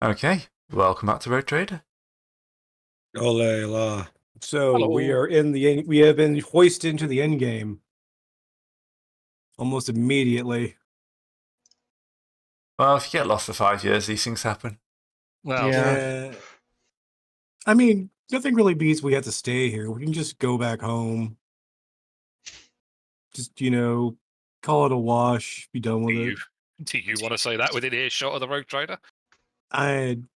Okay, welcome back to Road Trader. Ole la. So Hello. we have been hoisted into the end game almost immediately. Well, if you get lost for 5 years, these things happen. Well, Yeah. I mean, nothing really beats we have to stay here. We can just go back home. Just, call it a wash, be done with it. do you want to say that within earshot of the Rogue Trader? I'm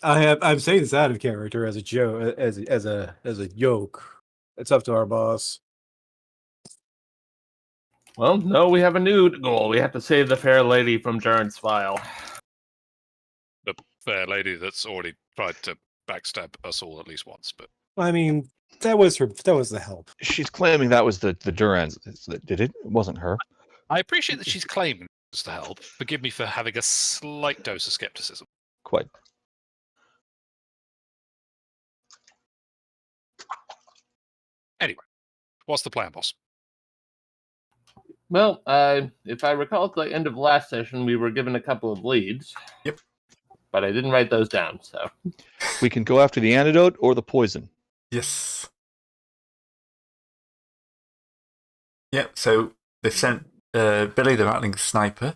saying this out of character as a joke, as a yoke. It's up to our boss. Well, no, we have a new goal. We have to save the fair lady from Durrance File. The fair lady that's already tried to backstab us all at least once, but I mean, that was the help. She's claiming that was the Durans. Did it? It wasn't her. I appreciate that she's claiming it's to help. Forgive me for having a slight dose of skepticism. Quite. Anyway, what's the plan, boss? Well, if I recall at the end of last session, we were given a couple of leads. Yep. But I didn't write those down, so. We can go after the antidote or the poison. Yes. Yep, so they've sent Billy the Rattling Sniper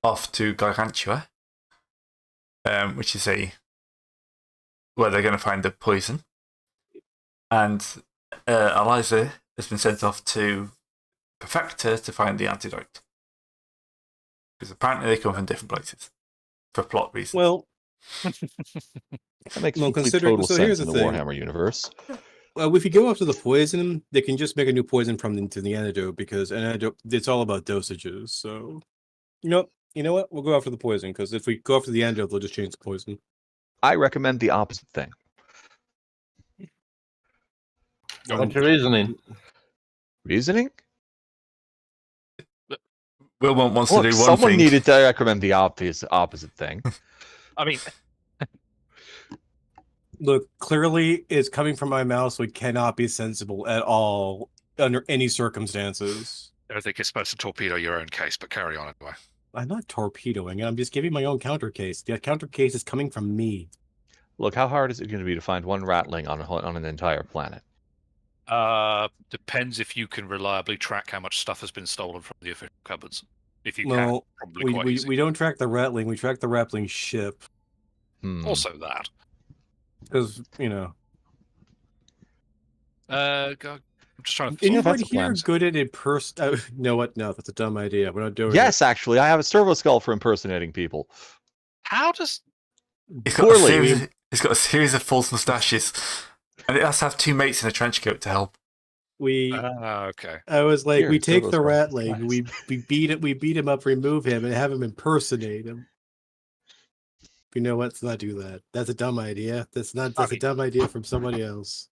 off to Gargantua, which is where they're going to find the poison. And Eliza has been sent off to Perfector to find the antidote. Because apparently they come from different places. For plot reasons. Well, That makes Well, complete considering- total so sense here's in the the thing. Warhammer universe. if you go after the poison, they can just make a new poison to the antidote because an antidote, it's all about dosages. So, you know what? We'll go after the poison because if we go after the antidote, they'll just change the poison. I recommend the opposite thing. What's your reasoning? Reasoning? Wilmot wants Look, to do one someone thing. needed to recommend the opposite thing. I mean, Look, clearly, it's coming from my mouth, so it cannot be sensible at all under any circumstances. I don't think you're supposed to torpedo your own case, but carry on anyway. I'm not torpedoing it. I'm just giving my own counter case. The counter case is coming from me. Look, how hard is it going to be to find one Rattling on an entire planet? Depends if you can reliably track how much stuff has been stolen from the official cupboards. If you can, Well, probably quite easy. we don't track the Rattling. We track the Rattling ship Also that. because God, I'm just trying to. anyone that's a here plan. good at impersonate? You know what? No, that's a dumb idea. We're not doing it. Yes, actually, I have a servo skull for impersonating people. How does He's got, a Poorly. series, he's got a series of false moustaches. And it has to have 2 mates in a trench coat to help. okay. I was like, Here, we take Turbo's the gone. Rattling, Nice. we beat him up, remove him, and have him impersonate him. You know what? Let's not do that. That's a dumb idea. That's a dumb idea from somebody else.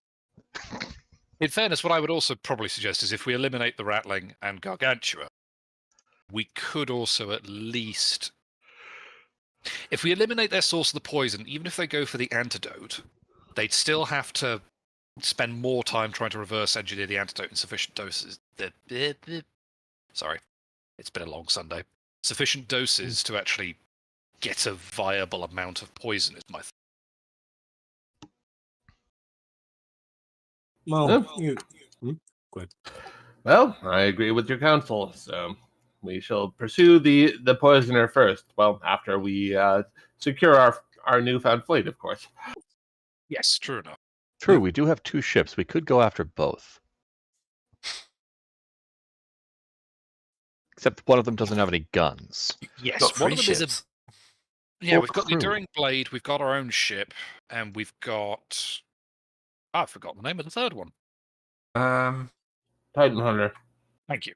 In fairness, what I would also probably suggest is if we eliminate the Rattling and Gargantua, we could also at least, if we eliminate their source of the poison, even if they go for the antidote, they'd still have to spend more time trying to reverse engineer the antidote in sufficient doses. Sorry, it's been a long Sunday. Sufficient doses to actually get a viable amount of poison is my Well, Yeah. Well, I agree with your counsel, so we shall pursue the poisoner first. Well, after we secure our newfound fleet, of course. Yes, true enough. True, we do have 2 ships. We could go after both. Except one of them doesn't have any guns. Yes, Got 3 one of them is a ships. Yeah, Or we've got the crew. Enduring Blade, we've got our own ship, and we've got... I've forgotten the name of the third one. Titan Hunter. Thank you.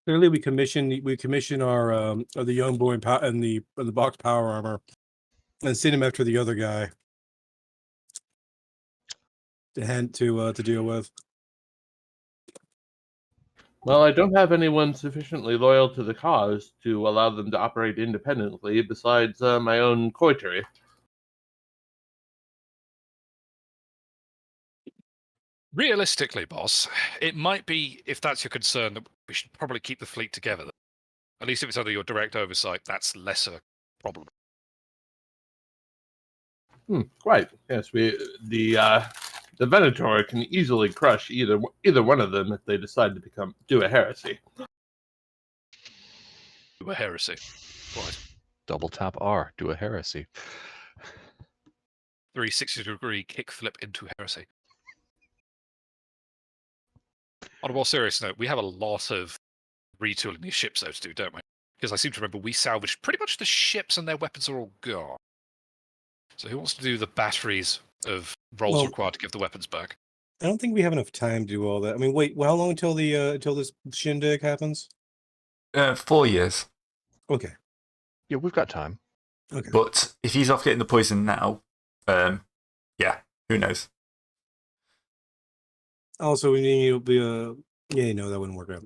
clearly we commission our the young boy and the box power armor, and send him after the other guy to deal with. Well, I don't have anyone sufficiently loyal to the cause to allow them to operate independently besides my own coiterie. Realistically, boss, it might be, if that's your concern, that we should probably keep the fleet together. At least if it's under your direct oversight, that's less of a problem. Right. Yes, the Venator can easily crush either one of them if they decide to do a heresy. Do a heresy. Right. Double tap R. Do a heresy. 360-degree kickflip into heresy. On a more serious note, we have a lot of retooling these ships, though, to do, don't we? Because I seem to remember we salvaged pretty much the ships and their weapons are all gone. So who wants to do the batteries of rolls required to give the weapons back? I don't think we have enough time to do all that. I mean, wait, how long until this shindig happens? 4 years. Okay. Yeah, we've got time. Okay. But if he's off getting the poison now, yeah, who knows? Also, we need to be that wouldn't work out.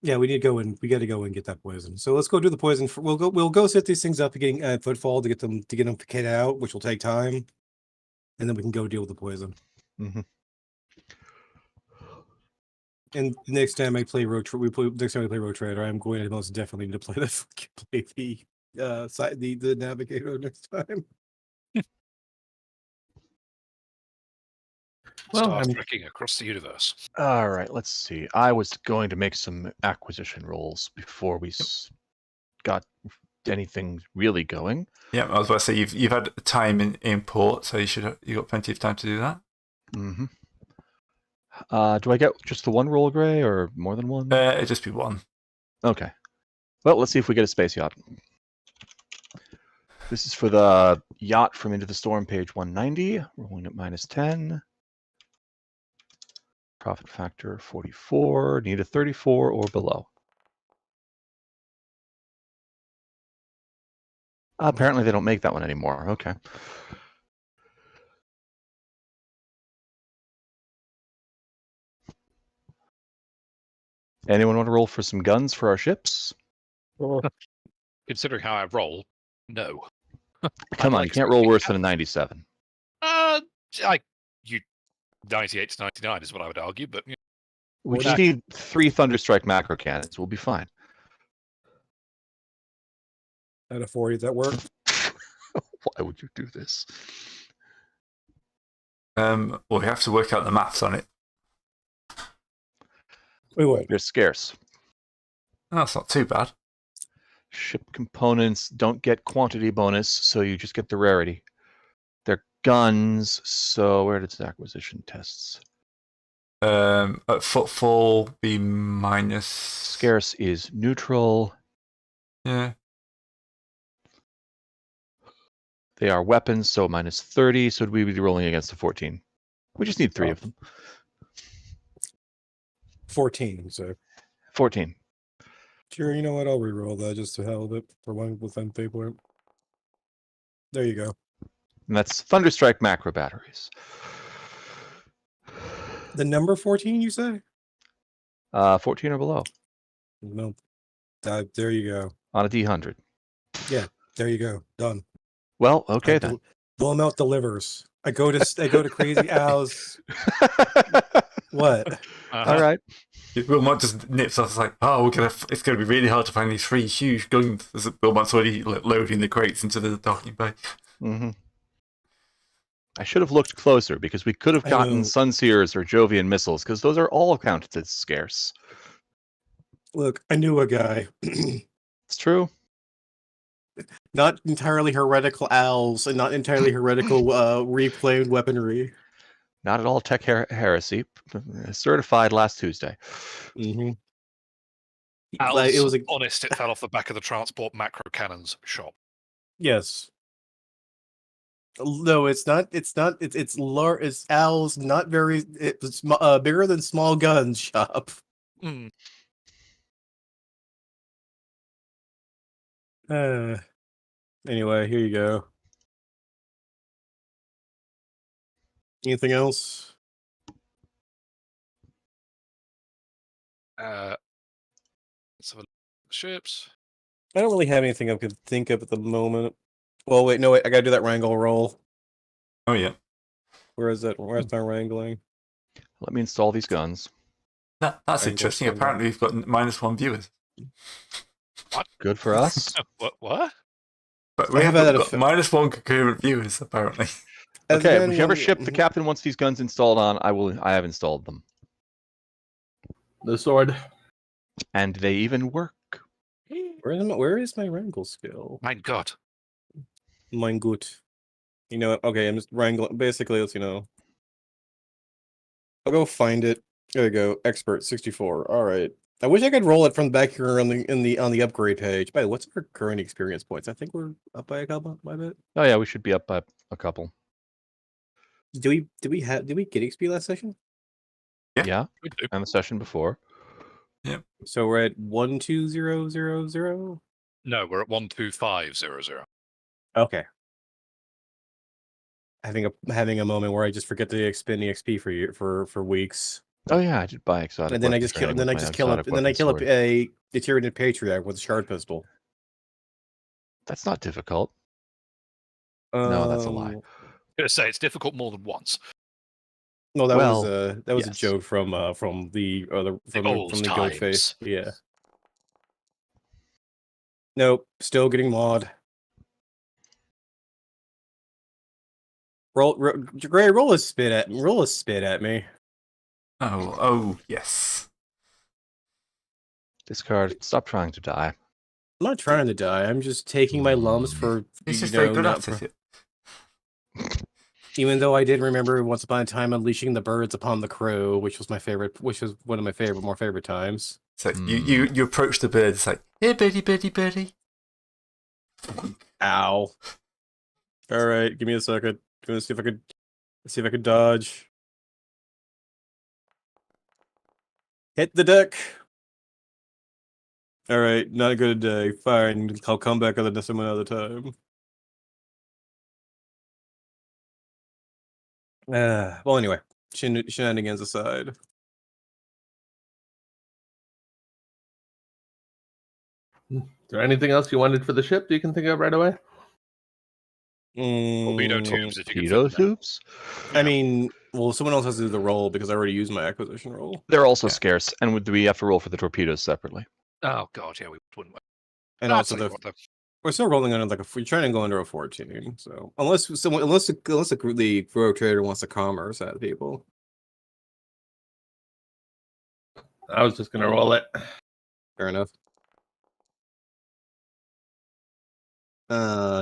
Yeah, we got to go and get that poison. So let's go do the poison. We'll go set these things up again at Footfall to get them kitted out, which will take time, and then we can go deal with the poison. Mm-hmm. And next time I play Road Trader, I'm going to most definitely need to play the Navigator next time. Start trekking across the universe. All right, let's see. I was going to make some acquisition rolls before we got anything really going. Yeah, I was about to say you've had time in port, so you got plenty of time to do that. Mm-hmm. Do I get just the one roll, Gray, or more than one? It'd just be one. Okay. Well, let's see if we get a space yacht. This is for the yacht from Into the Storm, page 190, rolling at -10. Profit factor 44, need a 34 or below. Apparently they don't make that one anymore. Okay. Anyone want to roll for some guns for our ships? Considering how I roll, no. Come on, you can't roll worse than a 97. 98 to 99 is what I would argue, but We just need 3 Thunderstrike macro cannons. We'll be fine. Out of 40, does that work? Why would you do this? Well, we have to work out the maths on it. Wait, what? They're scarce. That's not too bad. Ship components don't get quantity bonus, so you just get the rarity. They're guns, so where does the acquisition tests? At footfall, be minus. Scarce is neutral. Yeah. They are weapons, so -30, so we'd be rolling against a 14. We just need 3 of them. 14, so 14. sure, you know what? I'll reroll that just to hell of it for one with paper. There you go. And that's Thunderstrike macro batteries. The number 14, you say? 14 or below. No. There you go. On a D100. Yeah, there you go. Done. Well, okay then. Blowmelt delivers. I go to Crazy Al's. What? All right. Wilmot just nips off. It's like, it's gonna be really hard to find these 3 huge guns. Wilmot's already loading the crates into the docking bay. Mm-hmm. I should have looked closer because we could have gotten Sunseers or Jovian missiles because those are all counted as scarce. Look, I knew a guy. It's true. Not entirely heretical owls and not entirely heretical replayed weaponry. Not at all tech heresy. Certified last Tuesday. Mm-hmm. It was honest. It fell off the back of the transport macro cannons shop. Yes. No, it's not. It's Al's not very. It's bigger than small guns shop. Mm. Anyway, here you go. Anything else? Let's have a look at the ships. I don't really have anything I could think of at the moment. Well, wait, no, wait. I gotta do that wrangle roll. Oh yeah. Where is that? Where's my wrangling? Let me install these guns. That's interesting. Apparently, we've got -1 viewers. Good for us. What? But we I have have had got -1 concurrent viewers, apparently. As Okay, man whichever one- ship the captain wants these guns installed on, I have installed them. The sword. And they even work. Where is my wrangle skill? My God. Mein gut. You know what? Okay, I'm just wrangling. Basically, let's I'll go find it. There you go. Expert 64. All right. I wish I could roll it from back here on the upgrade page. By the way, what's our current experience points? I think we're up by a couple by a bit. Oh yeah, we should be up by a couple. Did we get XP last session? Yeah, We do. and the session before. So we're at 12000. No, we're at 12500. Okay. Having a moment where I just forget to spend the XP for weeks. Oh yeah, I did buy exotic. And then I weapon just kill, training with my exotic weapon sword. a deteriorated patriarch with a shard pistol. That's not difficult. No, that's a lie. I'm going to say it's difficult more than once. No, that Well, was a yes. joke from the old goat face. times. Yeah. Nope, still getting mod. Gray, roll a spit at me. Oh, yes. Discard. Stop trying to die. I'm not trying to die. I'm just taking my lumps for He's just you very know, good not at it. even though I did remember once upon a time unleashing the birds upon the crow, which was one of my more favorite times. So you approach the bird, it's like, hey, birdie, birdie, birdie. Ow. All right, give me a second. Gonna see if I could dodge. Hit the deck. All right, not a good day. Fine, I'll come back some other time. Well, anyway, shenanigans aside. Is there anything else you wanted for the ship that you can think of right away? Torpedo tubes, if you can fit Torpedo them in. tubes. I mean, well, someone else has to do the roll because I already used my acquisition roll. They're also Yeah. scarce, and we have to roll for the torpedoes separately. Oh, God, yeah, we wouldn't. And I'll also tell you what, though. we're still rolling under we're trying to go under a 14. So unless the rogue trader wants to commerce at people. I was just going to roll it. Fair enough.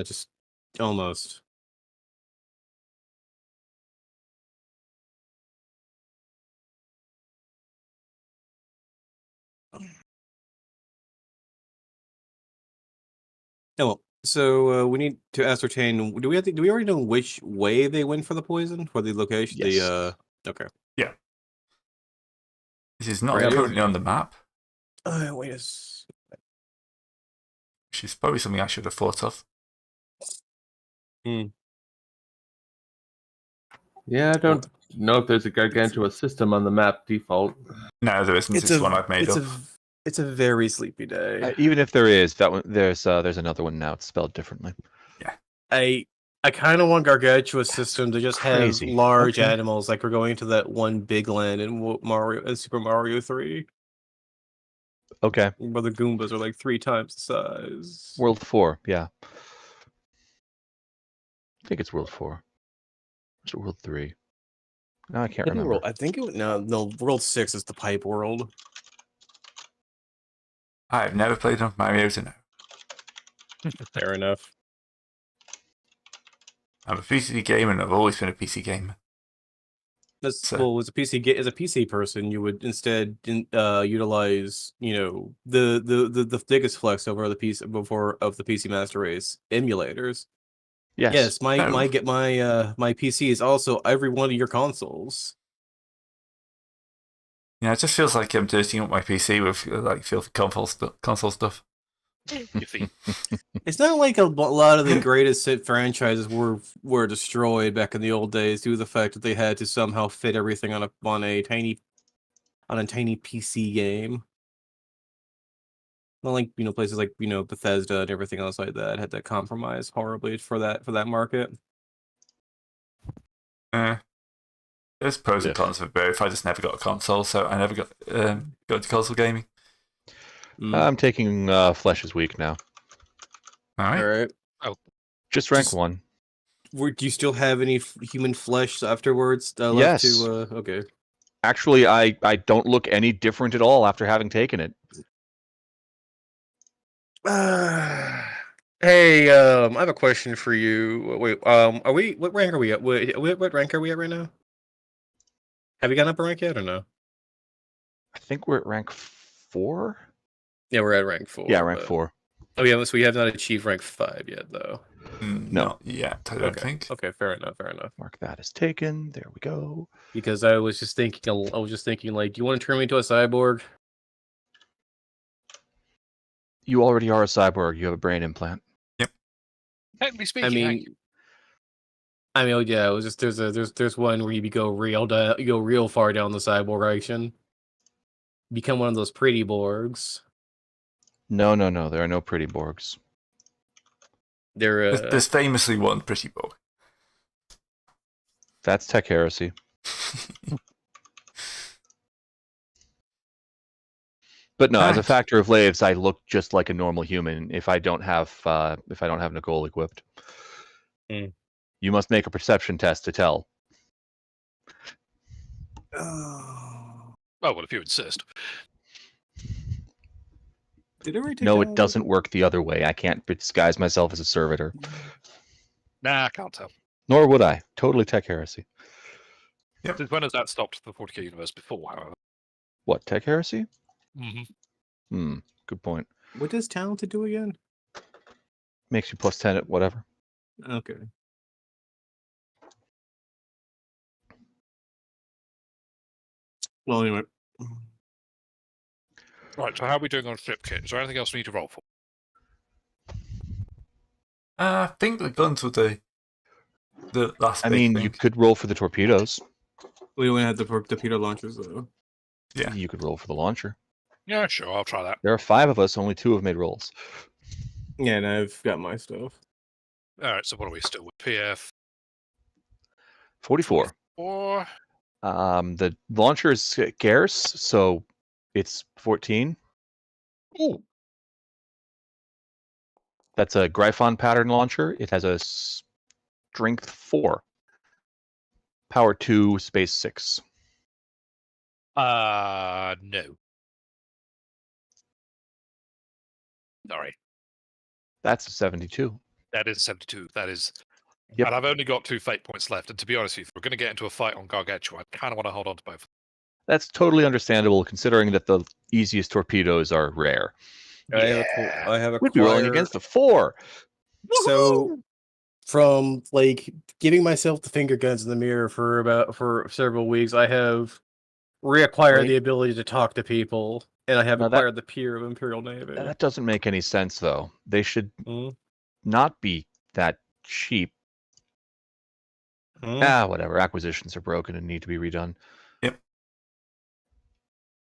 Just almost. Oh, so we need to ascertain. Do we already know which way they went for the poison for the location? Yes. Okay. This is not Right. currently on the map, Wait a second. which is probably something I should have thought of. Yeah, I don't know if there's a Gargantua system on the map default. No, there isn't. It's one I've made up. It's a very sleepy day. Even if there is, that one there's another one now. It's spelled differently. I kind of want Gargantua system to just have Crazy. large Okay. animals like we're going to that one big land in Super Mario 3, Okay. where the Goombas are like 3 times the size. World 4. Yeah. I think it's World 4. Or is it World 3? No, I can't remember. I think no, World 6 is the pipe world. I've never played enough Mario to know. Fair enough. I'm a PC gamer and I've always been a PC gamer. Well, as a PC person, you would instead utilize the biggest flex over the PC of the PC Master Race emulators. Yes. My PC is also every one of your consoles. Yeah, it just feels like I'm dirtying up my PC with like filthy console stuff. Your feet. It's not like a lot of the greatest hit franchises were destroyed back in the old days due to the fact that they had to somehow fit everything on a tiny PC game. Not like places like Bethesda and everything else like that had to compromise horribly for that market. There's pros and cons for both. I just never got a console, so I never got into console gaming. I'm taking Flesh is weak now. All right. All right. Just rank Just- 1. Do you still have any human flesh afterwards left Yes. to? Okay. Actually, I don't look any different at all after having taken it. Hey, I have a question for you. Wait, are we? What rank are we at? What rank are we at right now? Have you gone up a rank yet or no? I think we're at rank 4. Yeah, we're at rank 4. Yeah, rank but- 4. Oh yeah, so we have not achieved rank 5 yet, though. No. Not yet, I don't think. Okay, fair enough. Mark that as taken. There we go. Because I was just thinking, like, do you want to turn me into a cyborg? You already are a cyborg. You have a brain implant. Technically speaking, Oh, yeah, it was just there's one where you go real far down the cyborg action. Become one of those pretty Borgs. No. There are no pretty Borgs. They're There's famously one pretty boy. That's tech heresy. But no, as a Thanks. factor of lives, I look just like a normal human if I don't have Nicole equipped. Mm. You must make a perception test to tell. Oh. well, if you insist. Did it already take No, down it doesn't work the other way. I can't disguise myself as a servitor. Nah, I can't tell. Nor would I. Totally tech heresy. Since when has that stopped the 40k universe before, however? What, tech heresy? Mm-hmm. Good point. What does talented do again? Makes you plus 10 at whatever. Okay. Well, anyway. Right, so how are we doing on ship kit? Is there anything else we need to roll for? I think we're going to the last I big mean, thing. you could roll for the torpedoes. We only had the torpedo launchers, though. Yeah. You could roll for the launcher. Yeah, sure, I'll try that. There are 5 of us. Only 2 have made rolls. Yeah, and I've got my stuff. Alright, so what are we still with? PF 44. 4. The launcher is scarce, so it's 14. Ooh. That's a Gryphon pattern launcher. It has a strength 4. Power 2, space 6. No. Sorry. That's a 72. That is 72. That is. Yep. And I've only got 2 fate points left. And to be honest with you, if we're going to get into a fight on Gargantua, I kind of want to hold on to both. That's totally understandable considering that the easiest torpedoes are rare. I have a We'd be rolling against a 4. So, from like giving myself the finger guns in the mirror for several weeks, I have reacquired Wait. the ability to talk to people, and I have Now that- acquired the peer of Imperial Navy. That doesn't make any sense, though. They should Mm. not be that cheap. Mm. Whatever. Acquisitions are broken and need to be redone.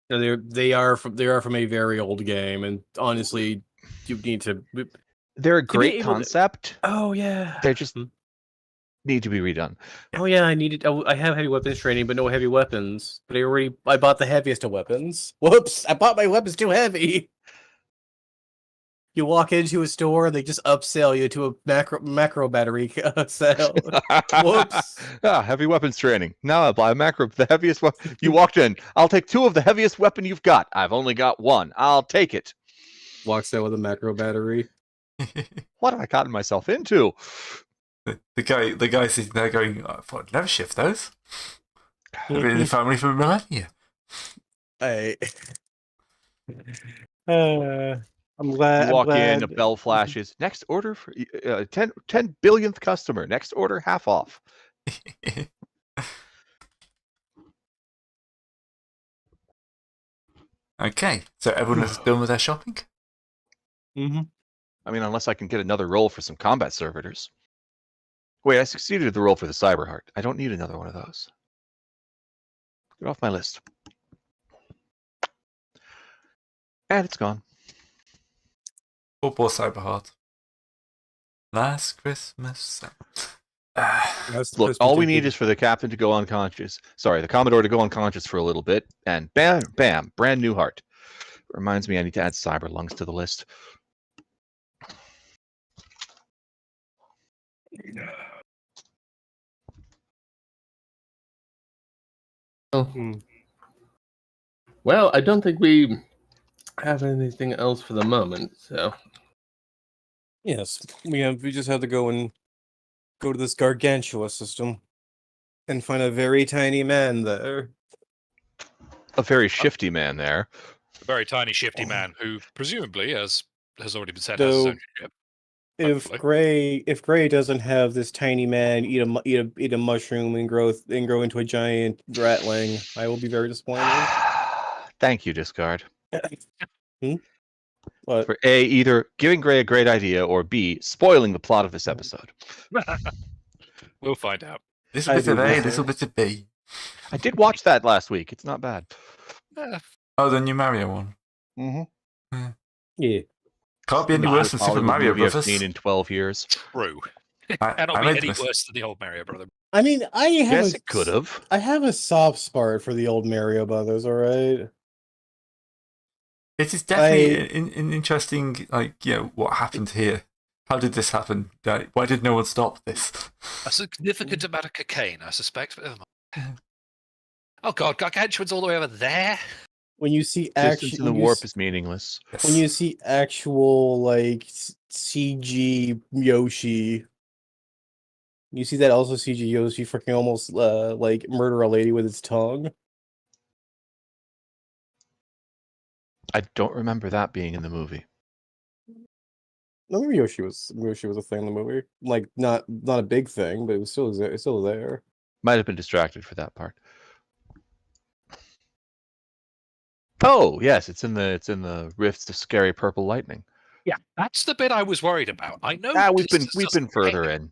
They are from a very old game, and honestly, you need to. They're a be great able to- concept. Oh yeah. They just need to be redone. Oh yeah, I have heavy weapons training, but no heavy weapons. But I bought the heaviest of weapons. Whoops! I bought my weapons too heavy. You walk into a store and they just upsell you to a macro battery sale. Whoops. Heavy weapons training. Now I'll buy the heaviest weapon. You walked in. I'll take 2 of the heaviest weapon you've got. I've only got 1. I'll take it. Walks out with a macro battery. What have I gotten myself into? the guy sitting there going, I thought I'd never shift those. I've been in the family for millennia. I'm glad. You walk in, a bell flashes. Next order for 10 billionth customer. Next order, half off. Okay, so everyone is done with their shopping? Mm-hmm. I mean, unless I can get another roll for some combat servitors. Wait, I succeeded at the roll for the Cyberheart. I don't need another one of those. Get off my list. And it's gone. Oh, poor Cyberheart. Last Christmas. Look, all we need is for the captain to go unconscious. Sorry, the Commodore to go unconscious for a little bit, and bam, bam, brand new heart. Reminds me I need to add cyber lungs to the list. Well, I don't think we have anything else for the moment, so Yes, we just have to go to this gargantua system and find a very tiny man there. A very shifty man there. A very tiny, shifty man who presumably has already been said So, has his own ship. If Gray doesn't have this tiny man eat a mushroom and grow into a giant ratling, I will be very disappointed. Thank you, Discard. But For A, either giving Gray a great idea, or B, spoiling the plot of this episode. We'll find out. Little I bit of do A, this, little bit of B. I did watch that last week. It's not bad. Oh, the new Mario one. Mm-hmm. yeah, Can't be any worse than Super Mario movie I've Brothers. seen in 12 years. True. I Cannot be made any this. worse than the old Mario Brother. I mean, Yes, it could have. I have a soft spot for the old Mario Brothers. All right. It is definitely an interesting, what happened here. How did this happen? Why did no one stop this? A significant amount of cocaine, I suspect. But oh god, Gargantuan's all the way over there. When you see Distance in the warp is meaningless. Yes. when you see actual CG Yoshi, you see that also CG Yoshi freaking almost murder a lady with its tongue. I don't remember that being in the movie. No, maybe Yoshi was a thing in the movie. Like not a big thing, but it was still there. It's still there. Might have been distracted for that part. Oh, yes, it's in the Rifts of Scary Purple Lightning. Yeah, that's the bit I was worried about. I know. We've been further in.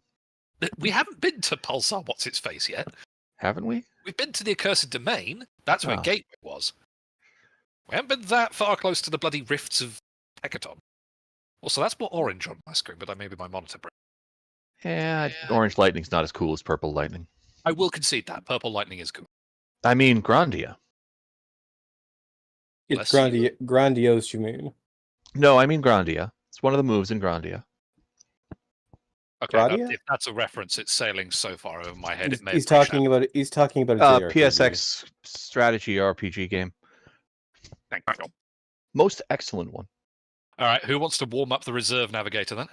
We haven't been to Pulsar. What's its face yet? Haven't we? We've been to the Accursed Domain. That's where Oh. Gateway was. We haven't been that far close to the bloody Rifts of Hecaton. Also, that's more orange on my screen, but that may be my monitor. Yeah, Orange Lightning's not as cool as Purple Lightning. I will concede that. Purple Lightning is cool. I mean, Grandia. It's Bless you. grandiose, you mean? No, I mean Grandia. It's one of the moves in Grandia. Okay, Gradia? if that's a reference, it's sailing so far over my head. He's talking about a JRPG. PSX strategy RPG game. Thank you. Most excellent one. All right, who wants to warm up the reserve navigator then?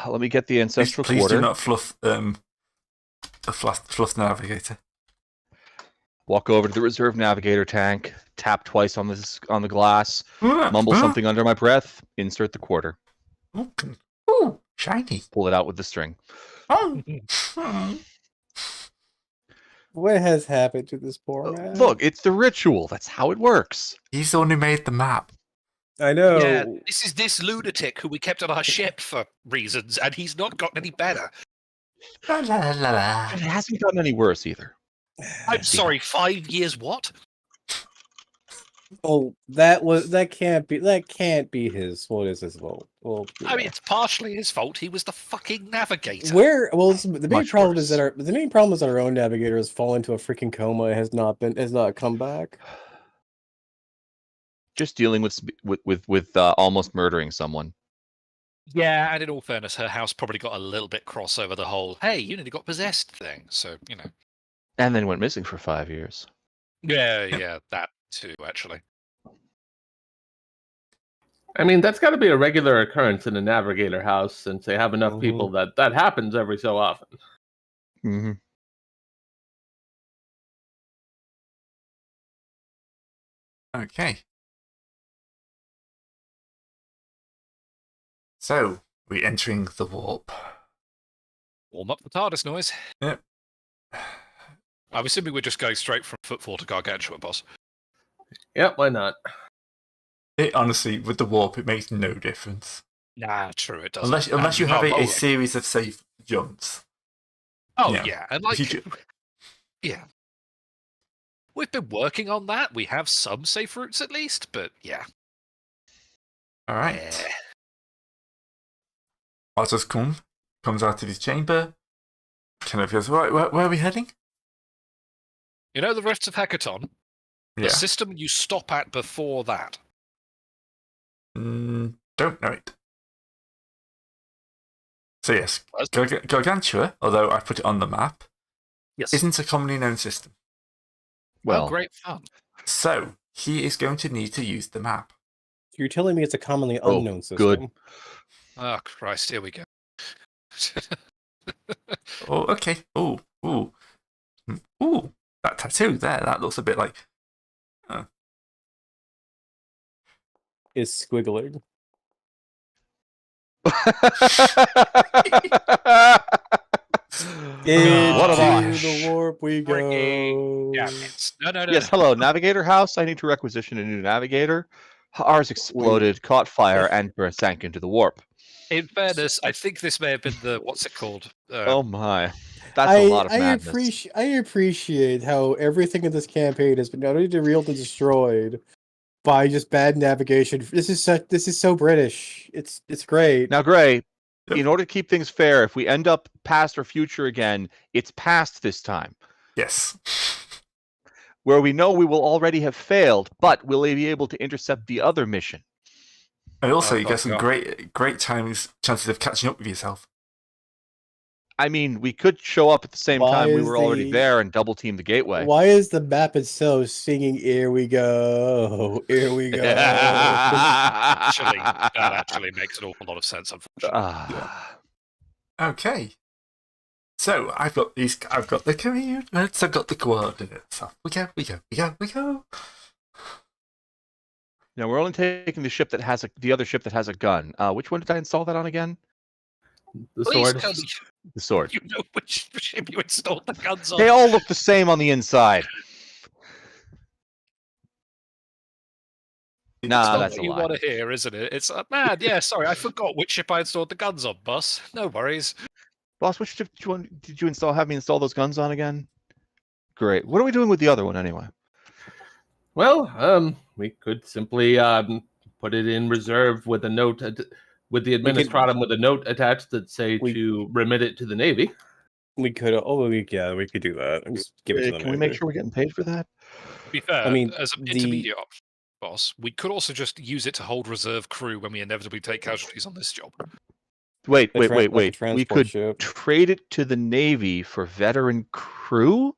Let me get the ancestral Please quarter. do not fluff the fluff navigator. Walk over to the reserve navigator tank. Tap twice on the glass. Mumble something under my breath. Insert the quarter. Ooh, shiny. Pull it out with the string. Oh. What has happened to this poor man? Look, it's the ritual. That's how it works. He's the one who made the map. I know. Yeah, this is this lunatic who we kept on our ship for reasons, and he's not gotten any better. La, la, la, la. It hasn't gotten any worse either. I'm sorry, 5 years what? Oh, that can't be his. What is his fault? Well, I mean, it's partially his fault. He was the fucking navigator. the main Much problem worse. is that our own navigator has fallen into a freaking coma and has not come back. Just dealing with almost murdering someone. Yeah, and in all fairness, her house probably got a little bit cross over the whole, hey, you nearly got possessed thing. So, you know. And then went missing for 5 years. Yeah, that too, actually. I mean that's got to be a regular occurrence in a navigator house since they have enough people that happens every so often. Mm-hmm. Okay. So, we're entering the warp. Warm up the TARDIS noise. Yep. I'm assuming we're just going straight from Footfall to Gargantua, boss. Yep, why not? It honestly, with the warp, it makes no difference. Nah, true, it doesn't. Unless you And have we are a bowling. series of safe jumps. Oh, Yeah. yeah. And like, If you yeah. We've been working on that. We have some safe routes at least, but yeah. All right. Arthur's comes out of his chamber. Kind of goes, right, where are we heading? You know the Rifts of Hecaton? The system you stop at before that. Don't know it. So yes, Yes. Gargantua, although I put it on the map, Yes. isn't a commonly known system. Well, great fun. So he is going to need to use the map. You're telling me it's a commonly Oh, unknown system. good. Oh, Christ, here we go. Oh, okay. Ooh. That tattoo there, that looks a bit like... It's squiggling. What a Into bosh. the warp we go. Jackets. No. Yes, hello, Navigator House. I need to requisition a new Navigator. Ours exploded, caught fire, and sank into the warp. In fairness, I think this may have been the what's it called? Oh my, that's a lot of madness. I appreciate how everything in this campaign has been not only derailed and destroyed by just bad navigation. This is so British. It's great. Now, Gray, in order to keep things fair, if we end up past or future again, it's past this time. Yes. Where we know we will already have failed, but will they be able to intercept the other mission? And also, you get some great chances of catching up with yourself. I mean, we could show up at the same time we were already there and double team the gateway. Why is the map itself singing "Here we go, here we go"? That actually makes an awful lot of sense, unfortunately. Okay. So I've got the coordinates, I've got the coordinates. Off we go. Now we're only taking the ship that has the other ship that has a gun. Which one did I install that on again? The Please sword. tell me The sword. you know which ship you installed the guns on. They all look the same on the inside. Nah, that's a what you lie. want to hear, isn't it? It's man. Yeah, sorry, I forgot which ship I installed the guns on, boss. No worries. Boss, which ship did you install? Have me install those guns on again? Great. What are we doing with the other one anyway? Well, we could simply put it in reserve with a note with the administratum with a note attached that say to remit it to the Navy. We could. We could do that. Just give it to them. Can we make sure we're getting paid for that? To be fair, I mean, as an intermediate option, boss, we could also just use it to hold reserve crew when we inevitably take casualties on this job. Wait. We transport could ship. trade it to the Navy for veteran crew?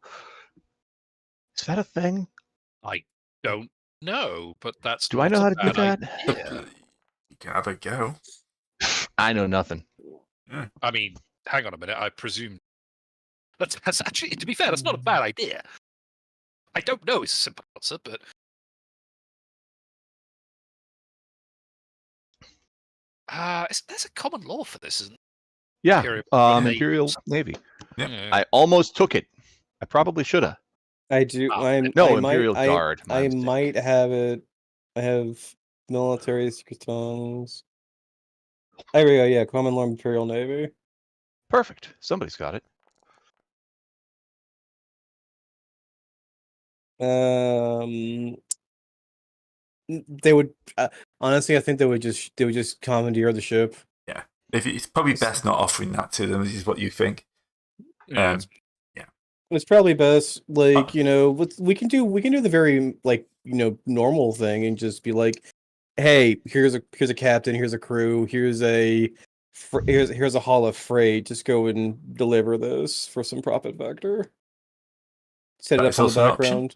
Is that a thing? I don't know, but that's. Do I know how to do that? You can have a go. I know nothing. I mean, hang on a minute. I presume that's actually, to be fair, that's not a bad idea. I don't know is a simple answer, but there's a common law for this, isn't there? Yeah, Imperial Navy. Yeah. I almost took it. I probably should have. I do. Imperial Guard. I might have it. I have military secret tongues. There we go. Yeah, Common Law Imperial Navy. Perfect. Somebody's got it. They would honestly. I think they would just commandeer the ship. Yeah. It's probably best not offering that to them. This is what you think. Yeah. It's probably best, like, we can do the very, like, normal thing and just be like, hey, here's a captain, here's a crew, here's a haul of freight. Just go and deliver this for some profit vector. Set it up in the background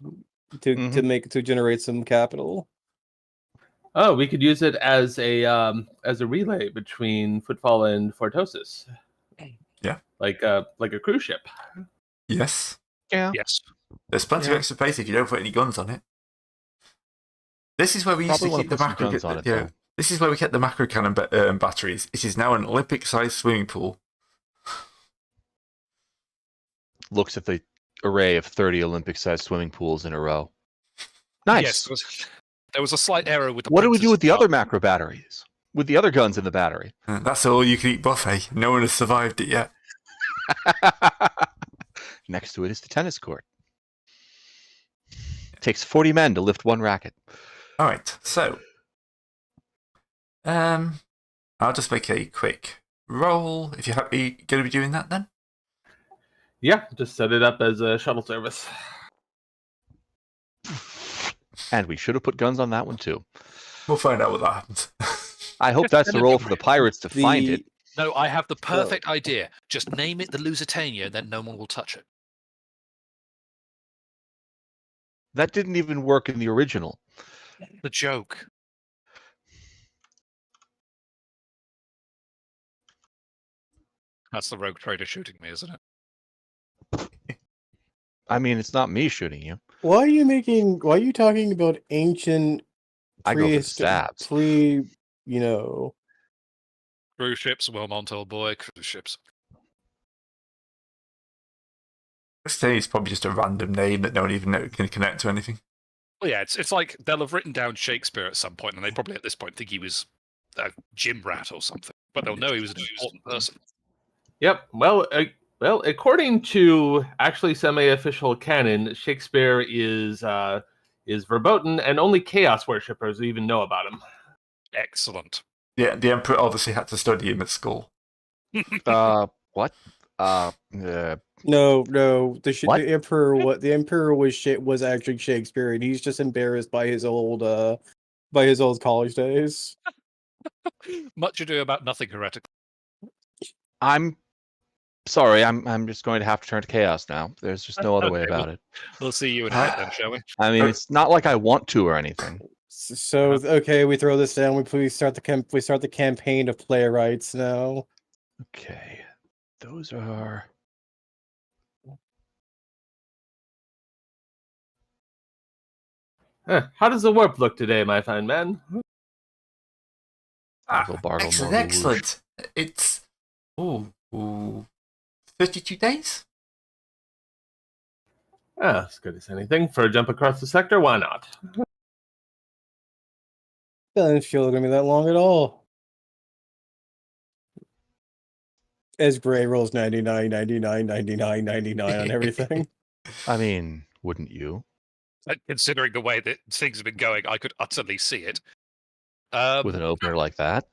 to generate some capital. Oh, we could use it as a relay between Footfall and Fortosis. Yeah, like a cruise ship. Yes. Yeah. Yes. There's plenty of extra space if you don't put any guns on it. This is where we used to keep the macro guns on it. This is where we kept the macro cannon batteries. It is now an Olympic-sized swimming pool. Looks at the array of 30 Olympic-sized swimming pools in a row. Nice. Yes, there was a slight error with the. What do we do with the other macro batteries? With the other guns in the battery? That's all you can eat buffet. No one has survived it yet. Next to it is the tennis court. It takes 40 men to lift one racket. All right, so I'll just make a quick roll. If you're happy, going to be doing that then? Yeah, just set it up as a shuttle service. And we should have put guns on that one too. We'll find out what that happens. I hope Just that's the send it role your for the way. pirates to find it. No, I have the perfect idea. Just name it the Lusitania, then no one will touch it. That didn't even work in the original. The joke. That's the rogue trader shooting me, isn't it? I mean, it's not me shooting you. Why are you talking about ancient I go for the stabs. cruise ships, Wilmont, old boy, cruise ships. This thing is probably just a random name that no one even can connect to anything. Well, yeah, it's like they'll have written down Shakespeare at some point, and they probably at this point think he was a gym rat or something. But they'll know he was an important person. Yep. Well, according to actually semi-official canon, Shakespeare is verboten, and only chaos worshippers even know about him. Excellent. Yeah, the Emperor obviously had to study him at school. What? No. The emperor was actually Shakespeare, and he's just embarrassed by his old college days. Much ado about nothing heretical. I'm sorry. I'm just going to have to turn to chaos now. There's just no other way about it. We'll see you in a bit then, shall we? I mean, it's not like I want to or anything. So okay, we throw this down. We start the campaign of playwrights now. Okay, those are. How does the warp look today, my fine man? Excellent. It's 32 days? As good as anything. For a jump across the sector, why not? Doesn't feel like it's gonna be that long at all. As Gray rolls 99, 99, 99, 99 on everything. I mean, wouldn't you? Considering the way that things have been going, I could utterly see it. With an opener like that?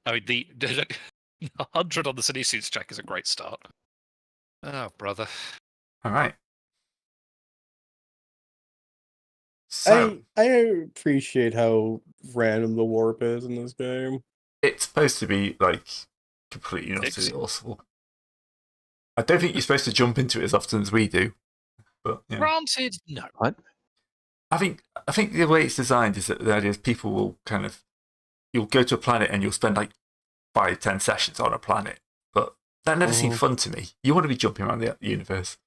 I mean, the 100 on the Sinisuits check is a great start. Oh, brother. All right. So, I appreciate how random the warp is in this game. it's supposed to be like completely not resourceful. I don't think you're supposed to jump into it as often as we do. But yeah. Granted, no. What? I think the way it's designed is that the idea is people will you'll go to a planet and you'll spend like 5-10 sessions on a planet, but that never seemed fun to me. You want to be jumping around the universe.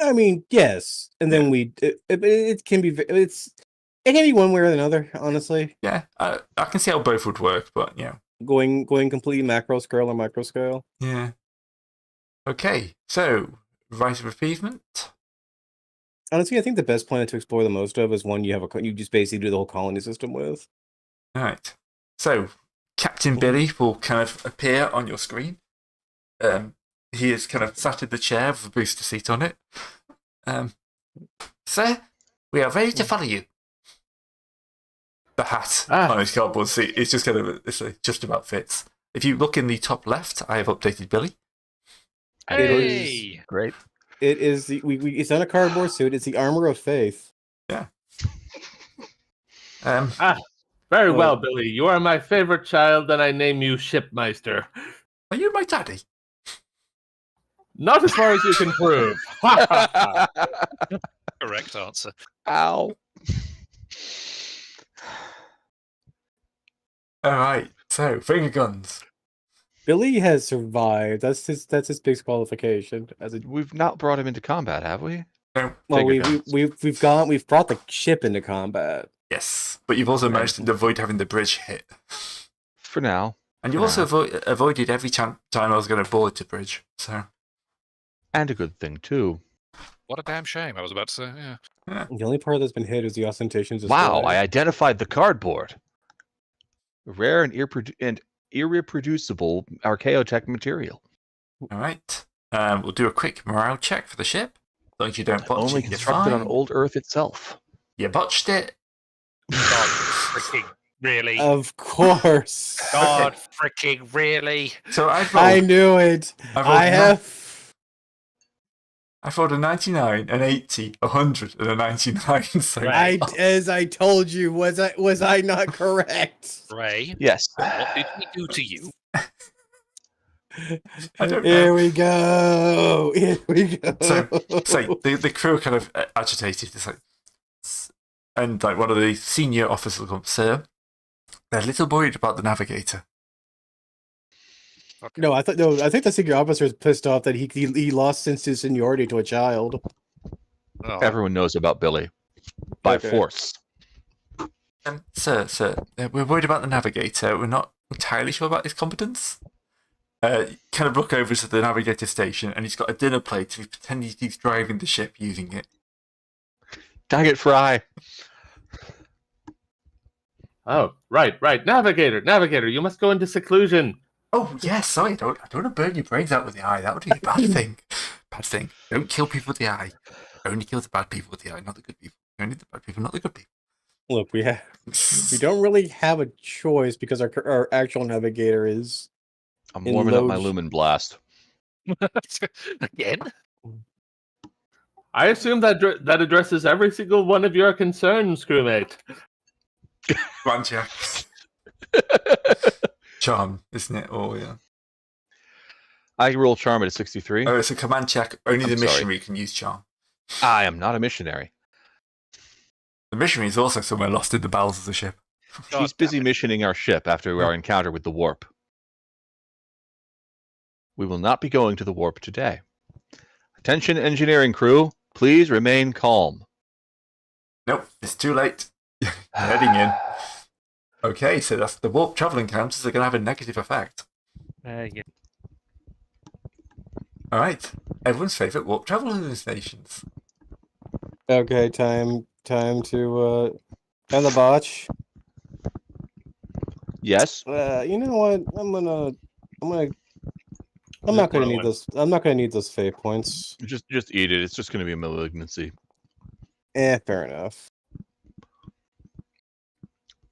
I mean, yes, and then it can be one way or another. Honestly, Yeah, I can see how both would work, but yeah, going completely macro scale or micro scale. yeah. Okay, so Rite of Repeasement. Honestly, I think the best planet to explore the most of is one you just basically do the whole colony system with. All right, so Captain Billy will kind of appear on your screen. He is kind of sat in the chair with a booster seat on it. Sir, we are ready to follow you. The hat on his cardboard seat is just kind of just about fits. If you look in the top left, I have updated Billy. Hey! Great. It is it's on a cardboard suit. It's the armor of faith. Yeah. Very well, Billy. You are my favorite child, and I name you Shipmeister. Are you my daddy? Not as far as you can prove. Correct answer. Ow. All right. So finger guns. Billy has survived. That's his big qualification. We've not brought him into combat, have we? No. Well, Finger guns. we've brought the ship into combat. Yes, but you've also managed to avoid having the bridge hit. For now. And you also avoided every time I was going to board the bridge. So. And a good thing, too. What a damn shame, I was about to say, yeah. The only part that's been hit is the ostentations. Wow, I identified the cardboard. Rare and irreproducible archaeotech material. All right. We'll do a quick morale check for the ship. As long as you don't botch Only it, you're constructed fine. on old Earth itself. You botched it. God freaking really? Of course. God freaking really? So I knew it. I've I thought a 99, an 80, 100, and a 99. So Right. As I told you, was I not correct? Ray, Yes. what did we do to you? I don't Here know. we go. Here we go. So it's like the crew are kind of agitated. It's like, and like one of the senior officers will come, sir, they're a little worried about the navigator. Okay. No, I think the senior officer is pissed off that he lost his seniority to a child. Oh, Everyone knows about Billy. By Okay. force. Sir, we're worried about the navigator. We're not entirely sure about his competence. Kind of look over to the navigator station, and he's got a dinner plate, and he's pretending he's driving the ship using it. Daggett Fry. Oh, right. Navigator, you must go into seclusion. Oh, yes, sorry, I don't want to burn your brains out with the eye. That would be a bad thing. Bad thing. Don't kill people with the eye. Only kill the bad people with the eye, not the good people. Only the bad people, not the good people. Look, we don't really have a choice because our actual navigator is I'm In warming up my load- lumen blast. again? I assume that that addresses every single one of your concerns, crewmate. One check. Charm, isn't it? Oh, yeah. I roll charm at a 63. Oh, it's a command check. Only I'm the sorry. missionary can use charm. I am not a missionary. The missionary is also somewhere lost in the bowels of the ship. God He's busy damn it. missioning our ship after our encounter with the warp. We will not be going to the warp today. Attention engineering crew, please remain calm. Nope, it's too late. Heading in. Okay, so that's the warp travel encounters are going to have a negative effect. Yeah. All right, everyone's favourite warp travel hallucinations. okay. Time to and the botch. Yes. You know what? I'm not gonna need this. I'm not gonna need those fate points. Just eat it. It's just going to be a malignancy. Fair enough.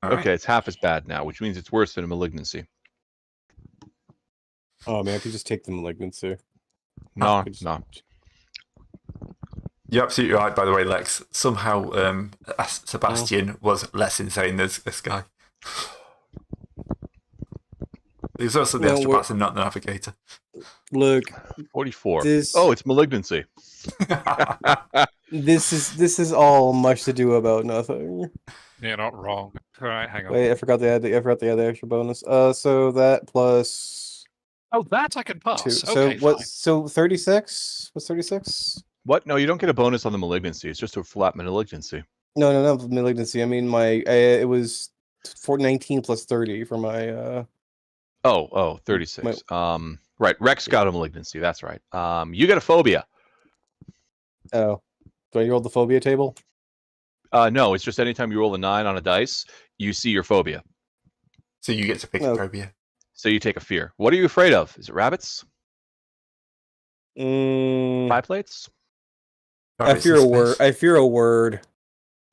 All right. Okay, it's half as bad now, which means it's worse than a malignancy. Oh man, I could just take the malignancy. No, Could just- no. You're absolutely right, by the way, Lex. Somehow Sebastian was less insane than this guy. He was also the Well, astropath and not the navigator. Look, 44. this Oh, it's malignancy. this is all much to do about nothing. You're not wrong. All right, hang on. Wait, I forgot to add the extra bonus. So that plus Oh, that I can pass. 2. Okay, So what? fine. So 36. What's 36? What? No, you don't get a bonus on the malignancy. It's just a flat malignancy. No, malignancy. I mean it was 419 plus 30 for my. 36. Right. Rex got a malignancy. That's right. You get a phobia. Oh, do I roll the phobia table? No, it's just anytime you roll a 9 on a dice, you see your phobia. So you get to pick No. a phobia. So you take a fear. What are you afraid of? Is it rabbits? Pie plates? I fear a word. I fear a word.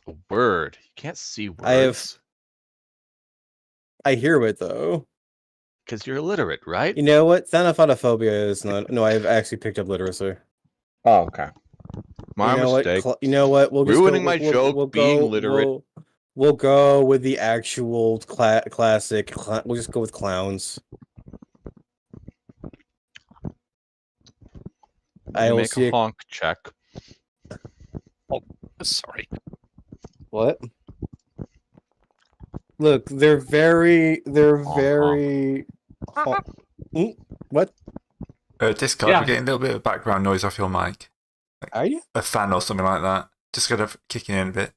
A word. You can't see words. I hear it though. Because you're illiterate, right? You know what? Thanatophobia is not. No, I've actually picked up literacy. Oh, okay. My you know mistake. What? You know what? We'll just Ruining go, my joke, being literate. We'll go with the actual classic. We'll just go with clowns. I will Make see a honk check. Sorry. What? Look, they're very. What? Discard, Yeah. we're getting a little bit of background noise off your mic. Are you? A fan or something like that. Just kind of kicking in a bit.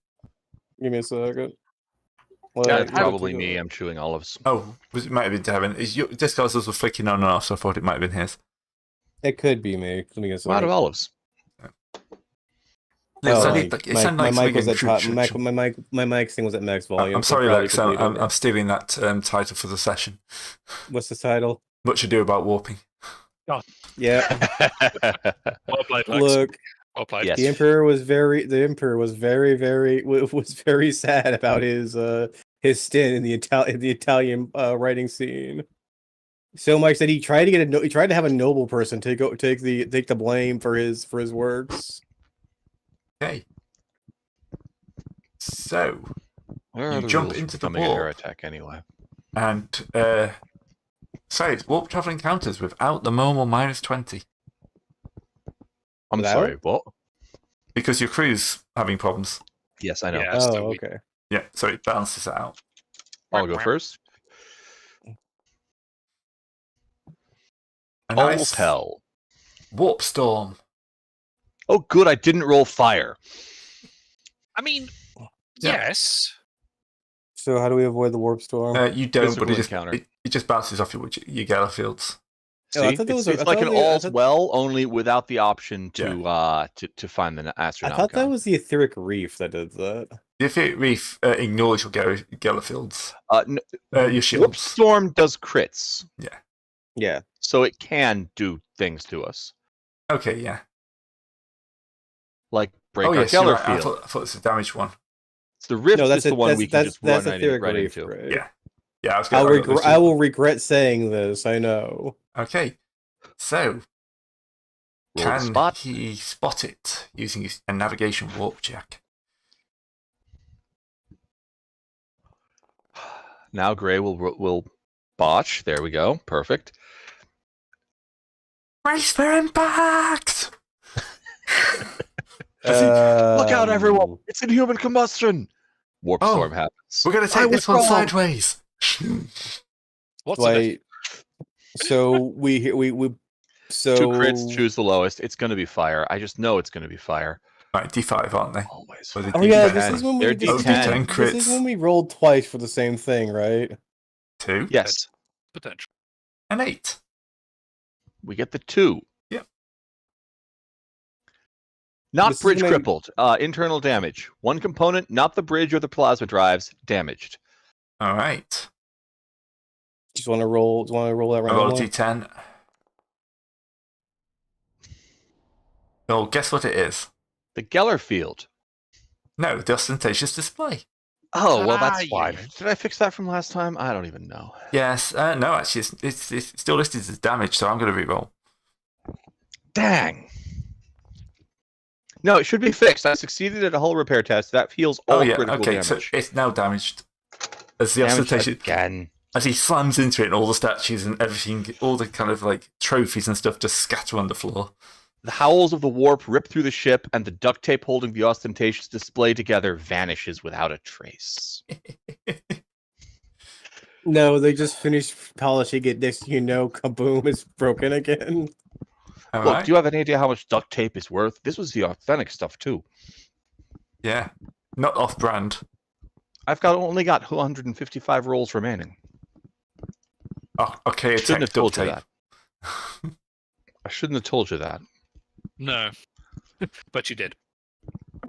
Give me a second. Yeah, It's probably me. I'm chewing olives. Oh, it might have been Devin. Discard was flicking on and off, so I thought it might have been his. It could be me. Let me get a I'm out second. of olives. It sounded like my something mic was in at top. True- My mic thing was at max volume. I'm so sorry, probably Lex. could be I'm it. stealing that title for the session. What's the title? Much ado about warping. Yeah. Well played, Lex. Look, Well played. Yes. the emperor was very sad about his stint in the Italian writing scene. So Mike said he tried to he tried to have a noble person take the blame for his works. Okay. So Where are you the jump rules into for the becoming an air warp. attack anyway? And so it's warp travel encounters without the normal -20 I'm Without? sorry, what? because your crew's having problems. Yes, I know. Yeah, so Oh, we- okay. Yeah, so it balances it out. I'll go first. A All nice hell. warp storm. Oh, good, I didn't roll fire. I mean, Yeah. yes. So how do we avoid the warp storm? You don't, Physical but it just encounter. it just bounces off your Gala fields. See, Oh, I thought there was it's I like thought an we- I all's thought- well, only without the option to find the I astronomicon. thought that was the etheric reef that did that. The Etheric Reef ignores your Gala fields. Warp Your shields. Storm does crits, Yeah. so it can do things to us, Okay, yeah. like break Oh, our yes, you're Keller right. I field. thought it's a damaged one. It's the rift No, is the one we can just run etheric right reef, into. right? Yeah. Yeah, I was I going will regret saying this. I know. Okay, so Roll the can spot. he spot it using a navigation warp check? Now Gray will botch. There we go. Perfect. Race for impact! Look out, everyone! It's inhuman combustion. Warp Oh, storm happens. We're going to take this one sideways. What's in it? Wait. So we so Two crits, choose the lowest. It's going to be fire. I just know it's going to be fire. Right, D5, aren't they? Always. Or the Oh yeah, D10? this is when we They're this is D10 when- this is crits. when we rolled twice for the same thing, right? 2 Yes, Potential. and 8. we get the 2. Yep. Not This is bridge when I- crippled. Internal damage. One component, not the bridge or the plasma drives, damaged. All right. Just want to roll. Want to roll that I roll a randomly? D10. Oh, guess what it is? The Geller field. No, the ostentatious display. Oh, well, that's Ah, why. yeah. Did I fix that from last time? I don't even know. Yes. No, actually, it's still listed as damage, so I'm going to re-roll. Dang. No, it should be fixed. I succeeded at a hull repair test. That heals all Oh, yeah. critical Okay, damage. so it's now damaged. As the Damaged ostentatious, again. as he slams into it, and all the statues and everything, all the kind of like trophies and stuff just scatter on the floor. The howls of the warp rip through the ship, and the duct tape holding the ostentatious display together vanishes without a trace. No, they just finished polishing it. Next, thing you know, kaboom! It's broken again. All Look, right. do you have any idea how much duct tape is worth? This was the authentic stuff too. Yeah. Not off-brand. I've only got 155 rolls remaining. Oh, okay, Shouldn't have tech told duct you tape. that. I shouldn't have told you that. No. But you did.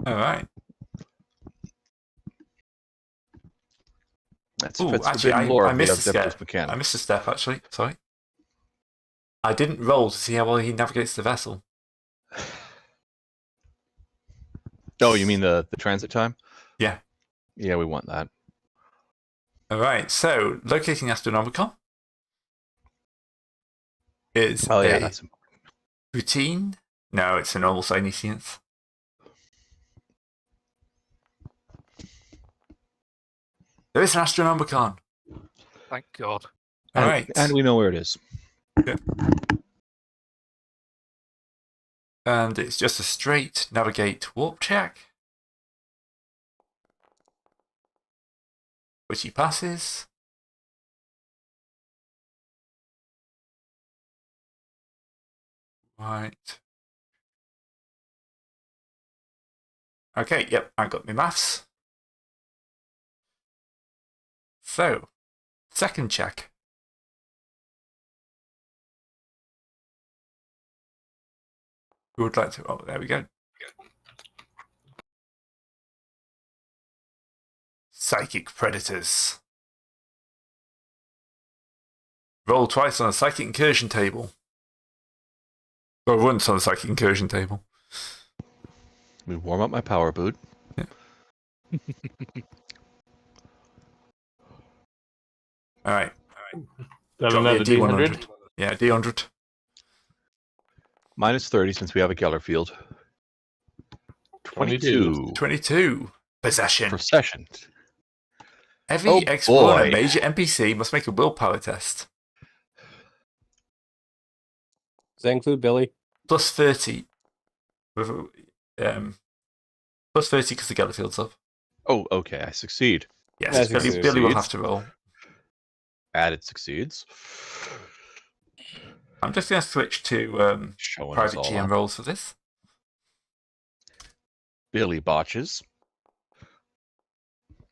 All right. That's Ooh, that's actually, forbidden lore I of missed the a Adeptus step. Mechanicus. I missed a step, actually. Sorry. I didn't roll to see how well he navigates the vessel. Oh, you mean the transit time? Yeah. Yeah, we want that. All right. So, locating Astronomicon is Oh yeah, a that's routine. No, it's a normal Psynesians. There is an Astronomicon. Thank God. All and, right. and we know where it is. And it's just a straight navigate warp check, which he passes. Right. Okay, yep, I got my maths. So, second check. Who would like to? Oh, there we go. Psychic predators. Roll twice on a psychic incursion table. Or once on a psychic incursion table. We warm up my power boot. All right. Then Drop me a another D100. D100. Yeah, D100. Minus 30 since we have a Geller field. 22. 22. Possession. Procession. Every Oh, explorer and boy. major NPC must make a willpower test. Does that include Billy? Plus 30. With, plus 30 because the Geller field's up. Oh, okay. I succeed. Yes, I Billy, succeed. Billy will have to roll. Added succeeds. I'm just going to switch to Showing us private all GM up. rolls for this. Billy botches.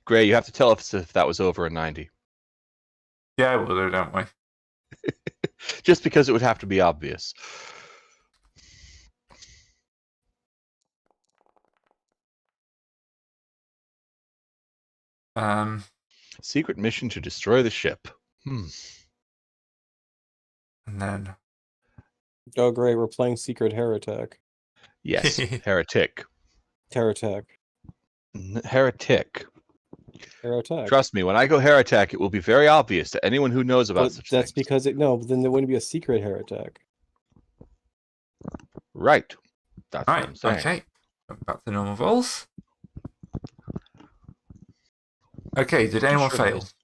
Gray, you have to tell us if that was over a 90. Yeah, we'll do, don't we? Just because it would have to be obvious. Secret mission to destroy the ship. And then Oh, great. We're playing Secret Heretic. Yes, heretic. Heretic. Heretic. Heretic. Trust me, when I go heretic, it will be very obvious to anyone who knows about But such that's things. because but then there wouldn't be a secret heretic. Right. That's what I'm right, saying. okay. Back to normal rolls. Okay, did anyone Sure fail? is.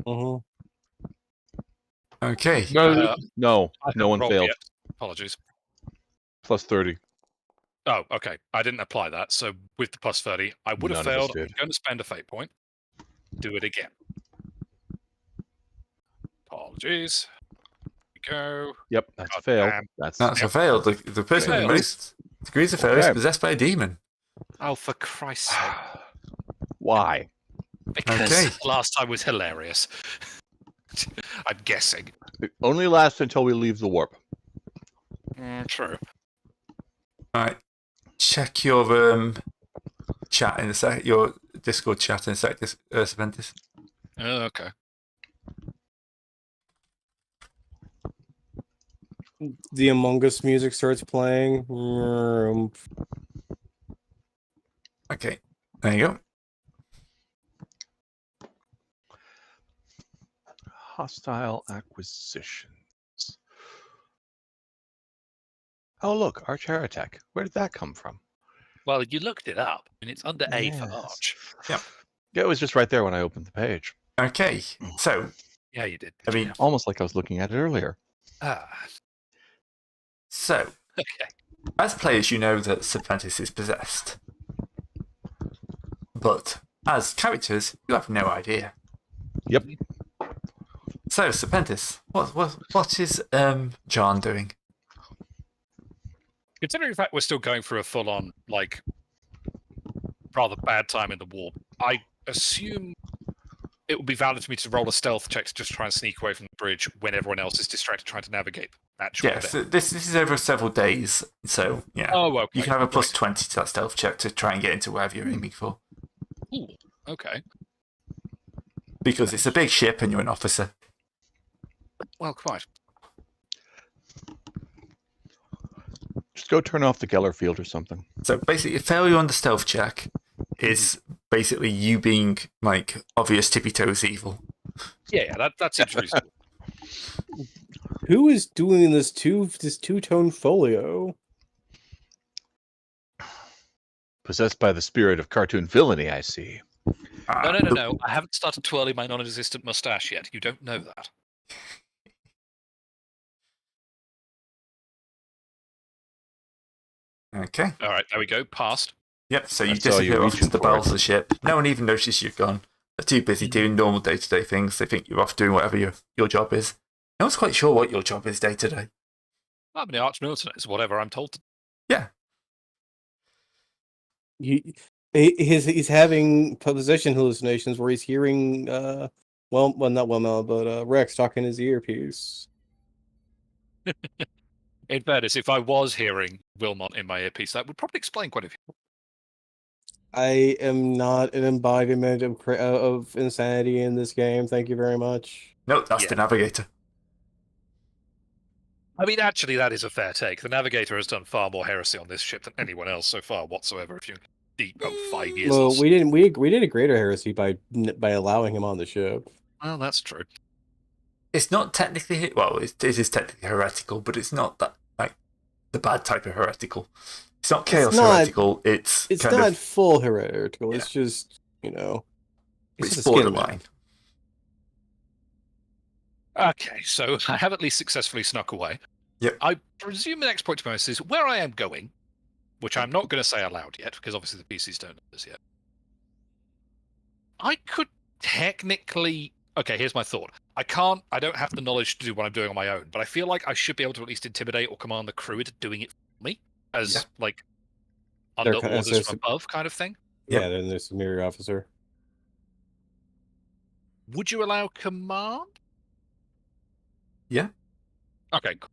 Mm-hmm. Okay. No, No, I no one haven't rolled failed. yet. Apologies. Plus 30. Oh, okay. I didn't apply that. So with the plus 30, I would have None of us failed. I'm did. going to spend a fate point. Do it again. Apologies. Here we go. Yep, that's a God fail. damn. That's Yep. a fail. The person with the Failed. most degrees of fail is Okay. possessed by a demon. Oh, for Christ's sake. Why? Because Okay. last time was hilarious. I'm guessing. It only lasts until we leave the warp. True. Right. Check your chat in a sec. Your Discord chat in a sec, Serpentis. Okay. The Among Us music starts playing. Okay. There you go. Hostile acquisitions. Oh, look, Arch Heretic. Where did that come from? Well, you looked it up, and it's under A for Yes. Arch. Yep. Yeah, it was just right there when I opened the page. Okay. So, Yeah, you did. I mean, Almost like I was looking at it earlier. so Okay. as players, you know that Serpentis is possessed. But as characters, you have no idea. Yep. So, Serpentis, what is John doing? Considering the fact we're still going through a full-on, like, rather bad time in the warp, I assume it would be valid for me to roll a stealth check to just try and sneak away from the bridge when everyone else is distracted trying to navigate the actual Yes, event. this is over several days, so yeah. Oh, okay. You can have a plus Right. 20 to that stealth check to try and get into wherever you're aiming for. Ooh, okay. Because it's a big ship and you're an officer. Well, quite. Just go turn off the Geller field or something. So basically, a failure on the stealth check is basically you being like obvious tippy toes evil. Yeah, that seems reasonable. Who is doing this two-tone folio? Possessed by the spirit of cartoon villainy, I see. No. I haven't started twirling my non-existent mustache yet. You don't know that. Okay. All right, there we go. Passed. Yep, so you I saw you disappear off reaching to the for it. bowels of the ship. No one even notices you've gone. They're too busy doing normal day-to-day things. They think you're off doing whatever your job is. No one's quite sure what your job is day-to-day. I'm the arch mercenary, whatever I'm told to. Yeah. He's having possession hallucinations where he's hearing not Wilmot, but Rex talking in his earpiece. In fairness, if I was hearing Wilmot in my earpiece, that would probably explain quite a few. I am not an embodiment of insanity in this game. Thank you very much. No, that's the navigator. I mean, actually, that is a fair take. The Navigator has done far more heresy on this ship than anyone else so far whatsoever. If you deep 5 years. Well, we did a greater heresy by allowing him on the ship. Well, that's true. It's not technically, well, it is technically heretical, but it's not that, like, the bad type of heretical. It's not chaos heretical, it's kind not of, full heretical. Yeah. It's just, it's just a skin borderline. Okay, so I have at least successfully snuck away. Yep. I presume the next point to bonus is where I am going, which I'm not going to say aloud yet, because obviously the PCs don't know this yet. I could technically... Okay, here's my thought. I don't have the knowledge to do what I'm doing on my own, but I feel like I should be able to at least intimidate or command the crew into doing it for me, as, like, under orders from above kind of thing. Yeah, then there's the superior officer. Would you allow command? Yeah. Okay, cool.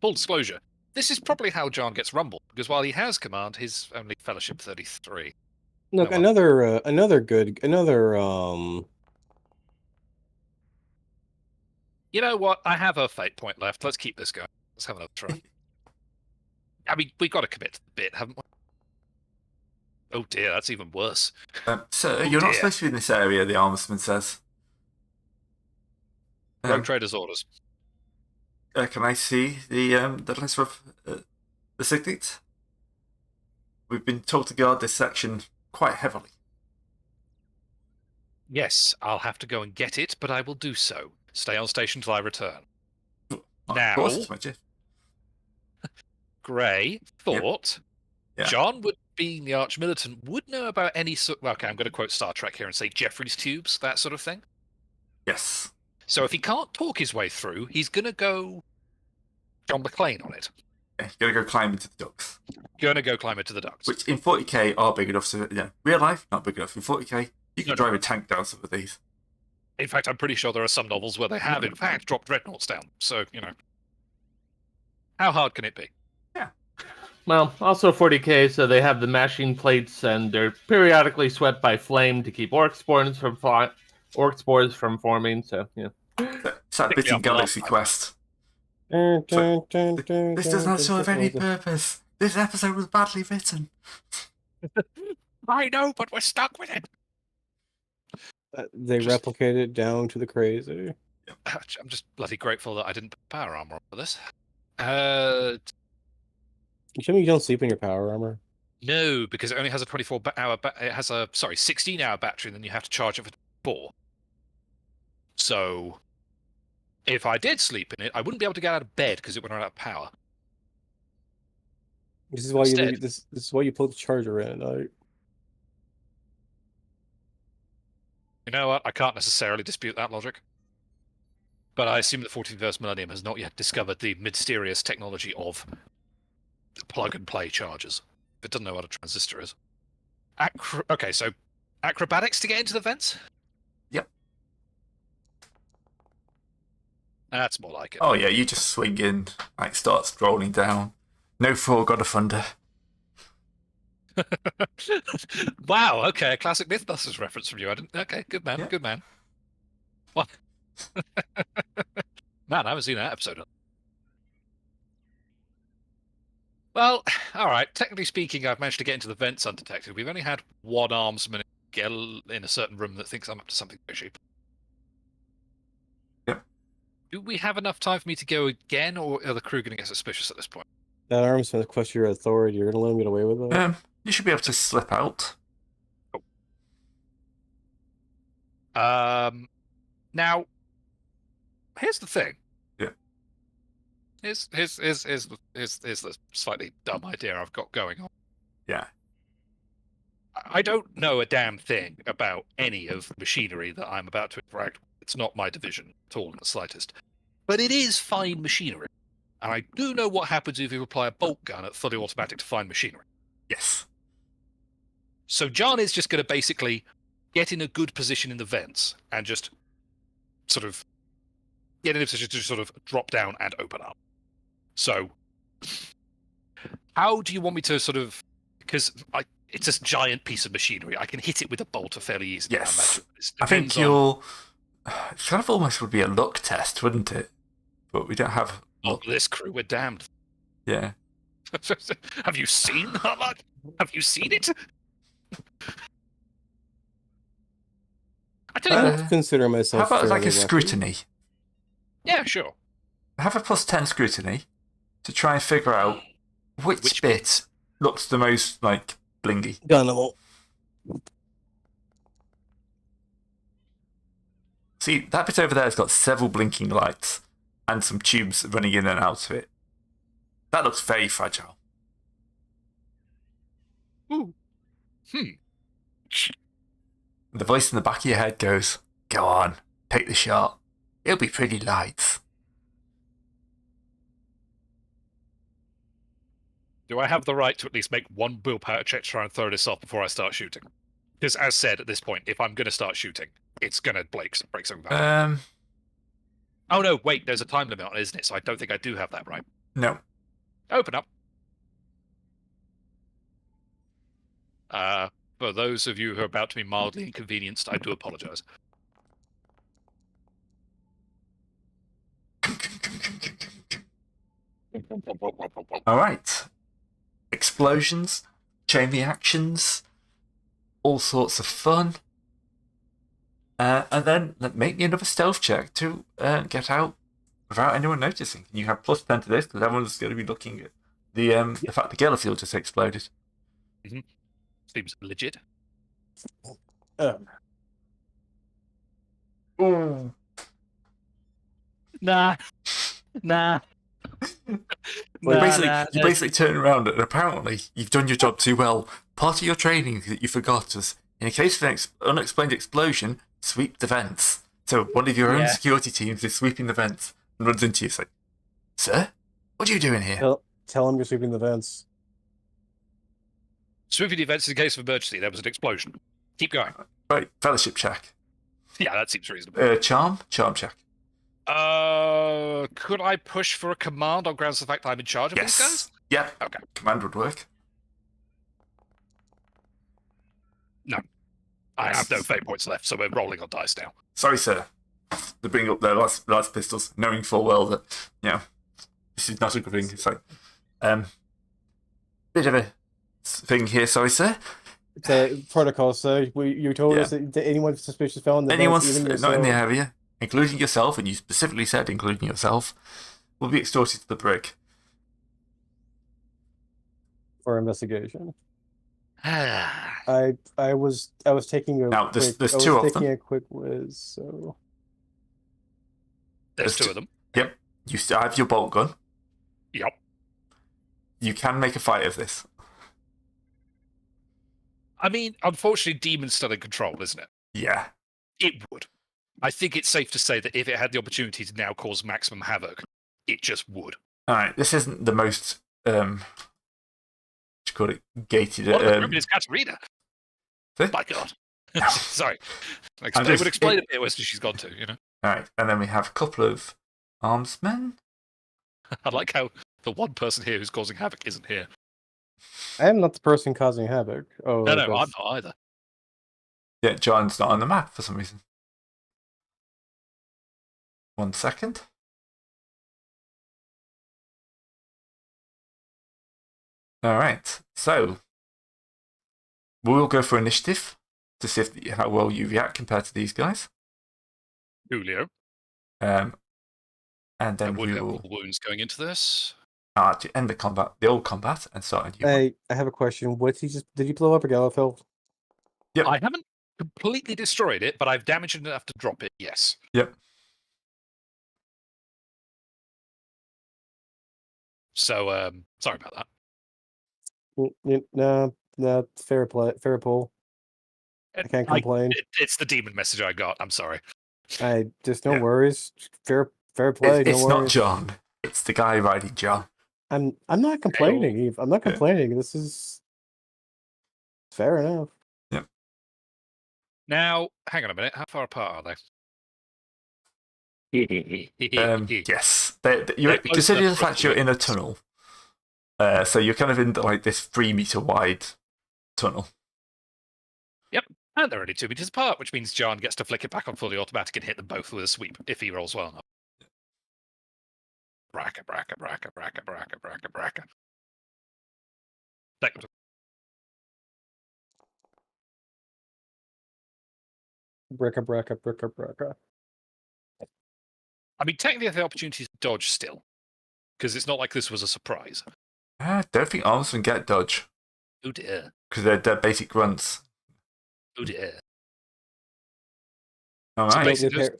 Full disclosure. This is probably how John gets rumbled, because while he has command, he's only fellowship 33. Look, No, You know what? I have a fate point left. Let's keep this going. Let's have another try. I mean, we've got to commit to the bit, haven't we? Oh dear, that's even worse. Sir, you're not supposed to be in this area, the armorsman says. Rogue Trader's orders. Can I see the list of the signates? We've been told to guard this section quite heavily. Yes, I'll have to go and get it, but I will do so. Stay on station till I return. Of course, it's my job. Gray thought Yeah. John, being the arch-militant, would know about any sort... Okay, I'm going to quote Star Trek here and say Jeffrey's tubes, that sort of thing. Yes. So if he can't talk his way through, he's going to go John McClane on it. Yeah, you're going to go climb into the ducts. Going to go climb into the ducts. Which in 40k are big enough to... real life, not big enough. In 40k, you can drive a tank down some of these. In fact, I'm pretty sure there are some novels where they have, in fact, dropped dreadnoughts down. So, how hard can it be? Yeah. Well, also 40k, so they have the mashing plates, and they're periodically swept by flame to keep orc spores from forming. So, It's that bit in Galaxy Quest. This does not serve any purpose. This episode was badly written. I know, but we're stuck with it. They replicate it down to the crazy. I'm just bloody grateful that I didn't put power armor on for this. You tell me you don't sleep in your power armor? No, because it only has a 24-hour. It has a 16-hour battery, and then you have to charge it for 4. So, if I did sleep in it, I wouldn't be able to get out of bed because it would run out of power. This is why this is why you put the charger in at night. You know what? I can't necessarily dispute that logic. But I assume the 41st millennium has not yet discovered the mysterious technology of plug-and-play chargers. If it doesn't know what a transistor is. Okay, so acrobatics to get into the vents? Yep. That's more like it. Oh yeah, you just swing in, start strolling down. No Thor, God of Thunder. Wow, okay, a classic Mythbusters reference from you. Okay, good man, good man. What? Man, I haven't seen that episode. Well, alright, technically speaking, I've managed to get into the vents undetected. We've only had one armsman in a certain room that thinks I'm up to something fishy. Yep. Do we have enough time for me to go again, or are the crew going to get suspicious at this point? That armsman questions your authority. You're going to let him get away with it? You should be able to slip out. Now, here's the thing. Yeah. Here's the slightly dumb idea I've got going on. Yeah. I don't know a damn thing about any of the machinery that I'm about to interact with. It's not my division at all in the slightest. But it is fine machinery. And I do know what happens if you apply a bolt gun at fully automatic to fine machinery. Yes. So John is just going to basically get in a good position in the vents and just sort of get in a position to sort of drop down and open up. So how do you want me to sort of... Because it's a giant piece of machinery. I can hit it with a bolter fairly easily. Yes. I think you'll... It kind of almost would be a luck test, wouldn't it? But we don't have... Oh, this crew, we're damned. Yeah. Have you seen that? Have you seen it? I don't consider myself. How about like a lucky. scrutiny? Yeah, sure. Have a +10 scrutiny to try and figure out which bit looks the most like blingy. Gunnable. See, that bit over there has got several blinking lights and some tubes running in and out of it. That looks very fragile. Ooh. The voice in the back of your head goes, "Go on, take the shot. It'll be pretty light." Do I have the right to at least make one willpower check to try and throw this off before I start shooting? Because as said, at this point, if I'm going to start shooting, it's going to break something bad. Oh no, wait, there's a time limit on it, isn't it? So I don't think I do have that right. No. Open up. For those of you who are about to be mildly inconvenienced, I do apologize. All right. Explosions, chain reactions, all sorts of fun. And then make me another stealth check to get out without anyone noticing. You have +10 to this because everyone's going to be looking at the fact the Gala field just exploded. Mm-hmm. Seems legit. Ooh. Nah. You basically turn around and apparently you've done your job too well. Part of your training that you forgot was, in a case of an unexplained explosion, sweep the vents. So one of your own security teams is sweeping the vents and runs into you and says, "Sir, what are you doing here?" Tell him you're sweeping the vents. Sweeping the events in case of emergency. There was an explosion. Keep going. Right, fellowship check. Yeah, that seems reasonable. Charm check. Could I push for a command on grounds of the fact I'm in charge of these guys? Yeah. Okay. Command would work. No. I have no fate points left, so we're rolling on dice now. Sorry, sir. They bring up their last pistols, knowing full well that, this is not a good thing. It's like, bit of a thing here, sorry, sir. It's a protocol, sir. You told us that anyone suspicious found the Anyone vents, even not in the area, including yourself, and you specifically said including yourself, will be extorted to the brig. For investigation. I was taking a a quick whiz, so there's two of them. Yep. You still have your bolt gun. Yep. You can make a fight of this. I mean, unfortunately, Demon's still in control, isn't it? Yeah. It would. I think it's safe to say that if it had the opportunity to now cause maximum havoc, it just would. All right. This isn't the most what do you call it, gated. What about Ruben is Katarina? See? My God. Sorry. They would explain a bit where she's gone to, you know? All right. And then we have a couple of armsmen. I like how the one person here who's causing havoc isn't here. I am not the person causing havoc. Oh, no, I'm not either. Yeah, John's not on the map for some reason. 1 second. All right, so we'll go for initiative to see how well you react compared to these guys. Julio. And then we will wounds going into this. To end the old combat, and start a new one. I have a question. Did you blow up a Gallofield? Yep. I haven't completely destroyed it, but I've damaged it enough to drop it. Yes. Yep. So, sorry about that. No, fair pull. I can't complain. It's the demon message I got. I'm sorry. Just no worries. Fair play. It's no not worries. John. It's the guy riding John. I'm not complaining, Eve. I'm not complaining. This is fair enough. Yep. Now, hang on a minute. How far apart are they? Yes. You consider the fact you're in a tunnel. So you're kind of in like this 3-meter wide tunnel. Yep. And they're only 2 meters apart, which means John gets to flick it back on fully automatic and hit them both with a sweep if he rolls well enough. Bracka. Second. Bricka. I mean, technically, the opportunity to dodge still, because it's not like this was a surprise. I don't think arms can get dodge. Oh dear. Because they're basic grunts. Oh dear. All So right. basically, It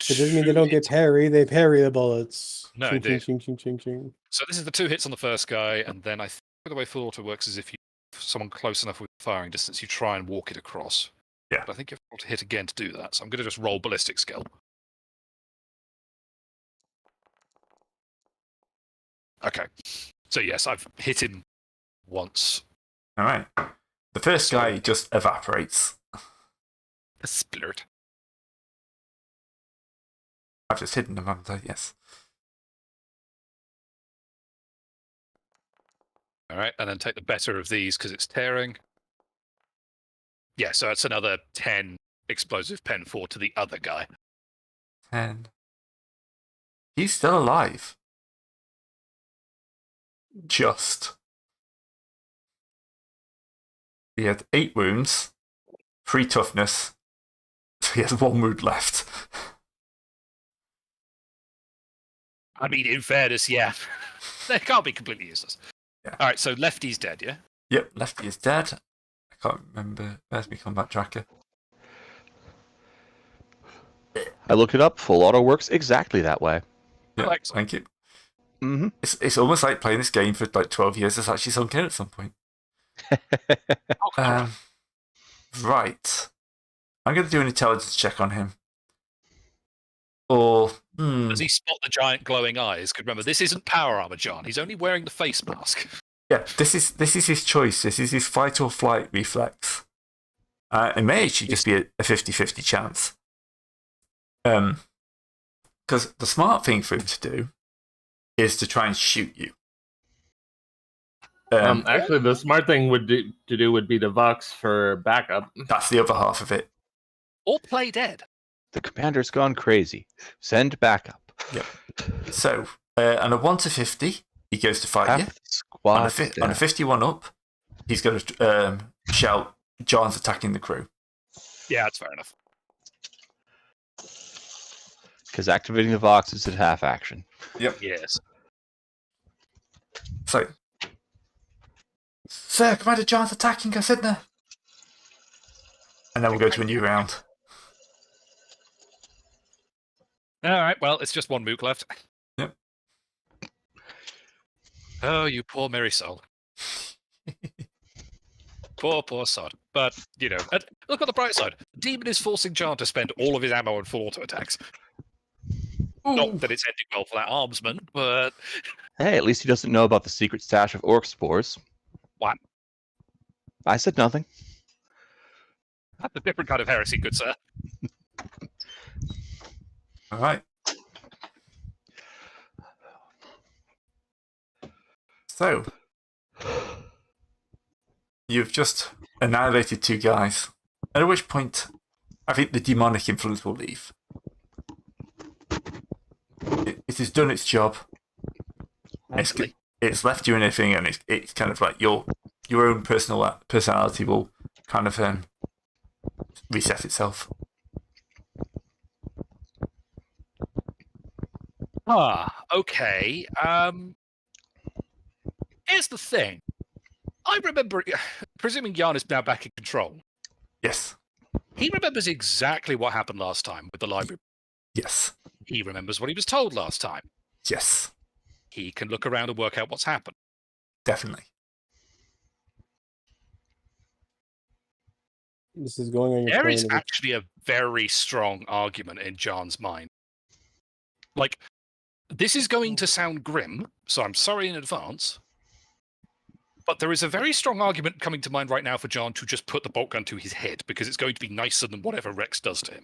doesn't mean they don't get parry. They parry the bullets. No, ching, indeed. ching, ching, ching, ching. So this is the 2 hits on the first guy, and then I think the way full auto works is if you someone close enough with firing distance, you try and walk it across. Yeah. But I think you have to hit again to do that. So I'm going to just roll ballistic skill. Okay. So yes, I've hit him once. All right. The first guy just evaporates. A splurt. I've just hidden him, haven't I? Yes. All right, and then take the better of these because it's tearing. Yeah, so it's another 10 explosive pen 4 to the other guy. 10. He's still alive. Just. He had 8 wounds, 3 toughness, so he has 1 wound left. I mean, in fairness, yeah. They can't be completely useless. Yeah. All right, so Lefty's dead, yeah? Yep, Lefty is dead. I can't remember. Where's my combat tracker? I looked it up. Full auto works exactly that way. Yeah, Oh, excellent. thank you. Mm-hmm. It's almost like playing this game for like 12 years. It's actually sunk in at some point. Oh, Right. I'm going to do an intelligence check on him. Or, Does he spot the giant glowing eyes? Because remember, this isn't power armor, John. He's only wearing the face mask. yeah, this is his choice. This is his fight or flight reflex. It may actually just be a 50-50 chance. Because the smart thing for him to do is to try and shoot you. Actually, the smart thing would be to Vox for backup. That's the other half of it. Or play dead. The commander's gone crazy. Send backup. Yep. So, on a 1 to 50, he goes to fight you. Half the squad On a 51 up, he's going to shout, John's attacking the crew. Yeah, that's fair enough. because activating the Vox is at half action. Yep. Yes. So, Sir, Commander John's attacking us, isn't there? And then we'll go to a new round. All right, well, it's just one mook left. Yep. Oh, you poor merry soul. Poor sod. But, you know, look on the bright side. Demon is forcing John to spend all of his ammo on full auto attacks. Ooh. Not that it's ending well for that armsman, but... Hey, at least he doesn't know about the secret stash of orc spores. What? I said nothing. That's a different kind of heresy, good sir. All right. So, you've just annihilated two guys, at which point I think the demonic influence will leave. It has done its job. It's left you anything, and it's kind of like your own personality will kind of reset itself. Okay. Here's the thing. I remember, presuming Jan is now back in control, Yes. he remembers exactly what happened last time with the library. Yes. He remembers what he was told last time. Yes. He can look around and work out what's happened. Definitely. This is going on your There phone. is actually a very strong argument in John's mind. Like, this is going to sound grim, so I'm sorry in advance. But there is a very strong argument coming to mind right now for John to just put the bolt gun to his head, because it's going to be nicer than whatever Rex does to him.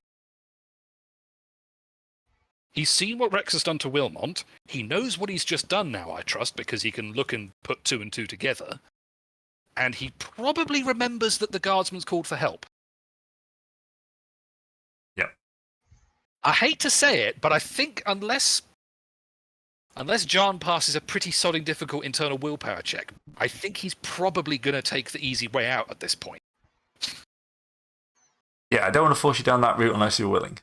He's seen what Rex has done to Wilmont. He knows what he's just done now, I trust, because he can look and put two and two together. And he probably remembers that the guardsman's called for help. Yep. I hate to say it, but I think unless John passes a pretty sodding difficult internal willpower check, I think he's probably going to take the easy way out at this point. Yeah, I don't want to force you down that route unless you're willing.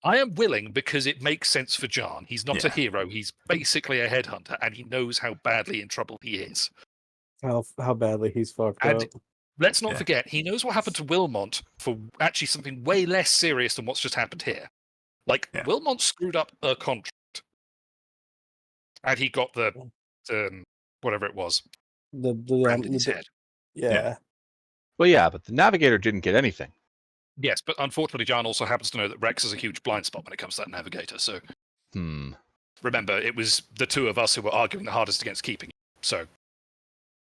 I am willing because it makes sense for John. He's not a Yeah. hero. He's basically a headhunter, and he knows how badly in trouble he is. How badly he's fucked And up. let's not Yeah. forget, he knows what happened to Wilmont for actually something way less serious than what's just happened here. Like, Yeah. Wilmont screwed up a contract, and he got the whatever it was, rammed in his head. Yeah. Well, yeah, but the navigator didn't get anything. Yes, but unfortunately, John also happens to know that Rex has a huge blind spot when it comes to that navigator. So remember, it was the two of us who were arguing the hardest against keeping it. So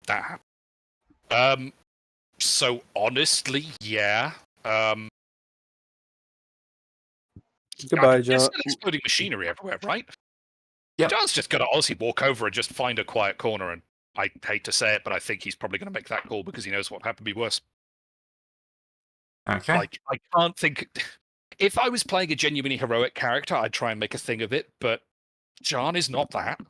that happened. So honestly, yeah. Goodbye, They're John. still exploding machinery everywhere, right? Yep. John's just got to honestly walk over and just find a quiet corner. And I hate to say it, but I think he's probably going to make that call because he knows what happened to be worse. Okay. Like, I can't think. If I was playing a genuinely heroic character, I'd try and make a thing of it, but John is not that.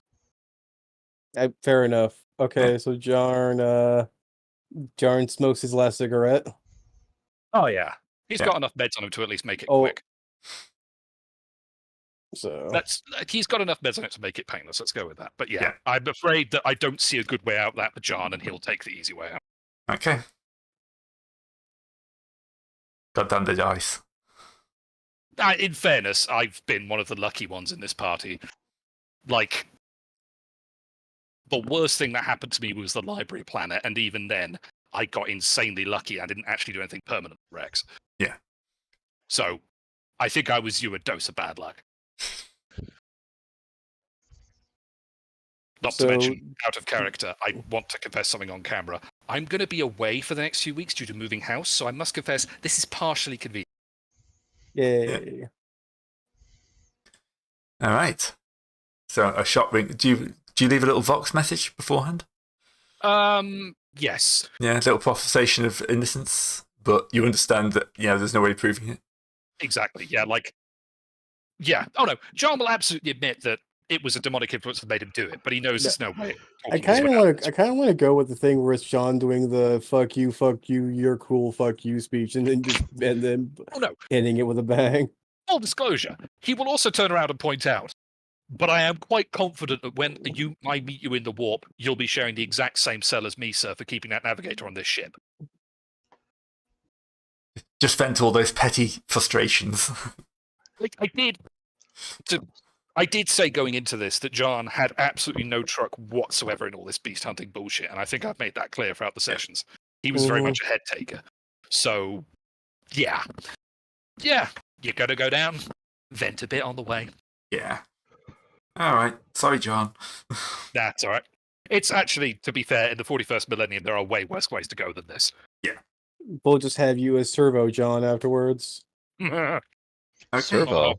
Fair enough. Okay, so Jarn smokes his last cigarette. Oh, yeah. He's Yeah. got enough meds on him to at least make it Oh. quick. So He's got enough meds on it to make it painless. Let's go with that. But yeah, Yeah. I'm afraid that I don't see a good way out of that for John, and he'll take the easy way out. Okay. Got down the dice. In fairness, I've been one of the lucky ones in this party. Like, the worst thing that happened to me was the library planet, and even then, I got insanely lucky. I didn't actually do anything permanent, Rex. Yeah. So, I think I was you a dose of bad luck. Not to mention, out of character, I want to confess something on camera. I'm going to be away for the next few weeks due to moving house, so I must confess this is partially convenient. yay. All right. So a shot ring. Do you leave a little Vox message beforehand? Yes. Yeah, a little protestation of innocence, but you understand that there's no way of proving it. Exactly. Yeah, yeah. Oh no, John will absolutely admit that it was a demonic influence that made him do it, but he knows there's no way. I kind of want to go with the thing where it's John doing the fuck you, you're cool, fuck you" speech, and then Oh no. ending it with a bang. Full disclosure, he will also turn around and point out, but I am quite confident that when I meet you in the warp, you'll be sharing the exact same cell as me, sir, for keeping that navigator on this ship. Just vent all those petty frustrations. Like, I did say going into this that John had absolutely no truck whatsoever in all this beast hunting bullshit, and I think I've made that clear throughout the sessions. He was very much a head taker. So, yeah. Yeah, you're going to go down, vent a bit on the way. Yeah. All right. Sorry, John. That's all right. It's actually, to be fair, in the 41st millennium, there are way worse ways to go than this. We'll just have you as Servo John afterwards. Okay. Servo.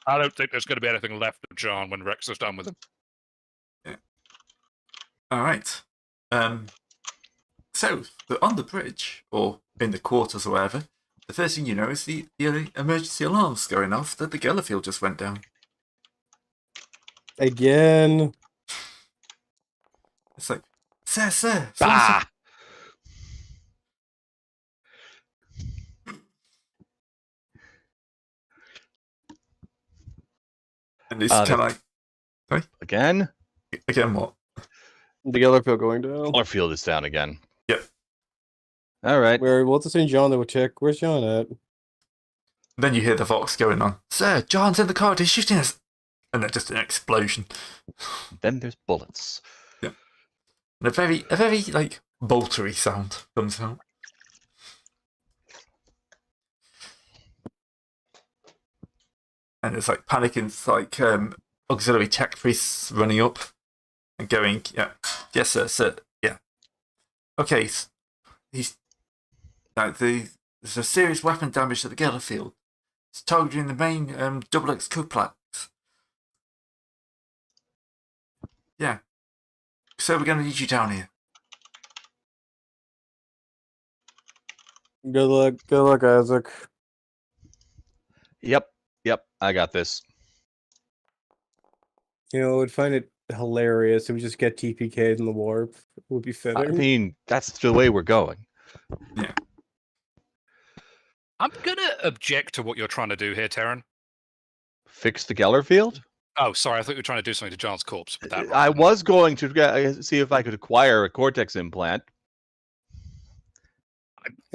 I don't think there's going to be anything left of John when Rex is done with him. Yeah. All right. So on the bridge or in the quarters or wherever, the first thing you know is the emergency alarms going off that the Gellerfield just went down. Again. It's like, sir. Ah! And it's kind of like, Again? again, what? The Gellerfield going down. Colorfield is down again. Yep. All right. We'll just send John to check. Where's John at? Then you hear the Vox going on. Sir, John's in the corridor, he's shooting us. And then just an explosion. Then there's bullets. Yeah. And a very like boltery sound comes out. And it's like panic, and it's like auxiliary tech priests running up and going, yeah, yes, sir, yeah. Okay, he's like there's a serious weapon damage to the Gellerfield. It's targeting the main XX coplex. Yeah. So we're going to need you down here. Good luck, Isaac. Yep. I got this. I would find it hilarious if we just get TPK'd in the warp. It would be fitting. I mean, that's the way we're going. Yeah. I'm going to object to what you're trying to do here, Terran. Fix the Geller field? Oh, sorry. I thought you were trying to do something to John's corpse. But that I was going to see if I could acquire a cortex implant.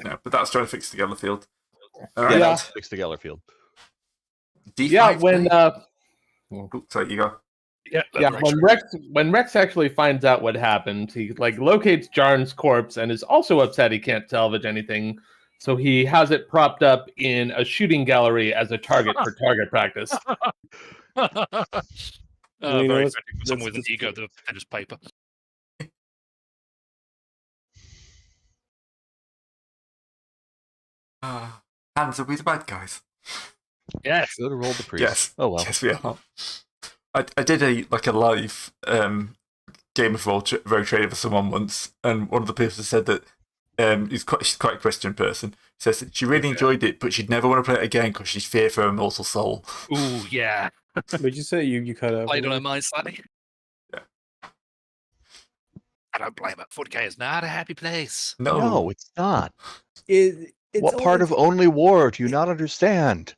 No, but that's trying to fix the Geller field. All Yeah, right. that's fix the Geller field. D5 Yeah, when sorry, you go. yeah, when Rex actually finds out what happened, he locates Jarn's corpse and is also upset he can't salvage anything. So he has it propped up in a shooting gallery as a target for target practice. You know, very that's- fitting for someone with an that's- ego that finished paper. Hans, are we the bad guys? Yes. Should have rolled the priest. Yes. Oh well. Yes, we are. I did a live game of Road Trader for someone once, and one of the people said that she's quite a Christian person. Says that she really enjoyed it, but she'd never want to play it again because she's fear for her mortal soul. Ooh, yeah. What'd you say? You cut out. Played on her mind slightly. Yeah. I don't blame her. 40k is not a happy place. No, it's not. It's What part of Only War do you not understand?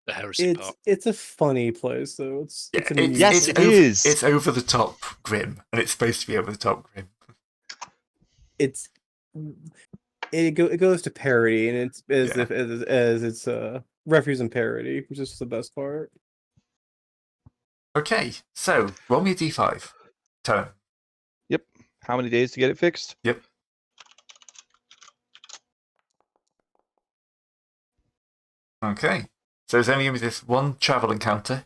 The heresy part. It's a funny place though. It's amusing. Yes, it is. It's over the top grim, and it's supposed to be over the top grim. It goes to parody, and it's as it's refuse and parody, which is the best part. Okay, so roll me a d5. Turn. Yep. How many days to get it fixed? Yep. Okay, so there's only going to be this one travel encounter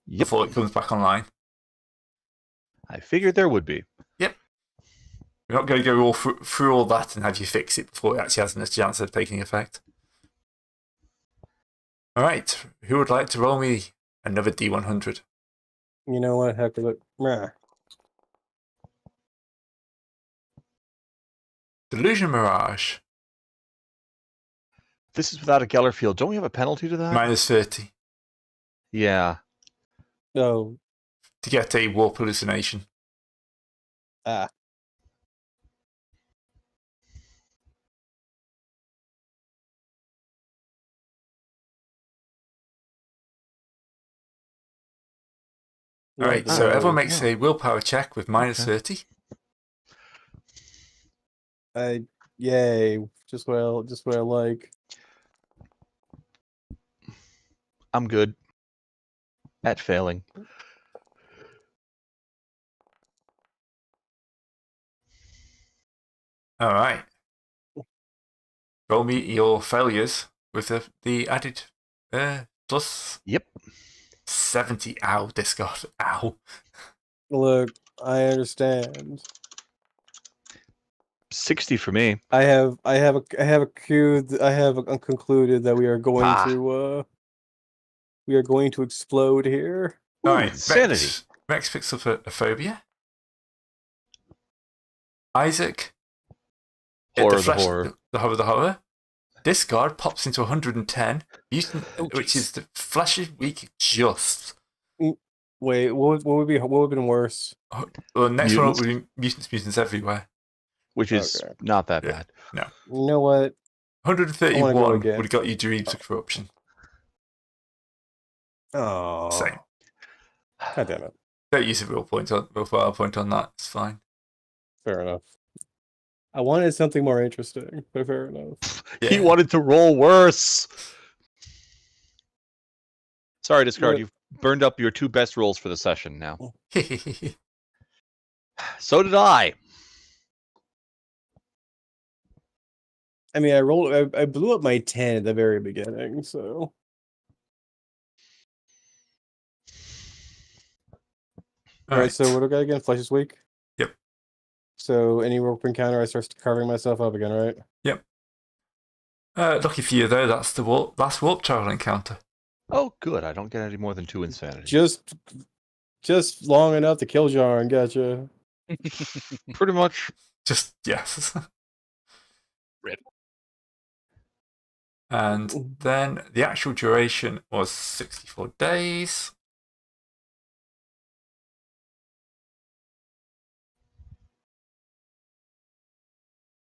before it comes back online. I figured there would be. We're not going to go all through all that and have you fix it before it actually has a chance of taking effect. All right, who would like to roll me another D100? You know what? Heck of it. Meh. Delusion Mirage, This is without a Geller field. Don't we have a penalty to that? minus 30 Yeah. No. to get a warp hallucination. Ah. All right, so everyone makes a willpower check with minus 30. Yay! Just what I like. I'm good at failing. All right. Roll me your failures with the added plus. Yep. 70. Ow, discard. Ow. Look, I understand. 60 for me. I have concluded that we are going to explode here. All right, insanity. Rex picks up a phobia. Isaac. Horror, the horror. The horror. Discard pops into 110, which is the flesh is weak just. Wait, what would have been worse? Well, next Mutants. one will be mutants everywhere. Which is not that bad. No. You know what? 131 would again. have got you Dreams of Corruption. Oh, Same. God damn it! Don't use a real point on that. It's fine. Fair enough. I wanted something more interesting, but fair enough. Yeah. He wanted to roll worse. Sorry, Discard. What? You've burned up your two best rolls for the session now. So did I. I mean, I blew up my 10 at the very beginning, so. All right, so what do I got again? Flesh is weak? Yep. So any warp encounter, I start carving myself up again, right? Yep. Lucky for you, though, that's the last warp travel encounter. Oh, good. I don't get any more than 2 insanity. Just long enough to kill Jarn, gotcha. Pretty much. Just, yes. Rip. And then the actual duration was 64 days.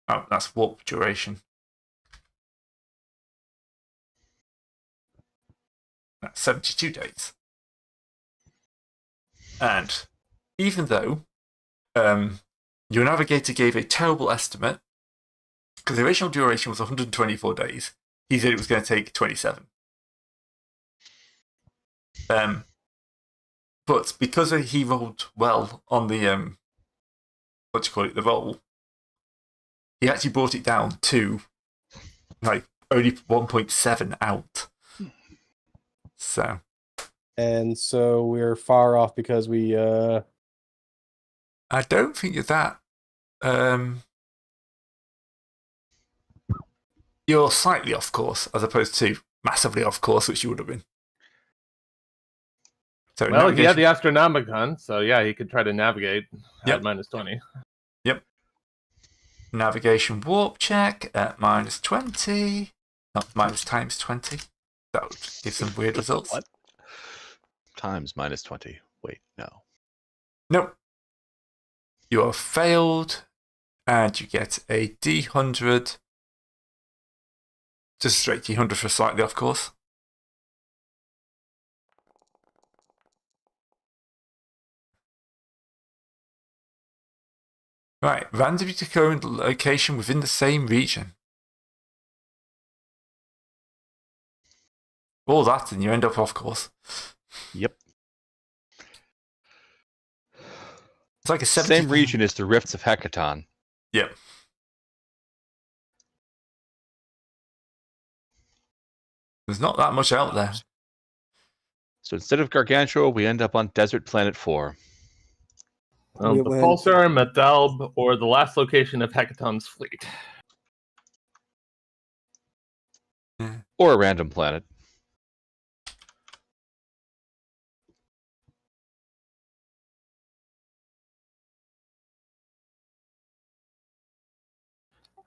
Oh, that's warp duration. That's 72 days. And even though your navigator gave a terrible estimate, because the original duration was 124 days, he said it was going to take 27. But because he rolled well on the the roll, he actually brought it down to like only 1.7 out. So. And so we're far off because we. I don't think that. You're slightly off course as opposed to massively off course, which you would have been. So well, he had the Astronomicon, so yeah, he could try to navigate at -20. Yep. Navigation warp check at -20. Not minus times 20. That would give some weird results. What? Times -20. Wait, no. Nope. You are failed, and you get a D100. Just straight D100 for slightly off course. Right, randomly to current location within the same region. All that, and you end up off course. Yep. It's like a same region as the Rifts of Hecaton. Yep. There's not that much out there. So instead of Gargantua, we end up on Desert Planet 4. The Pulsar, Metalb, or the last location of Hecaton's fleet. Yeah. Or a random planet.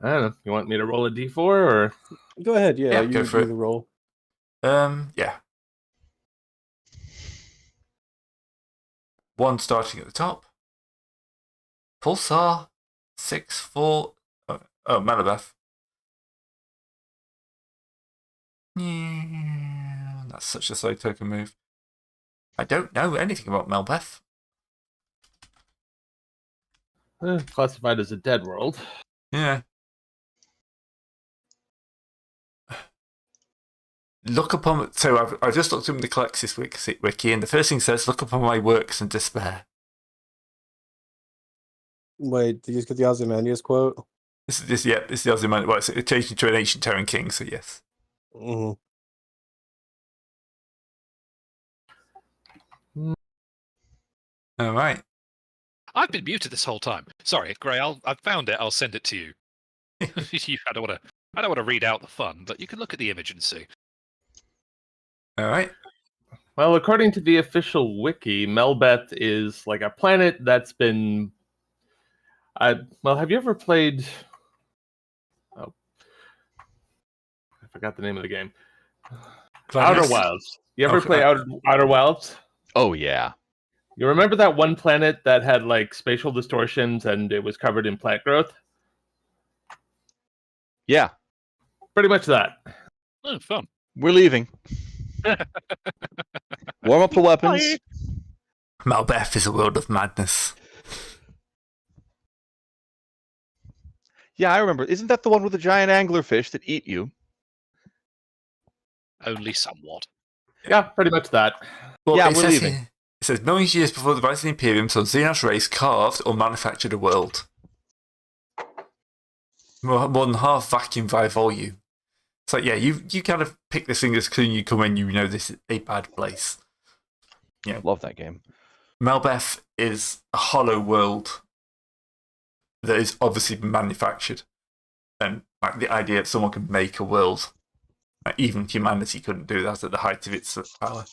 I don't know. You want me to roll a d4 or? Go ahead. Yeah, you go for do it. the roll. Yeah. One starting at the top. Pulsar 6-4. Oh, Malabeth. Yeah, that's such a slow token move. I don't know anything about Melbeth. Classified as a dead world. Yeah. Look upon. So I've just looked up the Colexis wiki, and the first thing says, "Look upon my works and despair." Wait, did you just get the Ozymandias quote? This is the Ozymandias. Well, it's changed into an ancient Terran king, so yes. Mm-hmm. All right. I've been muted this whole time. Sorry, Gray. I found it. I'll send it to you. I don't want to read out the fun, but you can look at the image and see. All right. Well, according to the official wiki, Melbeth is like a planet that's been. Have you ever played? Oh, I forgot the name of the game. Outer Wilds. You ever play Outer Wilds? Oh yeah. You remember that one planet that had like spatial distortions and it was covered in plant growth? Yeah. Pretty much that. Oh, fun. We're leaving. Warm up the weapons. Malbeth is a world of madness. Yeah, I remember. Isn't that the one with the giant anglerfish that eat you? Only somewhat. Yeah, pretty much that. Well, yeah, we're leaving. It says, millions of years before the rise of the Imperium, some Xenos race carved or manufactured a world. More than half vacuum by volume. It's like, yeah, you kind of pick this thing as soon as you come in, you know this is a bad place. Yeah, Love that game. Melbeth is a hollow world that is obviously manufactured. And like the idea that someone can make a world, like, even humanity couldn't do that at the height of its power.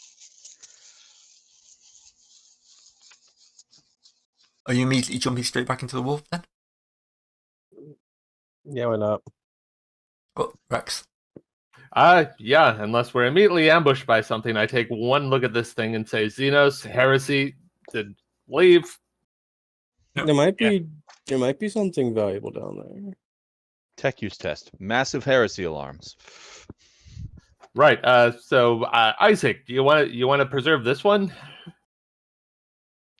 Are you immediately jumping straight back into the wolf then? Yeah, why not? Oh, Rex. Yeah, unless we're immediately ambushed by something, I take one look at this thing and say, Xenos, heresy, to leave. No. There might be something valuable down there. Tech use test. Massive heresy alarms. Right. So Isaac, do you want to preserve this one?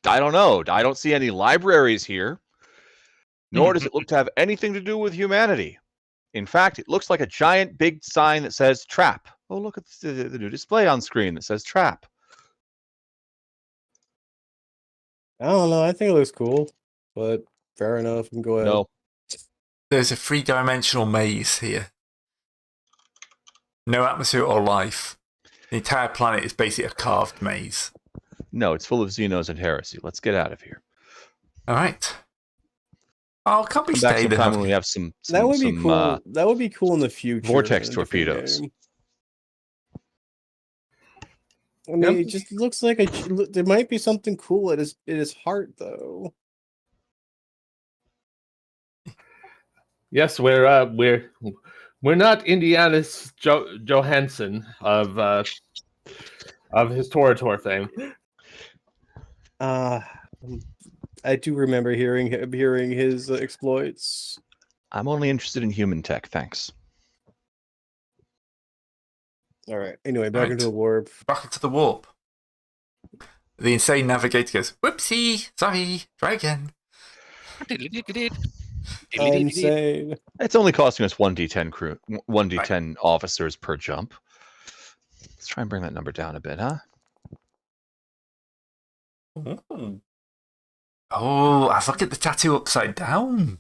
I don't know. I don't see any libraries here, nor does it look to have anything to do with humanity. In fact, it looks like a giant big sign that says trap. Oh, look at the new display on screen that says trap. I don't know. I think it looks cool, but fair enough. You can go ahead. No. There's a 3-dimensional maze here. No atmosphere or life. The entire planet is basically a carved maze. No, it's full of Xenos and heresy. Let's get out of here. All right. Oh, can't we Come back stay sometime there? when we have some That would be cool. That would be cool in the future. vortex in a different torpedoes. game. I mean, it just looks like there might be something cool at his heart, though. Yes, we're not Indiana's Johansson of his Torator fame. I do remember hearing his exploits. I'm only interested in human tech, thanks. All right. Anyway, back Right. into the warp. Back into the warp. The insane navigator goes, whoopsie, sorry, try again. Insane. It's only costing us 1d10 officers per jump. Let's try and bring that number down a bit, huh? Ooh. Oh, I look at the tattoo upside down.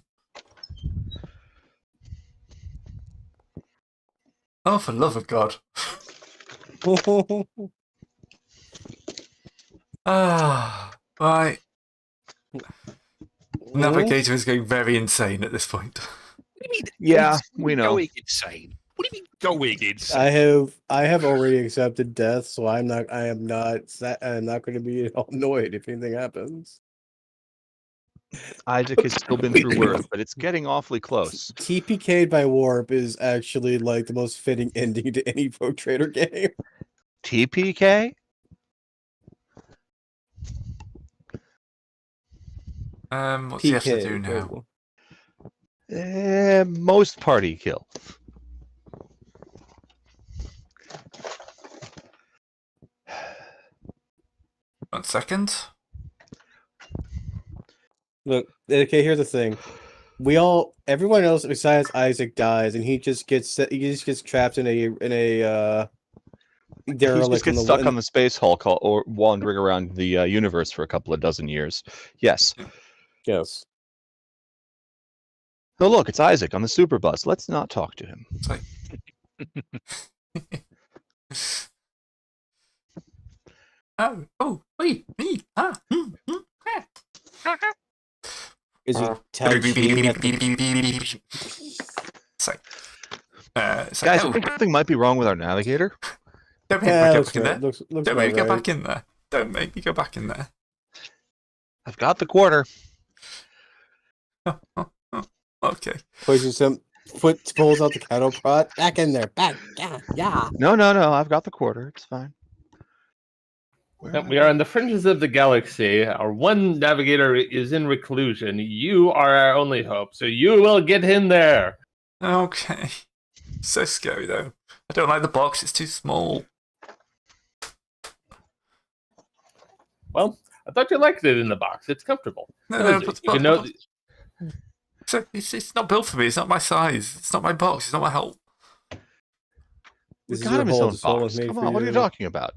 Oh, for love of God. Right. Navigator is going very insane at this point. What do you mean? Yeah, we know. Going insane. What do you mean going insane? I have already accepted death, so I'm not going to be annoyed if anything happens. Isaac has still been through worse, but it's getting awfully close. TPK'd by warp is actually like the most fitting ending to any Rogue Trader game. TPK? What's he have to do now? Most party kill. One second. Look, okay, here's the thing. Everyone else besides Isaac dies, and he just gets trapped in a He derelict. just gets stuck on the space hulk or wandering around the universe for a couple of dozen years. Yes. Yes. Oh, look, it's Isaac on the super bus. Let's not talk to him. It's like... wait, me. Is it Tai Chi? Sorry. Guys, oh, I think something might be wrong with our navigator. don't make me go back in there. Looks Don't make me go back in there. Don't make me go back in there. I've got the quarter. Okay. Pushes him, pulls out the cattle prod. Back in there. Back. Yeah. No, I've got the quarter. It's fine. We are on the fringes of the galaxy. Our one navigator is in reclusion. You are our only hope, so you will get in there. Okay. So scary, though. I don't like the box. It's too small. Well, I thought you liked it in the box. It's comfortable. No, But but you can know. it's not built for me. It's not my size. It's not my box. It's not my help. We This is got your him his hole. own This hole was box. made Come for on, what are you you. talking about?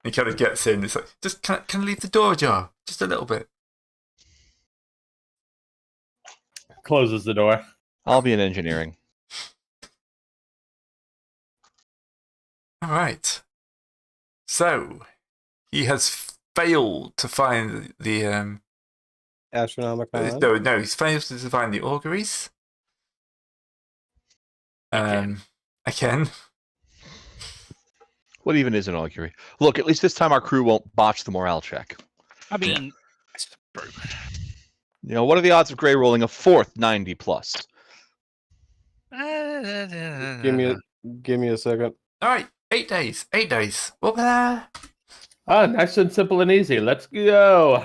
He kind of gets in. It's like, just can I leave the door ajar? Just a little bit. Closes the door. I'll be in engineering. All right. So, he has failed to find the Astronomicon. no, he's failed to find the auguries. Again. What even is an augury? Look, at least this time our crew won't botch the morale check. I mean, You know, what are the odds of Gray rolling a fourth 90 plus? Give me a second. All right. 8 days. 8 days. Whoop-a. Ah, nice and simple and easy. Let's go.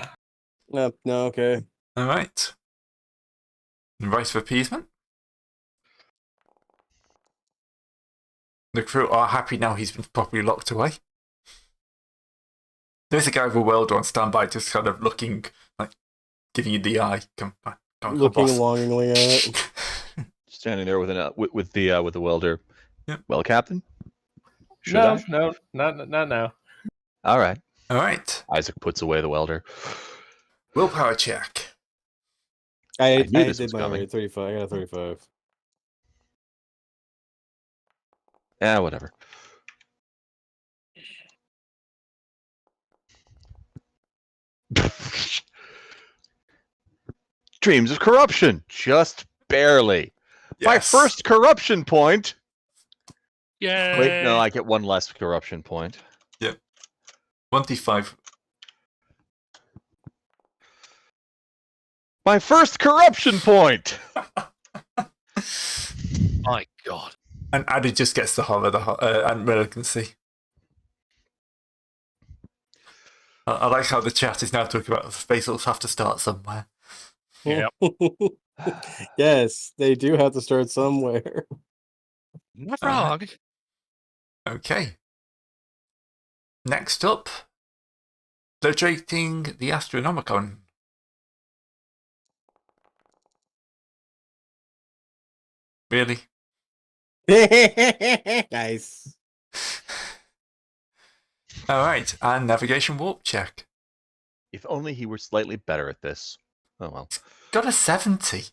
No, okay. All right. Rice of appeasement. The crew are happy now he's been properly locked away. There's a guy with a welder on standby, just kind of looking, like, giving you the eye. Come on, Looking boss. longingly at it. Standing there with the welder. Yep. Well, Captain. Should No, I? no, not now. All right. All right. Isaac puts away the welder. Willpower check. I knew this did was mine coming. already. 35. I got a 35. Yeah, whatever. Dreams of corruption, just barely. My Yes. first corruption point. Yay! Wait, no, I get one less corruption point. 1d5. My first corruption point. My God. And Addy just gets the horror, and relevancy. I like how the chat is now talking about space hulks have to start somewhere. Yep. Yes, they do have to start somewhere. Not wrong. Okay. Next up, locating the Astronomicon. Really? Nice. All right, and navigation warp check. If only he were slightly better at this. Oh well. Got a 70.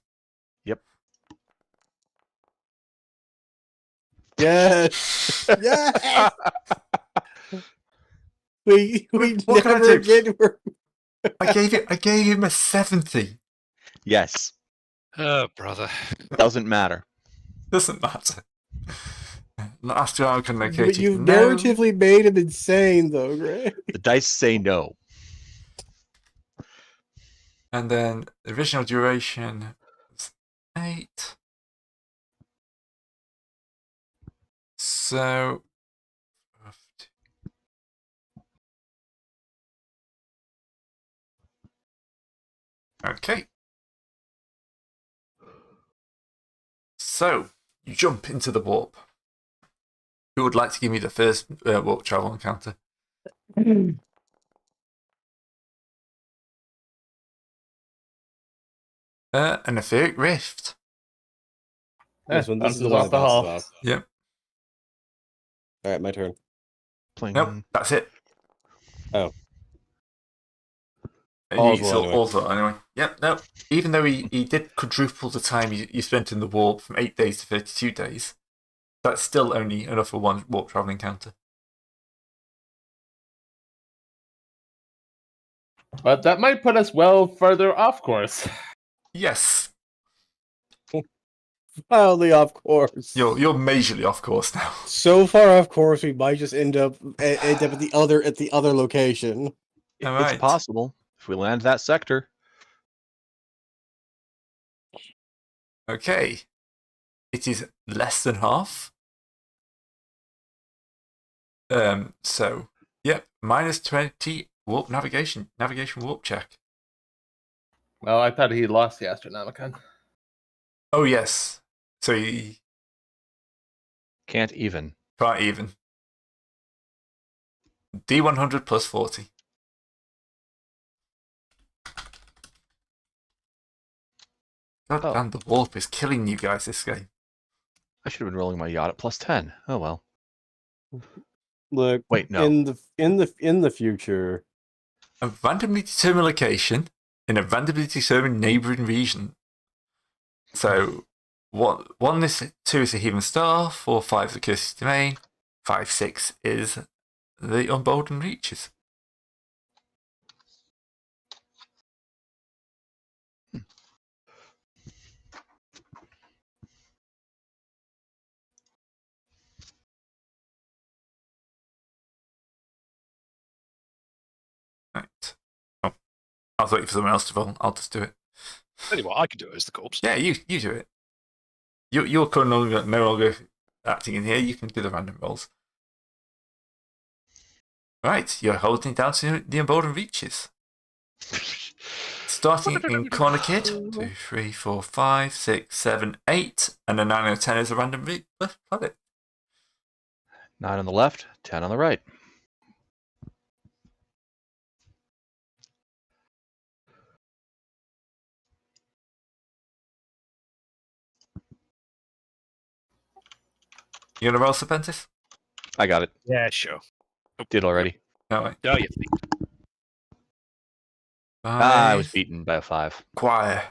Yes. Yes. We What can I never do? again were. I gave him a 70. Yes. Oh, brother. Doesn't matter. Doesn't matter. Astronomicon But located. you've No. narratively made him insane, though, Greg. The dice say no. And then the original duration was 8. So. Okay. So, you jump into the warp. Who would like to give me the first warp travel encounter? An etheric rift. This one, this is the bounces one off the that bounces hall. off. Yep. All right, my turn. Pling. Nope, that's it. Oh. You All's well, anyway. also, anyway. Yep, no. Even though he did quadruple the time you spent in the warp from 8 days to 32 days, that's still only enough for one warp travel encounter. But that might put us well further off course. Yes, Wildly off course. you're majorly off course now. So far off course, we might just end up at the other location. It's Alright. possible if we land that sector. Okay. It is less than half. So, yep, minus 20 warp navigation warp check. Well, I thought he lost the Astronomicon. Oh, yes. So you Can't even. can't even. D100 plus 40. God Oh. damn, the warp is killing you guys this game. I should have been rolling my yacht at plus 10. Oh well. Look, Wait, no. in the future, A randomly determined location in a randomly determined neighboring region. So, 1 is 2 is the Heathen Star, 4, 5 is the Cursed Domain, 5, 6 is the Unbolden Reaches. Right. Oh, I was waiting for someone else to roll. I'll just do it. Tell you what, I can do it as the corpse. Yeah, you do it. You're no longer acting in here. You can do the random rolls. Right, you're holding it down to the Emboldened Reaches. Starting in Corner Kid, 2, 3, 4, 5, 6, 7, 8, and a 9 or 10 is a random planet. 9 on the left, 10 on the right. You gonna roll Serpentis? I got it. Yeah, sure. Did already. No, wait. Oh, you think. I was 5. beaten by a 5. Choir.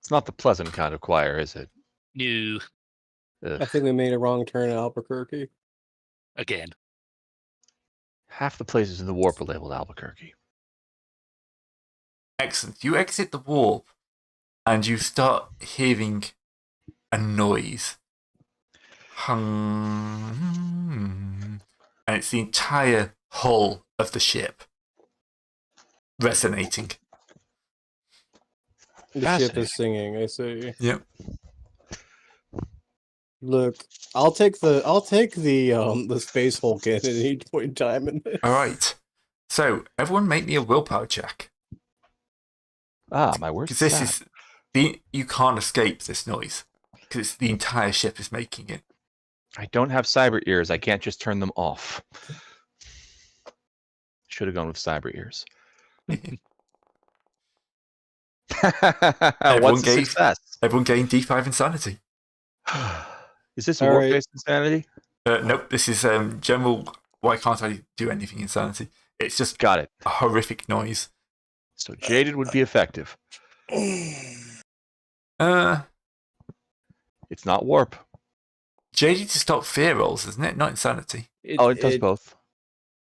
It's not the pleasant kind of choir, is it? No. Ugh. I think we made a wrong turn in Albuquerque. Again. Half the places in the warp are labeled Albuquerque. Excellent. You exit the warp and you start hearing a noise. Hum. And it's the entire hull of the ship resonating. The ship is singing, I see. Yep. Look, I'll take the space Hulk in at any point in time in this. All right. So everyone, make me a willpower check Ah, my worst. because this is you can't escape this noise because the entire ship is making it. I don't have cyber ears. I can't just turn them off. Should have gone with cyber ears. What's a success? Everyone gained D5 insanity. Is this a All right. warp-based insanity? Nope. This is general. Why can't I do anything insanity? It's just Got it. a horrific noise. So jaded would be effective. It's not warp. JD to stop fear rolls, isn't it? Not insanity. It does both.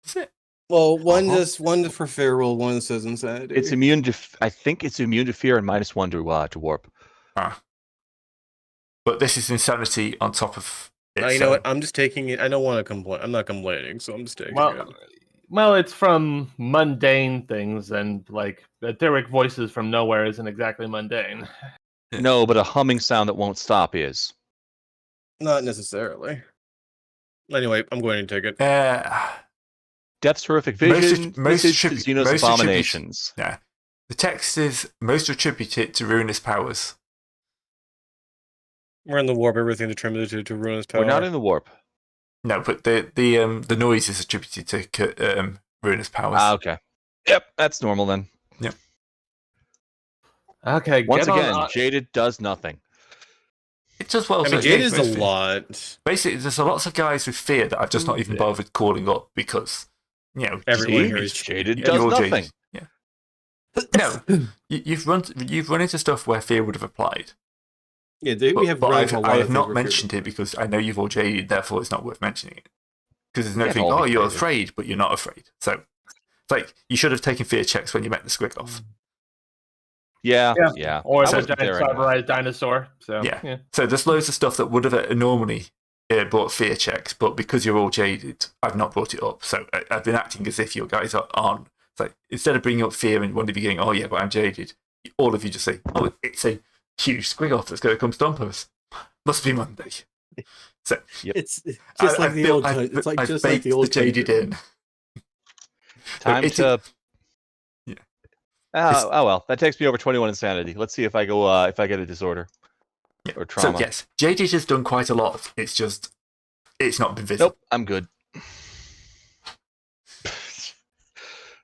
Is it? Well, one Uh-huh. does one for fair roll, one says insanity. It's immune to. I think it's immune to fear and -1 to warp. Ah. But this is insanity on top of it. You know what? I'm just taking it. I don't want to complain. I'm not complaining, so I'm just taking it. Well, it's from mundane things, and like etheric voices from nowhere isn't exactly mundane. No, but a humming sound that won't stop is. Not necessarily. Anyway, I'm going to take it. Death's horrific vision. most Visage to attribu- Xenos most abominations. Yeah. The text is most attribute it to ruinous powers. We're in the warp. Everything attributed to ruinous power. We're not in the warp. No, but the noise is attributed to ruinous powers. Ah, okay. Yep, that's normal then. Yep. Okay, Once get again, on. jaded does nothing. It does well. I mean, Jade is a lot. Basically, there's lots of guys with fear that I've just not even bothered calling up because, Everyone See? here is Jaded you're does jaded. nothing. Yeah. No, you've run into stuff where fear would have applied. Yeah, But, we have. but run from a lot I of have not favorite mentioned it because I know you've all jaded, therefore it's not worth mentioning it. Because there's no Yeah, thing, all oh, be you're jaded. afraid, but you're not afraid. So, it's like, you should have taken fear checks when you met the Squigloff. Yeah. Or I the wasn't giant there anyway. cyberized dinosaur. So Yeah. So there's loads of stuff that would have normally brought fear checks, but because you're all jaded, I've not brought it up. So I've been acting as if you guys are on. It's like, instead of bringing up fear and one of you going, oh yeah, but I'm jaded, all of you just say, oh, it's a huge Squigloff that's going to come stomp us. Must be Monday. So Yep. It's just like the old. It's like I've just like the baked old. jaded in. Time It- to. Yeah. Oh well, that takes me over 21 insanity. Let's see if I go. If I get a disorder or trauma. So yes, jaded has done quite a lot. It's just, it's not been visible. Nope, I'm good.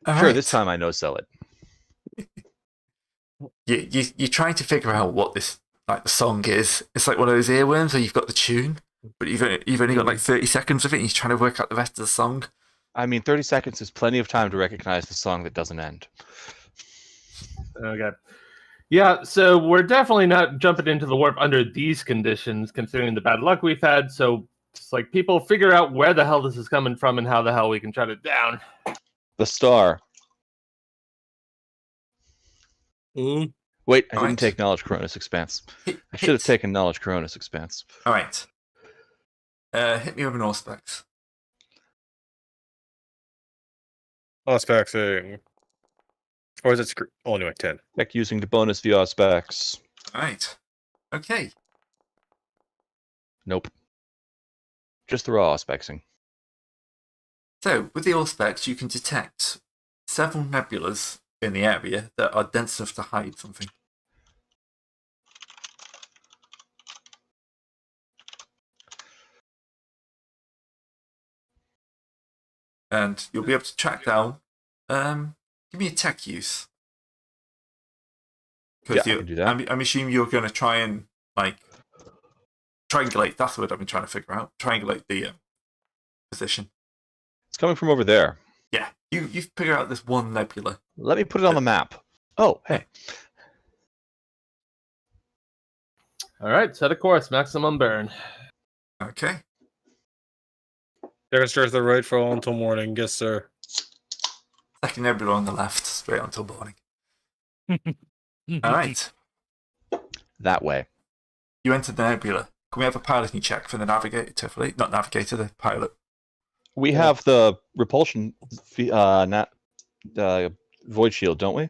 All Sure, right. this time I no sell it. You're trying to figure out what this the song is. It's like one of those earworms where you've got the tune, but you've only got like 30 seconds of it, and you're trying to work out the rest of the song. I mean, 30 seconds is plenty of time to recognize the song that doesn't end. Okay. Yeah, so we're definitely not jumping into the warp under these conditions, considering the bad luck we've had. So it's like people figure out where the hell this is coming from and how the hell we can shut it down. The star. Mm. Wait, I Alright. didn't take Knowledge Cronus Expanse. I should have taken Knowledge Cronus Expanse. All right. Hit me with an Auspex. Auspaxing. Or is it? Oh, anyway, 10. Deck using the bonus VR specs. All right. Okay. Nope. Just the raw spexing. So with the Auspex, you can detect several nebulas in the area that are dense enough to hide something. And you'll be able to track down. Give me a tech use. Yeah, I can do that. I'm assuming you're going to try and triangulate. That's the word I've been trying to figure out. Triangulate the position. It's coming from over there. Yeah, you've figured out this one nebula. Let me put it on the map. Oh, hey. All right, set a course, maximum burn. Okay. There starts the right for all until morning. Yes, sir. Second nebula on the left, straight until morning. All right. That way. You entered the nebula. Can we have a piloting check for the navigator, Tiffany? Not navigator, the pilot. We have the repulsion void shield, don't we?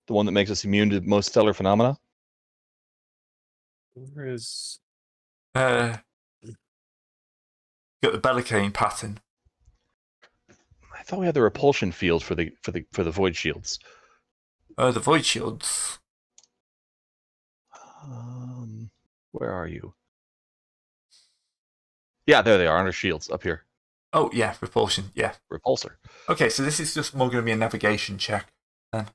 The one that makes us immune to most stellar phenomena? Where is... Got the Bellicane pattern. I thought we had the repulsion field for the void shields. The void shields. Where are you? Yeah, there they are, under shields, up here. Oh, yeah, repulsion, yeah. Repulsor. Okay, so this is just more going to be a navigation check, then.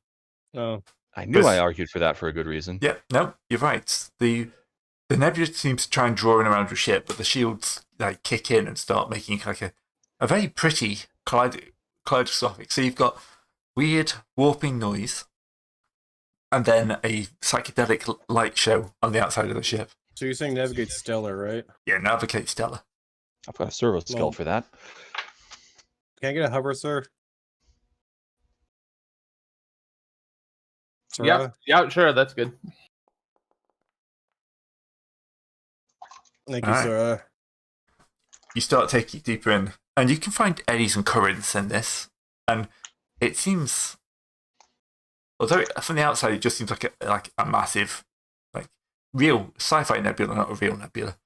Oh. I knew I argued for that for a good reason. Yeah, no, you're right. The nebula seems to try and draw in around your ship, but the shields kick in and start making a very pretty kaleidoscopic. So you've got weird warping noise, and then a psychedelic light show on the outside of the ship. So you're saying navigate stellar, right? Yeah, navigate stellar. I've got a servo skull for that. Can I get a hover, sir? Yeah, sure, that's good. Thank you, All right. sir. You start taking it deeper in, and you can find eddies and currents in this, and it seems, although from the outside it just seems like a massive, real sci-fi nebula, not a real nebula.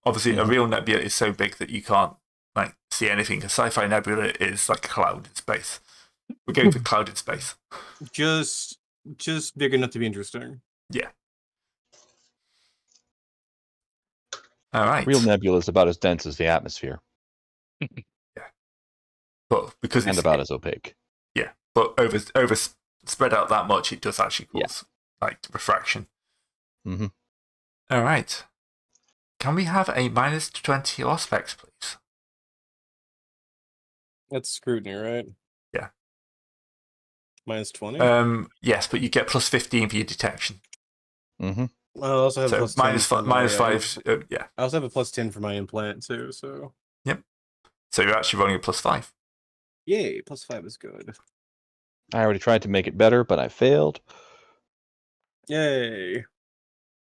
Obviously, a real nebula is so big that you can't see anything. A sci-fi nebula is like a cloud in space. We're going for cloud in space. Just big enough to be interesting. Yeah. All right. Real nebula is about as dense as the atmosphere. Yeah. But because and it's about as opaque. Yeah, but over spread out that much, it does actually cause refraction. Mm-hmm. All right. Can we have a -20 aspects, please? That's scrutiny, right? Yeah. -20? Yes, but you get +15 for your detection. Mm-hmm. I also have So -5, yeah. I also have a +10 for my implant too, so. Yep. So you're actually rolling a +5. Yay, +5 is good. I already tried to make it better, but I failed. Yay.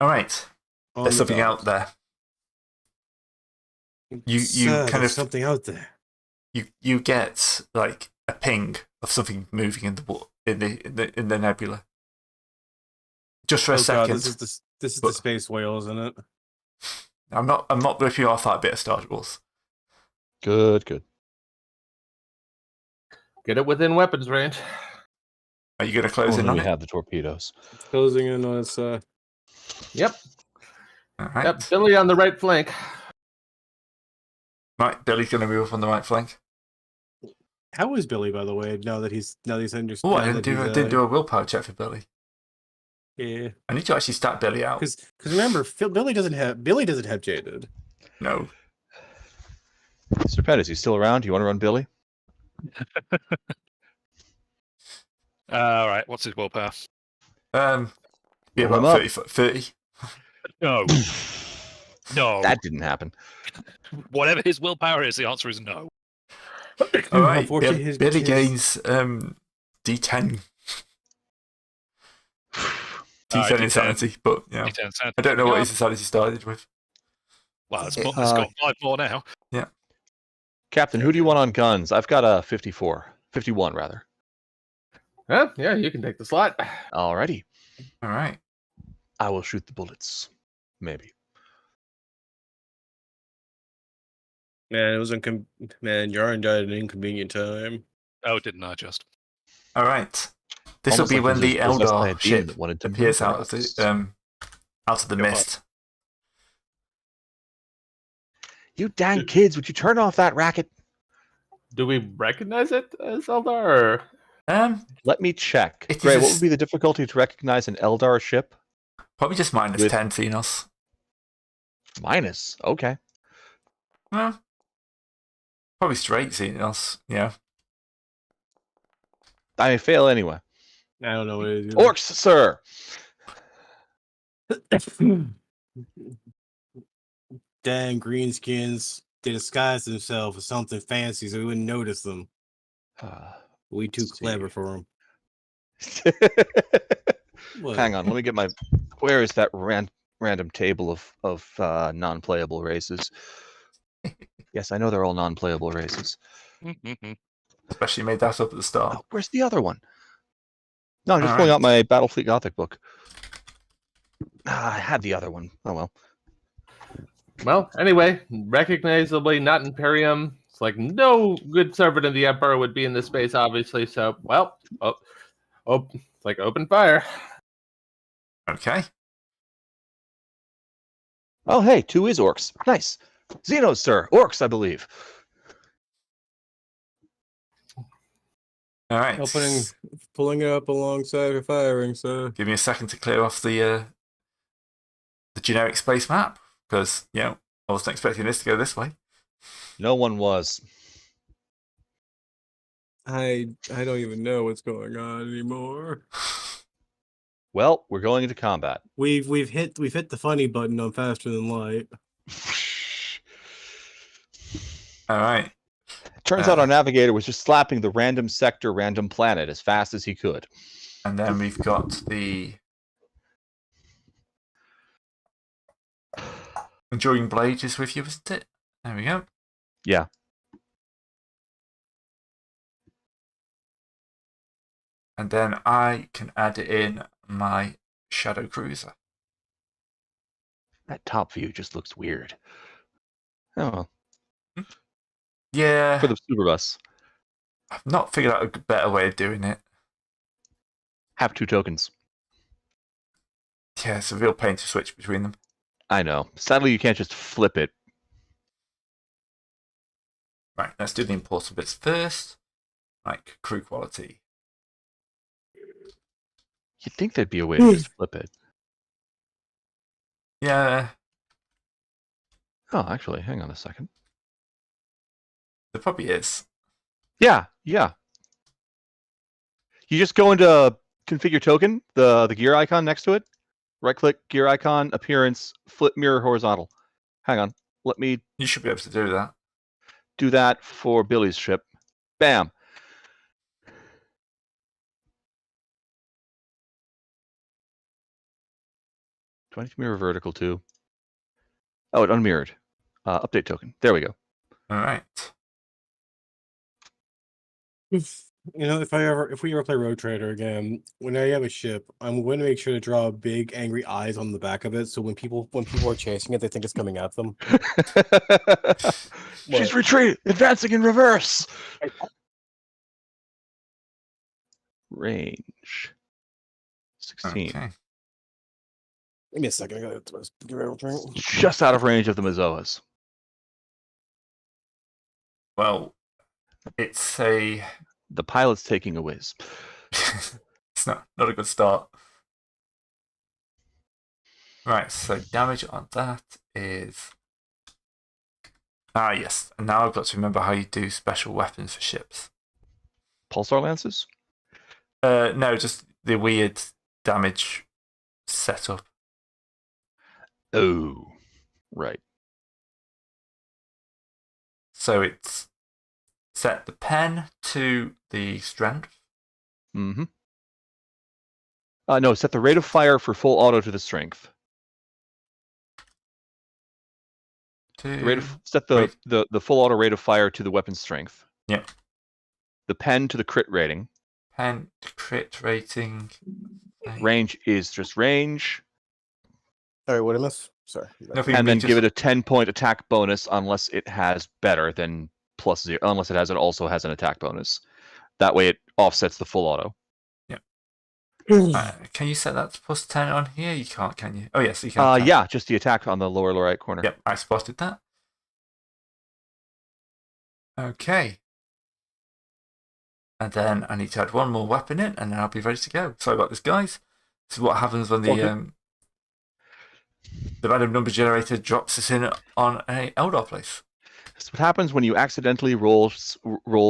All right. There's something out there. There's something out there. You get a ping of something moving in the nebula. Just for a second. God, this is the space whale, isn't it? I'm not ripping off that bit of Star Wars. Good. Get it within weapons range. Are you going to close in on we it? have the torpedoes. It's closing in on us. Yep. All right. Yep. Billy on the right flank. Right, Billy's going to move up on the right flank. How is Billy, by the way? Now that he's understood. Oh, I didn't do a willpower check for Billy. Yeah. I need to actually stat Billy out. Because remember, Billy doesn't have jaded. No. Mr. Pettis, you still around? Do you want to run Billy? All right. What's his willpower? Be about 30. No. No. That didn't happen. Whatever his willpower is, the answer is no. All right. Unfortunately, Billy gains D10. D10 insanity, but yeah. D10 insanity. I don't know what his insanity started with. Well, it's got 5 more now. Yeah. Captain, who do you want on guns? I've got a 51 rather. Huh? Yeah, you can take the slot. Alrighty. All right. I will shoot the bullets. Maybe. Man, it was man, Yarn died at an inconvenient time. Oh, didn't I just? All right. This will Almost be like when there's the a possessed by Eldar a demon ship that wanted to appears murder out of us. the mist. You dang kids, would you turn off that racket? Do we recognize it as Eldar? Let me check. It is Gray, a what s- would be the difficulty to recognize an Eldar ship? Probably just minus With- 10 Xenos. Minus. Okay. Well, probably straight Xenos. Yeah. I may fail anyway. I don't know what it is. Orcs, sir! Damn greenskins. They disguise themselves as something fancy so we wouldn't notice them. We too Let's see. clever for them. Hang on, let me get my... Where is that random table of non-playable races? Yes, I know they're all non-playable races. Especially made that up at the start. Oh, where's the other one? No, I'm just All pulling right. out my Battlefleet Gothic book. I had the other one. Oh, well. Well, anyway, recognizably not Imperium. It's like no good servant of the Emperor would be in this space, obviously. So, well, it's like open fire. Okay. Oh, hey, 2 is orcs. Nice. Xenos, sir. Orcs, I believe. All right. Pulling it up alongside of firing, so Give me a second to clear off the generic space map, because, I wasn't expecting this to go this way. No one was. I don't even know what's going on anymore. Well, we're going into combat. We've hit the funny button on Faster Than Light. All right. Turns out our navigator was just slapping the random sector, random planet as fast as he could. And then we've got the Enduring Blade is with you, isn't it? There we go. Yeah. And then I can add in my Shadow Cruiser. That top view just looks weird. Oh, well. Yeah. For the super bus. I've not figured out a better way of doing it. Have 2 tokens. Yeah, it's a real pain to switch between them. I know. Sadly, you can't just flip it. Right, let's do the important bits first. Like crew quality. You'd think there'd be a way to just flip it. Yeah, Oh, actually, hang on a second. there probably is. Yeah. You just go into configure token, the gear icon next to it. Right click, gear icon, appearance, flip mirror horizontal. Hang on. Let me You should be able to do that. do that for Billy's ship. Bam. Do I need to mirror vertical too? Oh, it unmirrored. Update token. There we go. All right. If we ever play Road Trader again, when I have a ship, I'm going to make sure to draw big angry eyes on the back of it, so when people are chasing it, they think it's coming at them. She's retreating, advancing in reverse. Range 16. Okay. Give me a second. I gotta give it a drink. Just out of range of the Mazoas. Well, it's The pilot's taking a whiz. it's not a good start. Right, so damage on that is... yes. And now I've got to remember how you do special weapons for ships. Pulsar lances? No, just the weird damage setup. Oh, right. So it's set the pen to the strength. Mm-hmm. No, set the rate of fire for full auto to the strength. Set the full auto rate of fire to the weapon strength. Yep. The pen to the crit rating. Pen to crit rating. Range is just range. All right, what did I miss? Sorry. Nothing And then just- give it a 10-point attack bonus unless it has better than +0, unless it also has an attack bonus. That way it offsets the full auto. Can you set that to +10 on here? You can't, can you? Oh, yes, you can. Yeah, just the attack on the lower right corner. Yep, I spotted that. Okay. And then I need to add one more weapon in, and then I'll be ready to go. Sorry about this, guys. This is what happens when the random number generator drops us in on a Eldar place. That's what happens when you accidentally roll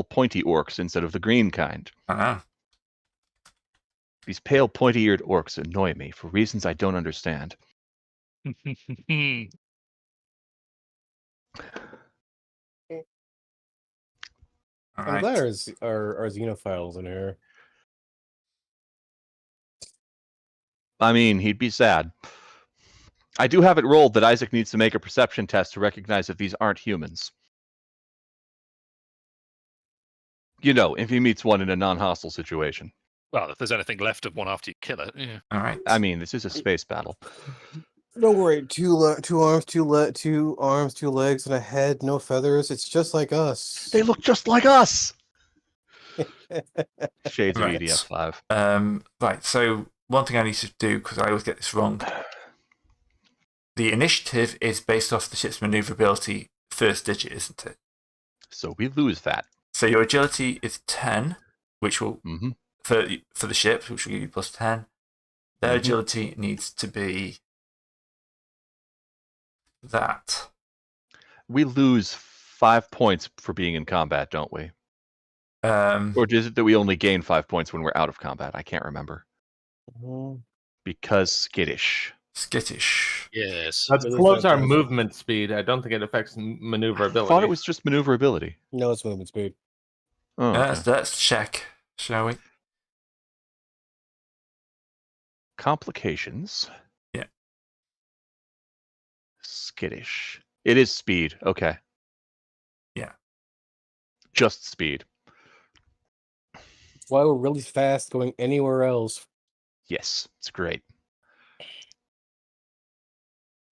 pointy orcs instead of the green kind. I know. These pale, pointy-eared orcs annoy me for reasons I don't understand. All I'm right. glad our xenophiles in here. I mean, he'd be sad. I do have it rolled that Isaac needs to make a perception test to recognize if these aren't humans. You know, if he meets one in a non-hostile situation. Well, if there's anything left of one after you kill it, yeah. All right. I mean, this is a space battle. Don't worry, two arms, two legs, and a head, no feathers. It's just like us. They look just like us! Shades Right. of EDF5. Right, so one thing I need to do, because I always get this wrong. The initiative is based off the ship's maneuverability first digit, isn't it? So we lose that. So your agility is 10, which will Mm-hmm. for the ship, which will give you +10. Their agility needs to be that. We lose 5 points for being in combat, don't we? Or is it that we only gain 5 points when we're out of combat? I can't remember. Because skittish. Skittish. Yes. That Really slows our fantastic. movement speed. I don't think it affects maneuverability. I thought it was just maneuverability. No, it's movement speed. Oh, okay. Let's check, shall we? Complications. Yeah. Skittish. It is speed. Okay. Yeah. Just speed. That's why we're really fast going anywhere else. Yes, it's great.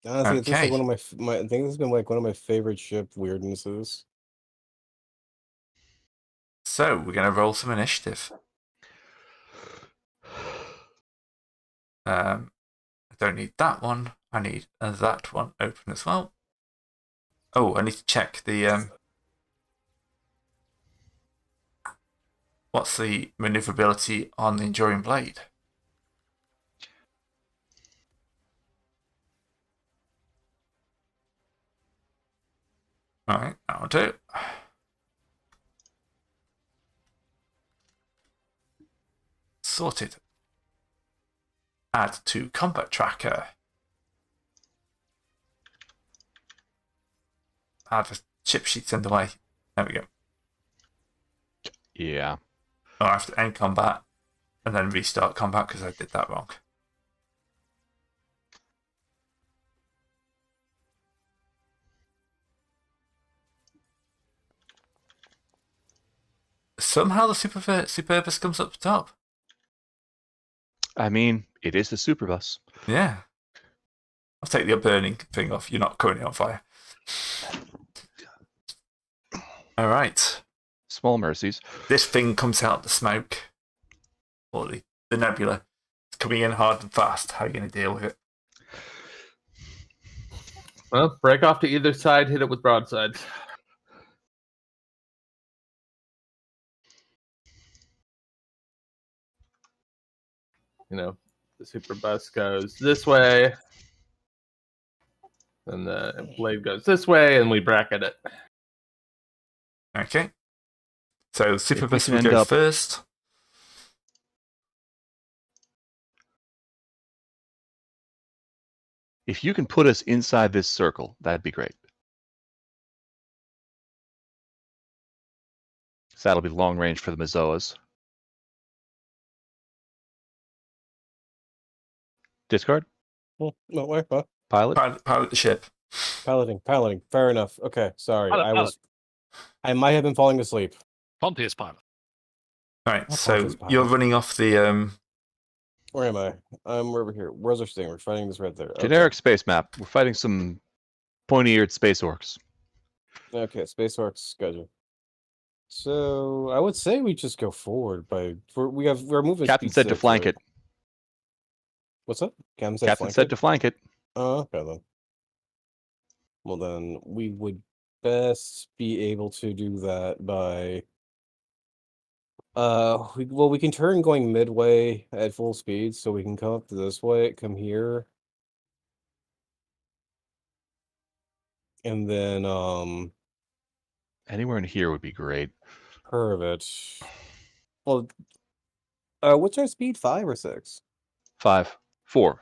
Honestly, it's just like Okay. one of my. I think this has been like one of my favorite ship weirdnesses. So we're going to roll some initiative. I don't need that one. I need that one open as well. Oh, I need to check the what's the maneuverability on the Enduring Blade? All right, that'll do. Sorted. Add to combat tracker. Add the chip sheets in the way. There we go. Yeah. Oh, I have to end combat and then restart combat because I did that wrong. Somehow the Superbus comes up top. I mean, it is the Superbus. Yeah. I'll take the burning thing off. You're not currently on fire. All right. Small mercies. This thing comes out the smoke. Or the nebula. It's coming in hard and fast. How are you going to deal with it? Well, break off to either side, hit it with broadsides. You know, the super bus goes this way, and the blade goes this way, and we bracket it. Okay. So Superbus can will end go up- first. If you can put us inside this circle, that'd be great. So that'll be long range for the Mazoas. Discard? No, wait, what? Pilot? Pilot the ship. Piloting. Fair enough. Okay, sorry. Pilot. I might have been falling asleep. Pompeius pilot. All right. What So pilot is pilot? you're running off the Where am I? I'm over here. Where's our thing? We're fighting this right there. Generic space map. We're fighting some pointy-eared space orcs. Okay, Space Orcs schedule. So I would say we just go forward we're moving. Captain speed said to 6, flank right? it. What's up? Captain Said to flank it. Oh, okay then. Well then, we would best be able to do that by. We can turn going midway at full speed, so we can come up to this way, come here, and then Anywhere in here would be great. curve it. Well, what's our speed? 5 or 6? 5, 4,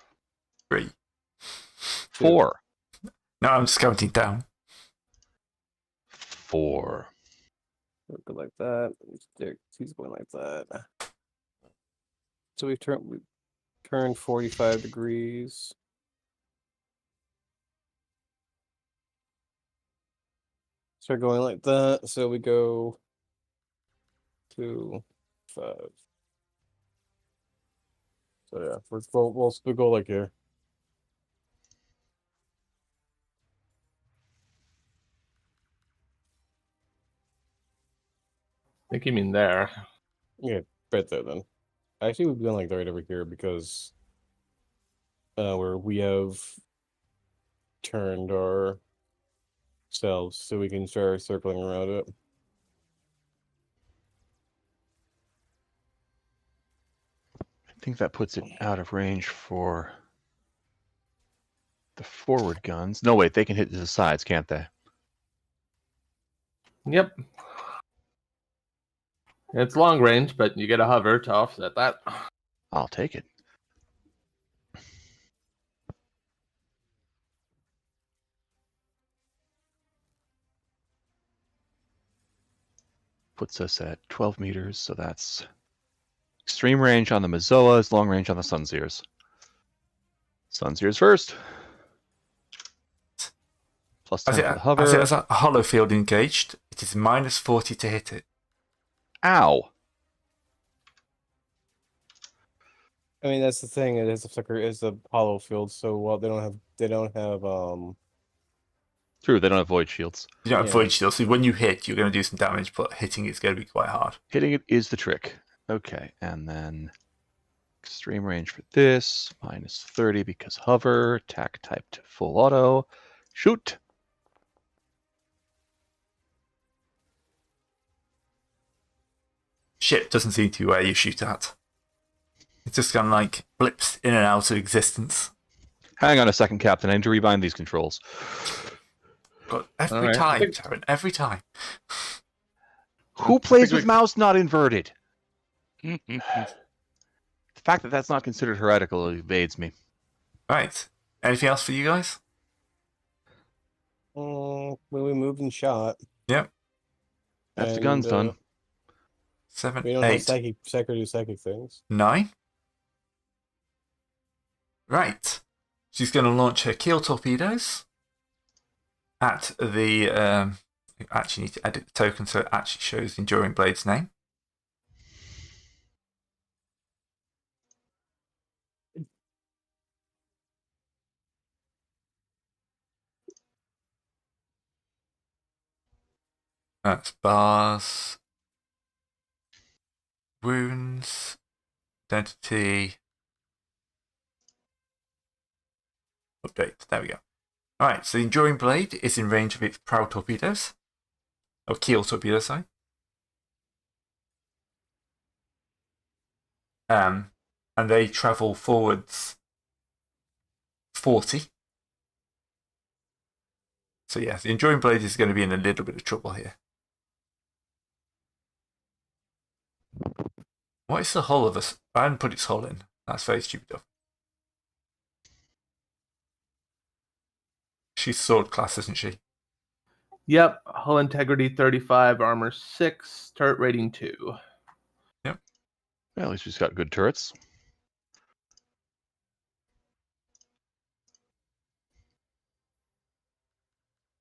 3. 4, No, I'm just counting down. 4. Go like that. He's going like that. So we've turned 45 degrees. Start going like that. So we go 2, 5. So yeah, we'll go like here. I think you mean there. Yeah, right there then. Actually, we've been like right over here because where we have turned our selves so we can start circling around it. I think that puts it out of range for the forward guns. No, wait, they can hit the sides, can't they? Yep. It's long range, but you get a hover to offset that. I'll take it. Puts us at 12 meters, so that's extreme range on the Mazoas, long range on the Sunseers. Sunseers first. Plus 10 As it, for the hover. as it has a hollow field engaged, it is minus 40 to hit it. Ow! I mean, that's the thing. It is a hollow field, so they don't have True, they don't have void shields. You don't have Yeah. void shield, so when you hit, you're going to do some damage, but hitting it's going to be quite hard. Hitting it is the trick. Okay, and then extreme range for this, minus 30 because hover, attack type to full auto. Shoot! Ship doesn't seem to be where you shoot at. It's just kind of like blips in and out of existence. Hang on a second, Captain. I need to rebind these controls. But every All right. time, Taryn, every time. Who plays think with we- mouse not inverted? Mhm. The fact that that's not considered heretical evades me. Right. Anything else for you guys? when we moved and shot. Yep. That's the guns done. 7, We don't have 8, psychic things. 9. Right. She's going to launch her keel torpedoes at the. I actually need to edit the token so it actually shows the Enduring Blade's name. That's bars, wounds, identity, update. There we go. Alright, so the Enduring Blade is in range of its prow torpedoes. Or keel torpedoes, sorry. And they travel forwards 40. So yeah, the Enduring Blade is going to be in a little bit of trouble here. What is the hull of us? I hadn't put its hull in. That's very stupid of. She's sword class, isn't she? Yep. Hull integrity 35, armor 6, turret rating 2. Well, at least she's got good turrets.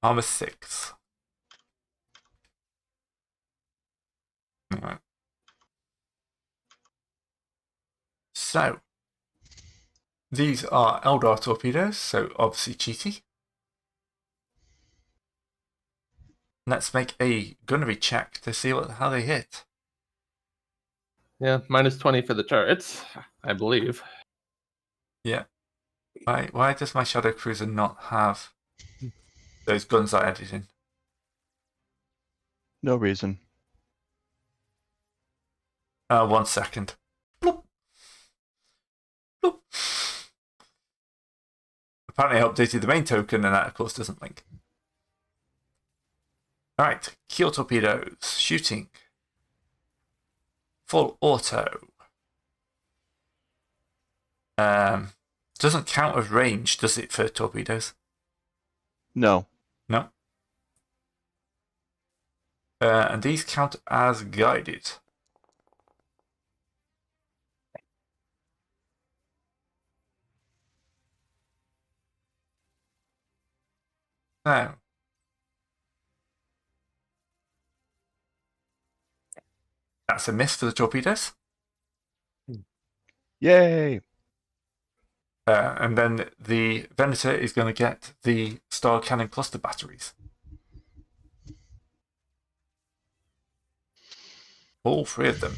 Armor 6. Alright. So, these are Eldar torpedoes, so obviously cheaty. let's make a gunnery check to see how they hit. Yeah, -20 for the turrets, I believe. Yeah. Why does my Shadow Cruiser not have those guns I added in? No reason. 1 second. Bloop. Bloop. Apparently I updated the main token and that of course doesn't link. Alright, Keel torpedoes, shooting. Full auto. Doesn't count as range, does it, for torpedoes? No. No. And these count as guided. So, that's a miss for the torpedoes. Yay! And then the Venator is going to get the Star Cannon cluster batteries. All 3 of them.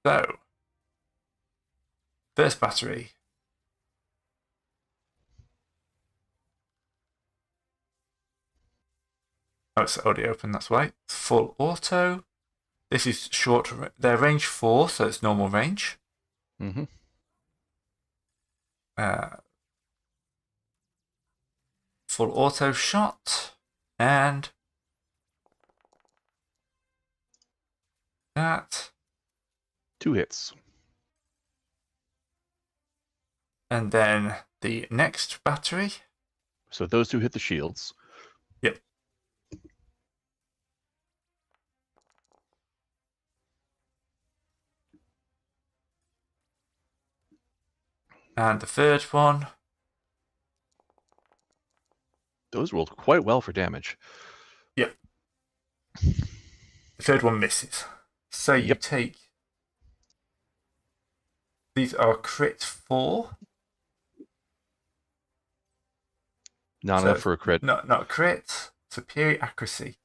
So, first battery. Oh, it's already open, that's why. Full auto. This is short. They're range 4, so it's normal range. Mm-hmm. Full auto shot. And that. 2 hits. And then the next battery. So those 2 hit the shields. Yep. And the third one. Those rolled quite well for damage. Yep. The third one misses. So you take. These are crit 4. Not enough for a crit. Not a crit. Superior accuracy.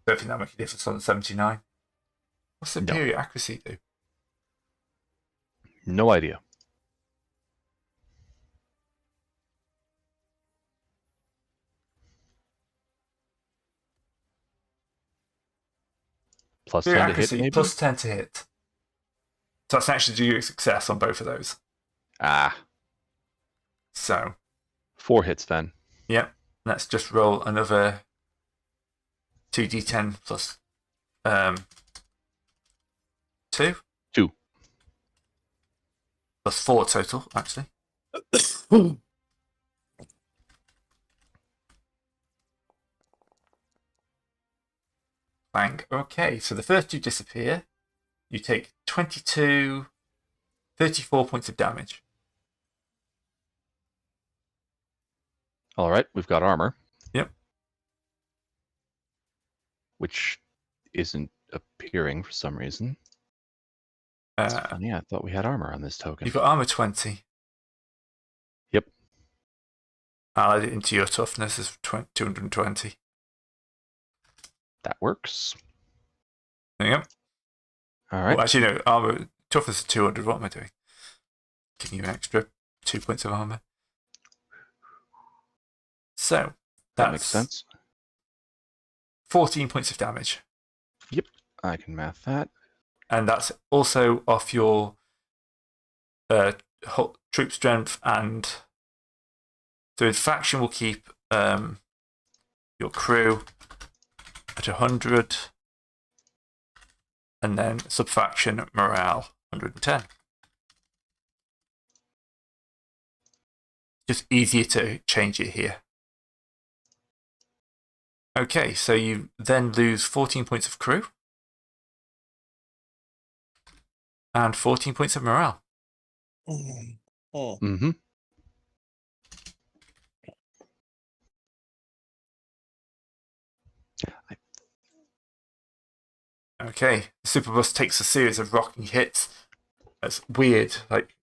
Don't think that makes a difference on the 79. What's superior accuracy do? No idea. Plus 10 to hit, maybe? Plus 10 to hit. So that's actually due success on both of those. Ah. So. 4 hits then. Yep. Let's just roll another 2d10 plus 2. 2. Plus 4 total, actually. Bang. Okay, so the first 2 disappear. You take 34 points of damage. All right, we've got armor. Yep. Which isn't appearing for some reason. That's funny, I thought we had armor on this token. You've got armor 20. Yep. I'll add it into your toughness as 220. That works. There you go. All right. Well, actually, no, armor toughness is 200. What am I doing? Giving you an extra 2 points of armor. So That makes sense. 14 points of damage. Yep, I can math that. And that's also off your troop strength, and so faction will keep your crew at 100, and then subfaction morale 110. Just easier to change it here. Okay, so you then lose 14 points of crew and 14 points of morale. Mm-hmm. Okay, the superbus takes a series of rocking hits. That's weird, like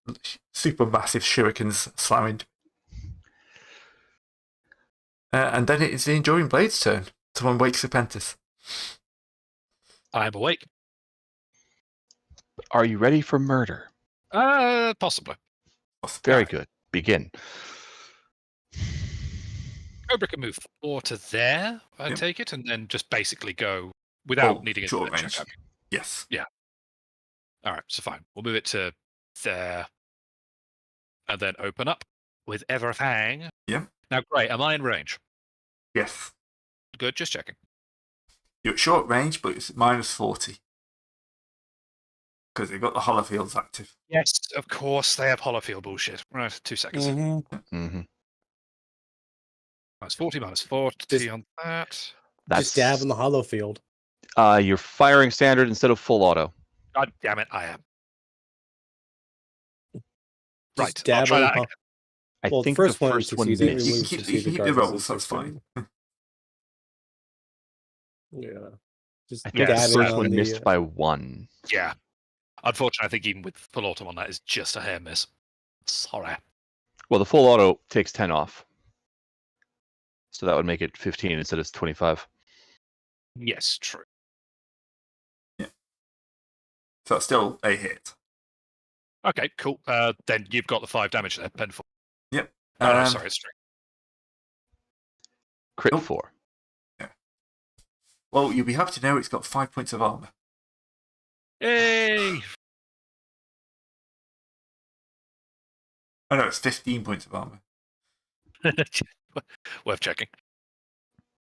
super massive shurikens slamming. And then it is the Enduring Blade's turn. Someone wakes up Entis. I am awake. Are you ready for murder? Possibly. Very good. Begin. Cobra can move 4 to there, I take it, and then just basically go without needing a short check. range. Yes. Yeah. All right, so fine. We'll move it to there, and then open up with everything. Yeah. Now, great. Am I in range? Yes. Good. Just checking. You're at short range, but it's -40. Because they've got the holofields active. Yes, of course they have holofield bullshit. Right, 2 seconds. Mm-hmm. -40, -40 on that. Just dab in the hollow field. You're firing standard instead of full auto. God damn it, I am. Just Right, I'll dab try in that the again. I Well, think the the first one succeeds, You, it missed. you removes keep, succeed you keep the regardless of rolls, that's fine. 16. Yeah. Just I think Yeah, the dabbing first on one the, missed by 1. Yeah. Unfortunately, I think even with full autumn on that is just a hair miss. Sorry. Well, the full auto takes 10 off. So that would make it 15 instead of 25. Yes, true. Yeah. So that's still a hit. Okay, cool. Then you've got the 5 damage there, pen 4. Yep. Oh, no, sorry, it's string. Crit Oh. 4. Well, you'll be happy to know it's got 5 points of armor. Yay! Oh no, it's 15 points of armor. Worth checking.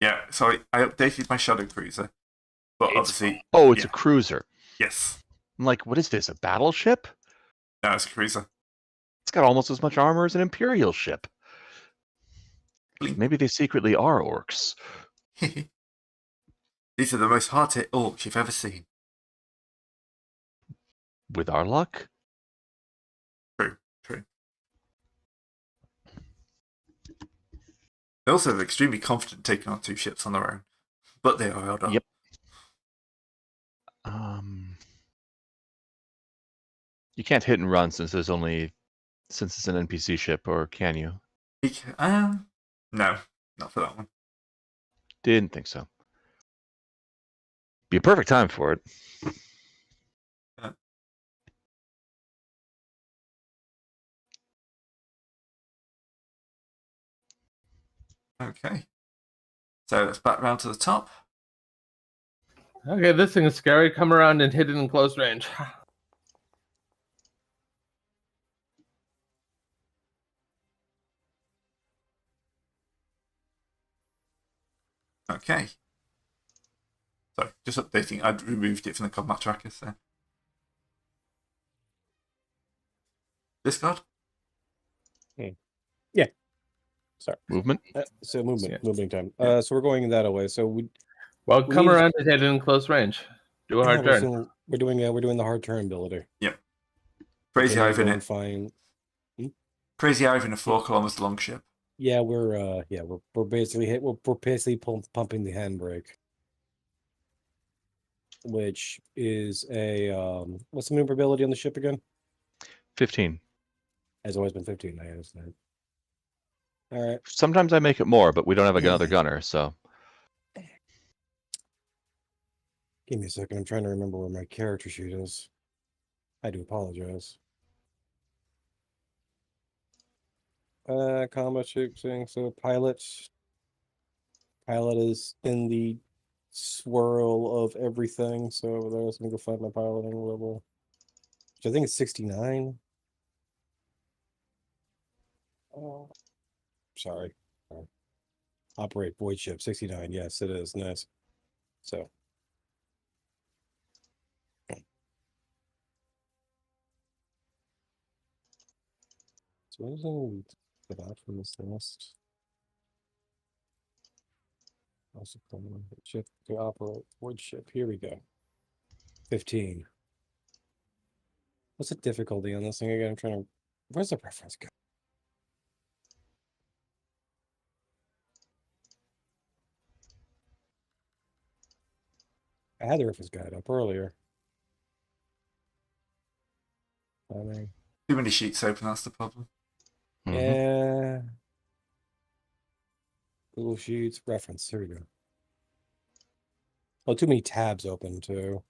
Yeah, sorry, I updated my Shadow Cruiser. But It's obviously, Oh, it's yeah. a cruiser. Yes. I'm like, what is this? A battleship? No, it's a cruiser. It's got almost as much armor as an Imperial ship. Maybe they secretly are orcs. These are the most hard-hit orcs you've ever seen. With our luck? True. They're also extremely confident taking on 2 ships on their own. But they are held up. Yep. You can't hit and run since it's an NPC ship, or can you? No, not for that one. Didn't think so. Be a perfect time for it. Okay. So let's back round to the top. Okay, this thing is scary. Come around and hit it in close range. Okay. Sorry, just updating. I'd removed it from the combat tracker, so. Discard? Yeah. Sorry. Movement? So movement, Yeah. moving time. Yeah. So we're going that away. So we Well, come need- around and hit it in close range. Do a hard turn. we're doing the hard turn ability. Crazy Okay, Ivan go it. and find. Crazy Ivan, a 4 kilometers long ship. Yeah, we're basically we're basically pumping the handbrake, which is a what's the maneuverability on the ship again? 15. Has always been 15. I understand. All right. Sometimes I make it more, but we don't have another gunner, so. Give me a second. I'm trying to remember where my character sheet is. I do apologize. Combat shooting. So pilot is in the swirl of everything. So let me go find my piloting level, which I think is 69. Oh, sorry. Operate void ship 69. Yes, it is. Nice. So. So what is it about from this list? Also, ship to operate void ship. Here we go. 15. What's the difficulty on this thing again? I'm trying to. Where's the reference go? I had the reference guide up earlier. I mean, Too many sheets open, that's the problem. Mhm. yeah. Google Sheets reference. Here we go. Oh, too many tabs open too.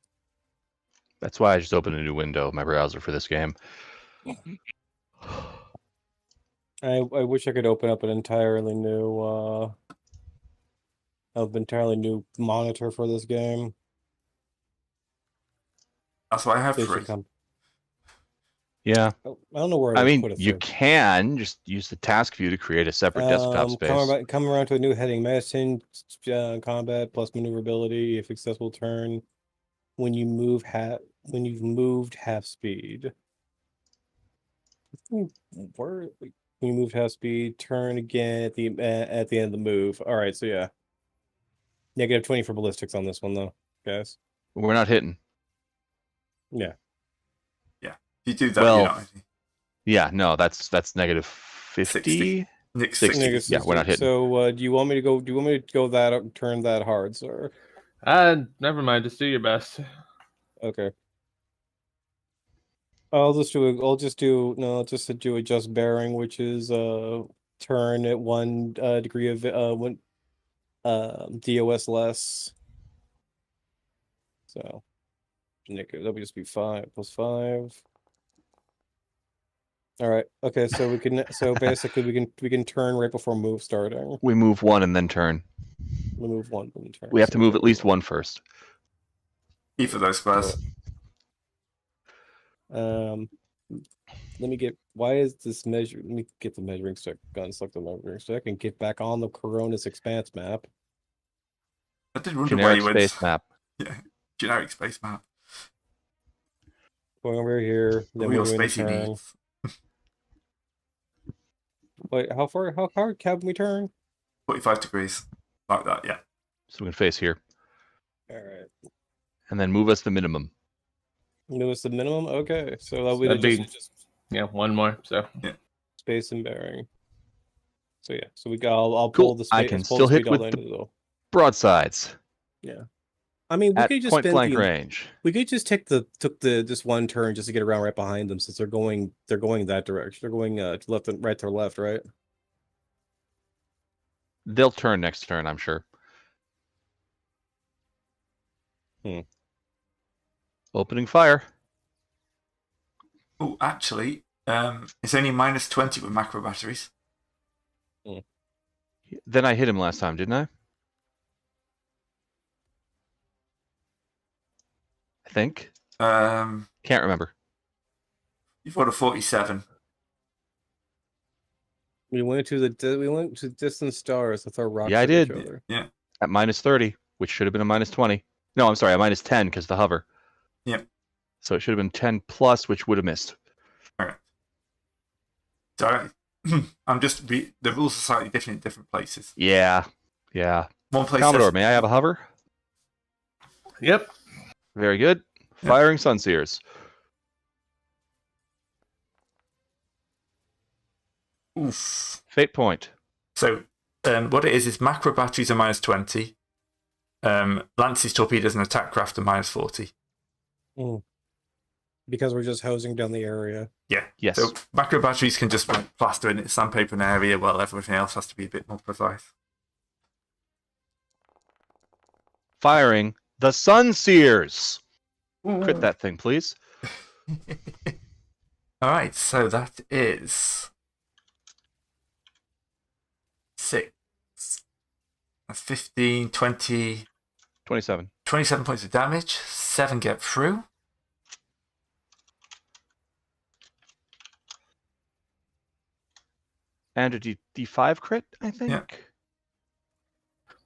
That's why I just opened a new window in my browser for this game. I wish I could open up an entirely new monitor for this game. That's why I have They 3. should come. Yeah. I don't know where I I would mean, put it. you can just use the task view to create a separate desktop space. Come around to a new heading. Medicine, combat plus maneuverability if successful turn. When you've moved half speed. Where when you moved half speed, turn again at the end of the move. All right, so yeah. -20 for ballistics on this one though, guys. We're not hitting. Yeah. If you do that, Well, you're not hitting. Yeah, no, that's negative 50. 60. Nick 60. 60. Yeah, we're not hitting. So do you want me to go that turn that hard, sir? Never mind. Just do your best. Okay. I'll just do adjust bearing, which is turn at 1 degree of one DOS less. So that would just be 5 + 5. All right. Okay. So we can. So basically, we can turn right before move starting. We move 1 and then turn. We move 1 and turn. We have to So move at least 1 first. Either of those squares. Let me get. Why is this measure? Let me get the measuring stick. Select the measuring stick and get back on the Coronis Expanse map. I did wonder why Generic you went. space map. Yeah, generic space map. Going over here. Then Real we're going to spacey turn. needs. Wait, how hard can we turn? 45 degrees. Like that, yeah. So we can face here. All right. And then move us the minimum. It's the minimum. Okay, so that'll That'd be be- just Yeah, one more. So space and bearing. So yeah, so I'll Cool. pull the space. I can still hit with the broadsides Yeah. I mean, we at could just point spend blank range. We could just took the just one turn just to get around right behind them since they're going that direction. They're going to left and right to left, right? They'll turn next turn, I'm sure. Opening fire. Oh, actually, it's only -20 with macro batteries. Then I hit him last time, didn't I? I think. Can't remember. You've got a 47. We went to distant stars with our rocks. Yeah, I at each did. other. Yeah. At -30, which should have been a -20. No, I'm sorry, a -10 because the hover. Yep. So it should have been 10 plus, which would have missed. All right. So I'm just the rules are slightly different in different places. Yeah. One place Commodore, says, may I have a hover? yep. Very good. Yeah. Firing Sunseers. oof. Fate point. So what it is macro batteries are -20. Lance's torpedoes and attack craft are -40. Because we're just hosing down the area. Yeah. Yes. So macro batteries can just plaster in it, sandpaper an area, while everything else has to be a bit more precise. Firing the Sunseers. Crit that thing, please. All right, so that is 6. That's 15, 20, 27. 27 points of damage. 7 get through. And a D5 crit, I think. Yeah.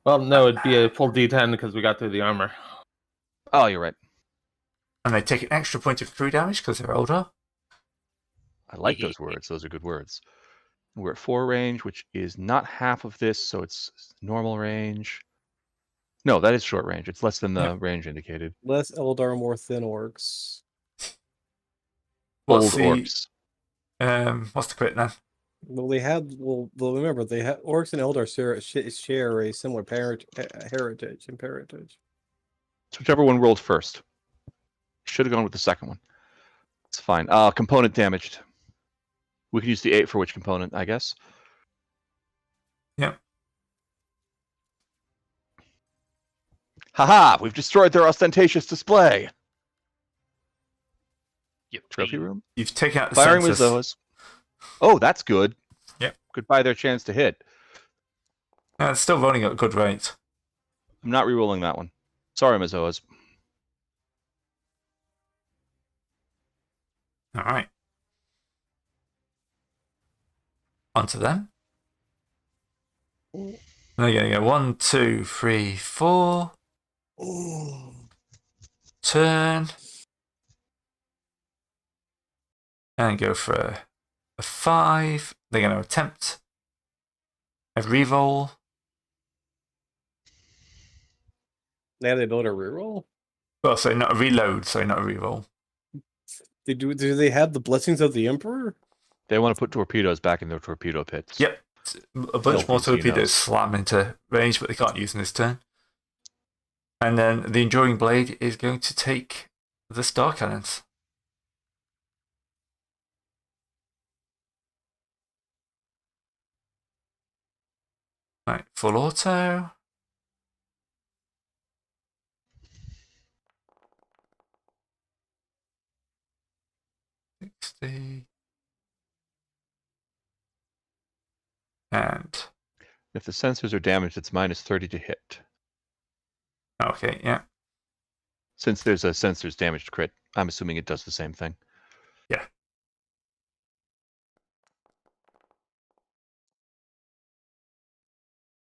Well, no, it'd be a full D10 because we got through the armor. Oh, you're right. And they take an extra point of crew damage because they're older. I like those words. Those are good words. We're at 4 range, which is not half of this, so it's normal range. No, that is short range. It's less than the range indicated. Less Eldar, more thin orcs. What's Old orcs. What's the crit then? Well, remember they have orcs and Eldar share a similar heritage and parentage. It's whichever one rolled first. Should have gone with the second one. It's fine. Component damaged. We can use the 8 for which component, I guess. Yep. Haha! We've destroyed their ostentatious display. Trophy room? You've taken out the Firing with sensors. Zoas. Oh, that's good. Yep. Could buy their chance to hit. It's still running at a good rate. I'm not re-rolling that one. Sorry, Mazoas. All right. Onto them. And they're going to go 1, 2, 3, 4. Turn. And go for a 5. They're going to attempt a reroll. They have the ability to reroll? Well, so not a reload, so not a reroll. Do they have the blessings of the Emperor? They want to put torpedoes back in their torpedo pits. Yep. A bunch more Filthy torpedoes Xenos. slam into range, but they can't use in this turn. And then the Enduring Blade is going to take the Star Cannons. Right, full auto. $60. And If the sensors are damaged, it's minus 30 to hit. okay, yeah. Since there's a sensors damaged crit, I'm assuming it does the same thing. Yeah.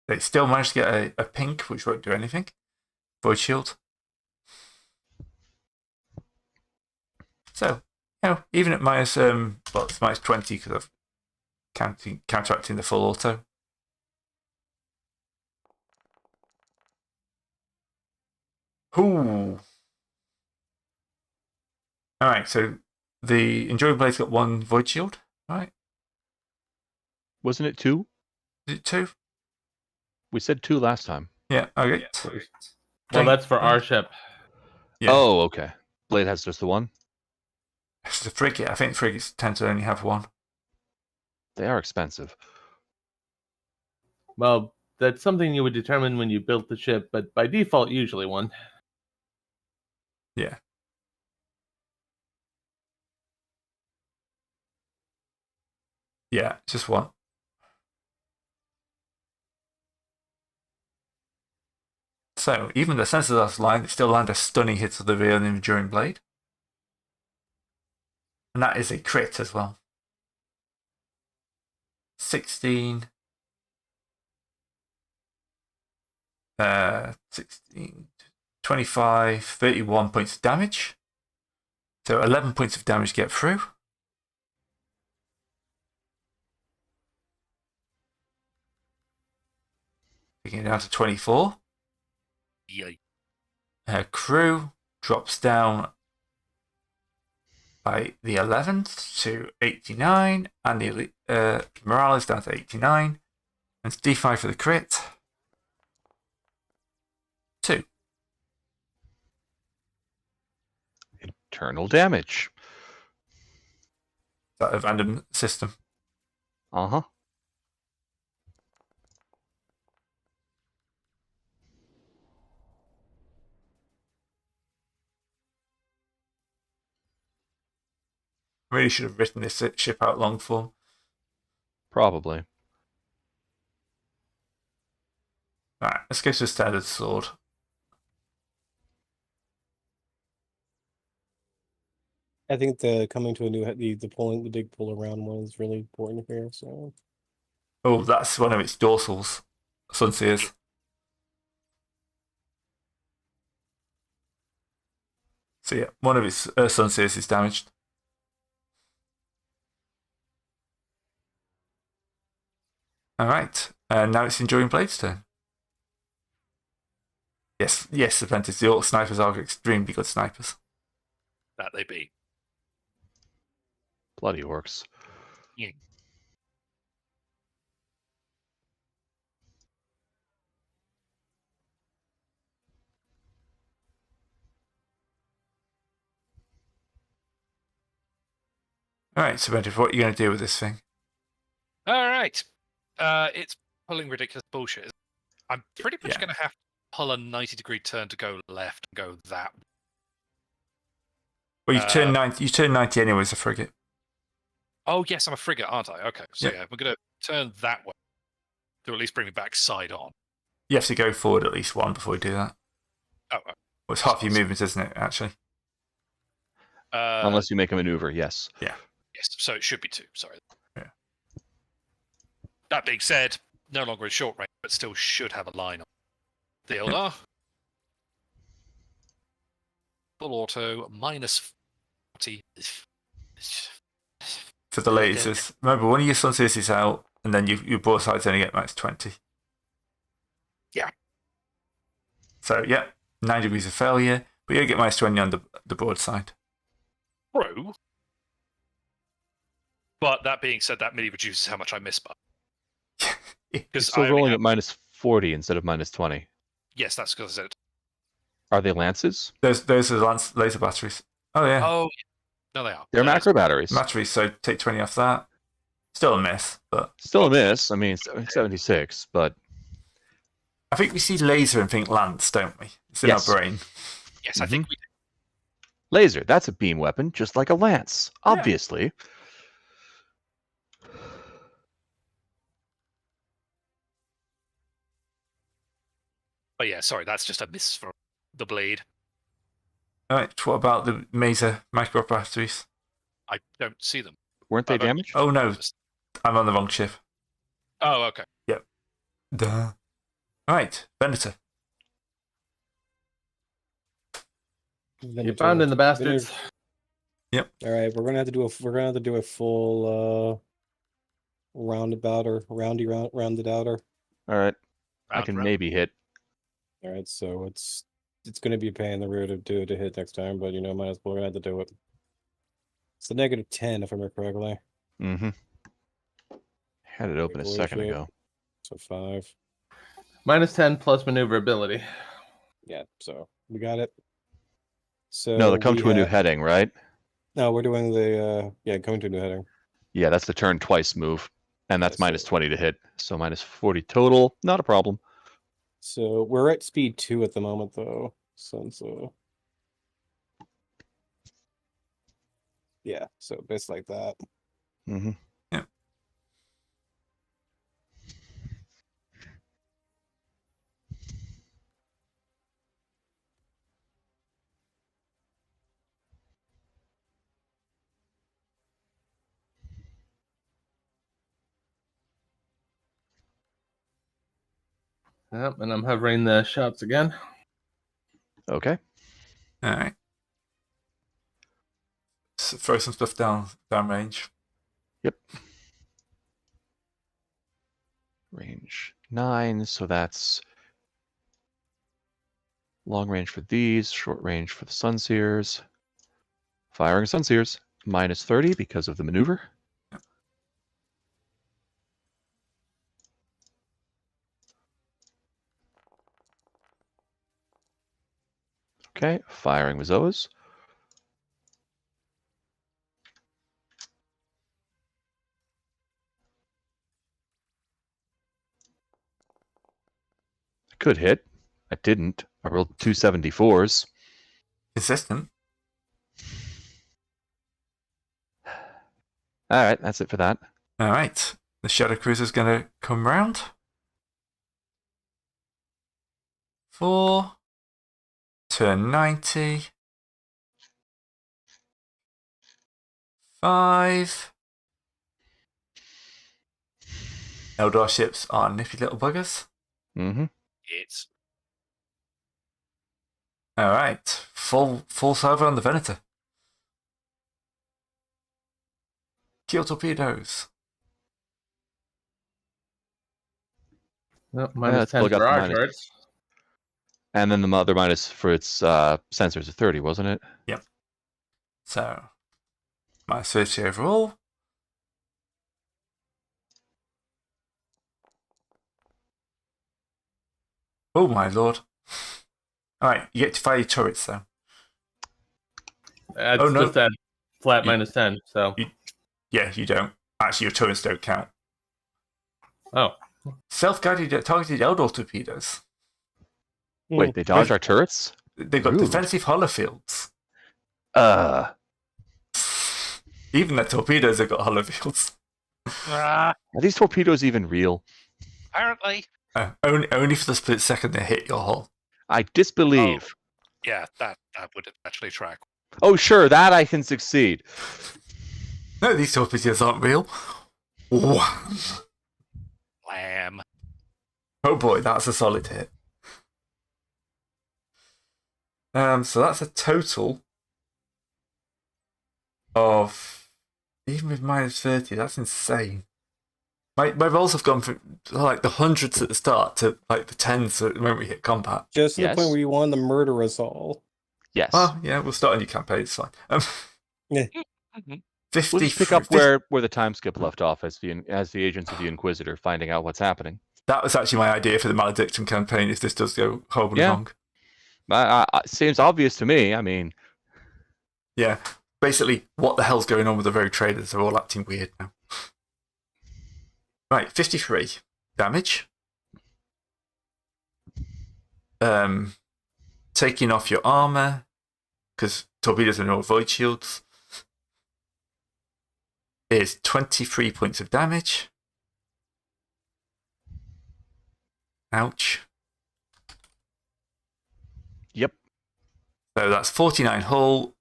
They still managed to get a pink, which won't do anything. Void Shield. So, even at minus, it's minus 20 because of counteracting the full auto. Ooh. Alright, so the Enduring Blade's got 1 Void Shield, right? Wasn't it 2? Is it 2? We said 2 last time. Yeah, okay. Well, that's for our ship. Yeah. Oh, okay. Blade has just the 1? It's a frigate. I think frigates tend to only have 1. They are expensive. Well, that's something you would determine when you built the ship, but by default, usually 1. Yeah. Yeah, just 1. So, even the sensors are line, they still land a stunning hit to the rear and Enduring Blade. And that is a crit as well. 16. 16, 25, 31 points of damage. So 11 points of damage get through. Taking it down to 24. Yay. Crew drops down by the 11th to 89, and the morale is down to 89. And it's D5 for the crit. 2. Internal damage. Is that a random system? Uh-huh. Really should have written this ship out long form. Probably. Right, let's go to the standard sword. I think the coming to a new the big pull around one is really important here. So Oh, that's one of its dorsals. Sunseers. So yeah, one of its Sunseers is damaged. Alright, and now it's Enduring Blade's turn. Yes, Apprentice, the Orc snipers are extremely good snipers. That they be. Bloody orcs. Yeah. All right, so Benedict, what are you going to do with this thing? All right. It's pulling ridiculous bullshit. I'm pretty much going to have to pull a 90-degree turn to go left and go that way. Well, you turn 90 anyway as a frigate. Oh, yes, I'm a frigate, aren't I? Okay, so Yeah. yeah, we're going to turn that way to at least bring me back side on. You have to go forward at least one before you do that. Oh, Well, it's half your movement, isn't it, actually? Unless you make a maneuver, yes. Yes, so it should be 2, sorry. Yeah. That being said, no longer in short range, but still should have a line on. The Eldar. Full auto, minus 40. For the lasers. Remember, one of your Sun Series is out, and then your broadsides only get max 20. Yeah. So, 9 degrees of failure, but you get minus 20 on the broadside. True. But that being said, that really reduces how much I miss by. It's still rolling at minus 40 instead of minus 20. Yes, that's because it. Are they lances? Those are the laser batteries. Oh, yeah. Oh, no, they are. They're macro batteries. Batteries, so take 20 off that. Still a miss, but... Still a miss. I mean, 76, but... I think we see laser and think lance, don't we? It's in our brain. Yes, I think we do. Laser, that's a beam weapon, just like a lance, obviously. But yeah, sorry, that's just a miss for the blade. All right, what about the Mesa micro batteries? I don't see them. Weren't they damaged? Oh, no. I'm on the wrong ship. Oh, okay. Yep. Duh. All right, Venator. You found in the bastards. Yep. All right, we're gonna have to do a full roundabout or rounded outer. All right. I Round, can round. maybe hit. All right, so it's gonna be a pain in the rear to hit next time, but might as well we're gonna have to do it. It's a -10 if I remember correctly. Mm-hmm. Had it open a second ago. So 5. -10 plus maneuverability. Yeah, so we got it. So No, they come to a new heading, right? No, we're doing the coming to a new heading. Yeah, that's the turn twice move. And that's Yes, minus sir. 20 to hit. So minus 40 total. Not a problem. So we're at speed 2 at the moment, though. Since yeah, so bits like that. Mm-hmm. Yeah. Yep, and I'm hovering the shots again. Okay. All right. So throw some stuff down range. Yep. Range 9, so that's long range for these, short range for the Sunseers. Firing Sunseers, minus 30 because of the maneuver. Okay, firing Zoas. Could hit. I didn't. I rolled 274s. Consistent. All right, that's it for that. All right. The Shadow Cruiser's going to come round. 4. Turn 90. 5. Eldar ships are nippy little buggers. Mm-hmm. It's All right. Full salvo on the Venator. Kill torpedoes. Yep, it's -10 still got for the our minus. charts. And then the other minus for its sensors of 30, wasn't it? Yep. So, minus 30 overall. Oh my lord. Alright, you get to fire your turrets though. That's Oh, no. just that flat You- -10. So Yeah, you don't. Actually, your turrets don't count. Oh, Self-guided targeted Eldor torpedoes. Wait, they dodge our turrets? They've got Rude. defensive holofields. Are Even their torpedoes have got holofields. these torpedoes even real? Apparently. Only for the split second they hit your hull. I disbelieve. Yeah, that would actually track. Oh, sure, that I can succeed. No, these torpedoes aren't real. Lamb. Oh boy, that's a solid hit. So that's a total of, even with minus 30, that's insane. My rolls have gone from like the hundreds at the start to like the tens at the moment we hit combat. Just to the Yes. point where you want to murder us all. Yes. Well, yeah, we'll start a new campaign, it's fine. Mhm. 50, We'll just pick up where the time skip left off as the agents of the Inquisitor finding out what's happening. That was actually my idea for the Maledictum campaign if this does go horribly Yeah. wrong. Seems obvious to me. I mean, Yeah. Basically, what the hell's going on with the rogue traders? They're all acting weird now. Right, 53 damage. Taking off your armor, because torpedoes are no void shields, is 23 points of damage. Ouch. Yep. So that's 49 hull,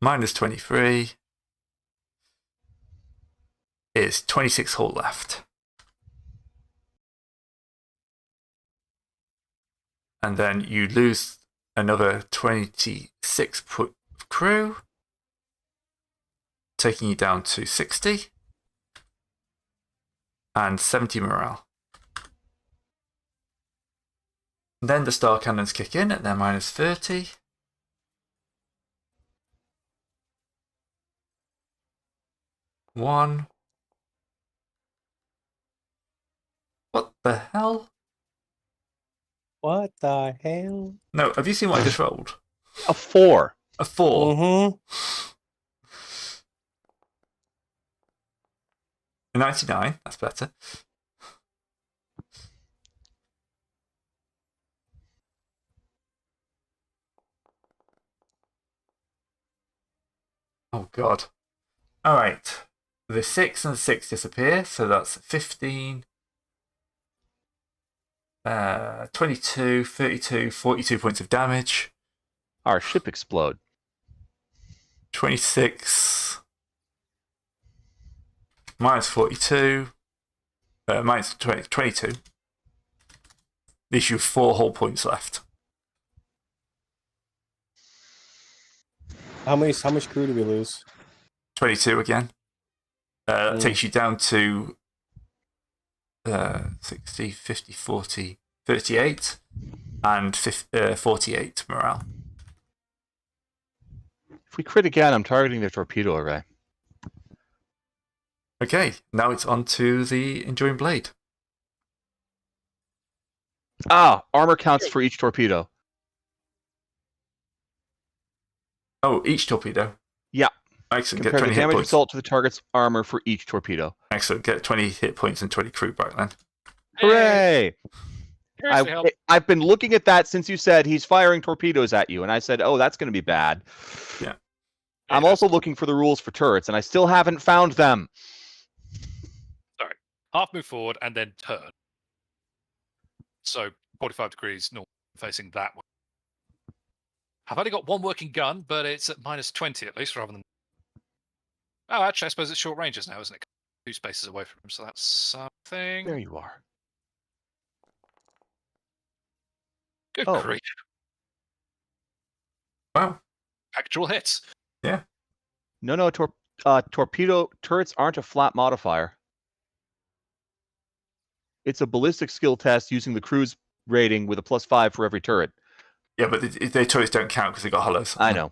minus 23 is 26 hull left. And then you lose another 26 crew, taking you down to 60 and 70 morale. And then the star cannons kick in at their minus 30. One. What the hell? What the hell? No, have you seen what I just rolled? a 4. A 4. Mm-hmm. A 99, that's better. Oh, God. All right. The 6 and 6 disappear, so that's 15, 22, 32, 42 points of damage. Our ship explode. 26, minus 42, minus 20, 22. Leaves you 4 whole points left. How much crew do we lose? 22 again. That takes you down to 60, 50, 40, 38, and 48 morale. If we crit again, I'm targeting their torpedo array. Okay, now it's on to the Enduring Blade. Armor counts for each torpedo. Oh, each torpedo? Yeah. Excellent. Get Compare 20 the hit damage points. result to the target's armor for each torpedo. Excellent. Get 20 hit points and 20 crew back then. Hooray! Seriously, help. I've been looking at that since you said he's firing torpedoes at you, and I said, oh, that's going to be bad. Yeah. I'm also looking for the rules for turrets, and I still haven't found them. Sorry. Half move forward and then turn. So 45 degrees north, facing that way. I've only got one working gun, but it's at minus 20 at least, rather than. Oh, actually, I suppose it's short ranges now, isn't it? 2 spaces away from him, so that's something. There you are. Good Oh. grief. Wow. Actual hits. No, torpedo turrets aren't a flat modifier. It's a ballistic skill test using the crew's rating with a +5 for every turret. Yeah, but their turrets don't count because they got hollows. I know.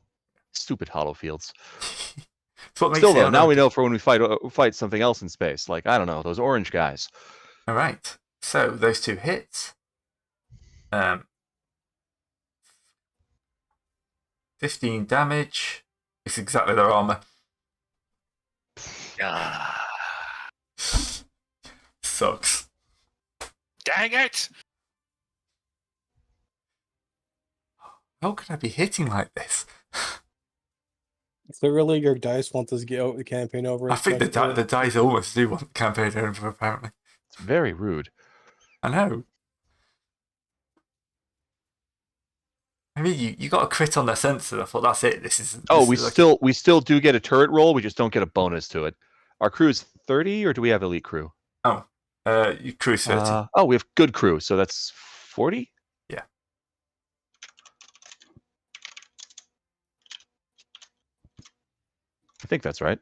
Stupid hollow fields. It's what makes Still, the though, other- now we know for when we fight something else in space. Like, I don't know, those orange guys. All right. So those 2 hits. 15 damage. It's exactly their armor. Ah, Sucks. dang it! How can I be hitting like this? Clearly, your dice want us to get the campaign over. I think the instead of- dice almost do want the campaign over, apparently. It's very rude. I know. I mean, you got a crit on their sensor. I thought that's it. We still do get a turret roll. We just don't get a bonus to it. Our crew is 30, or do we have elite crew? You crew 30. We have good crew, so that's 40. Yeah. I think that's right.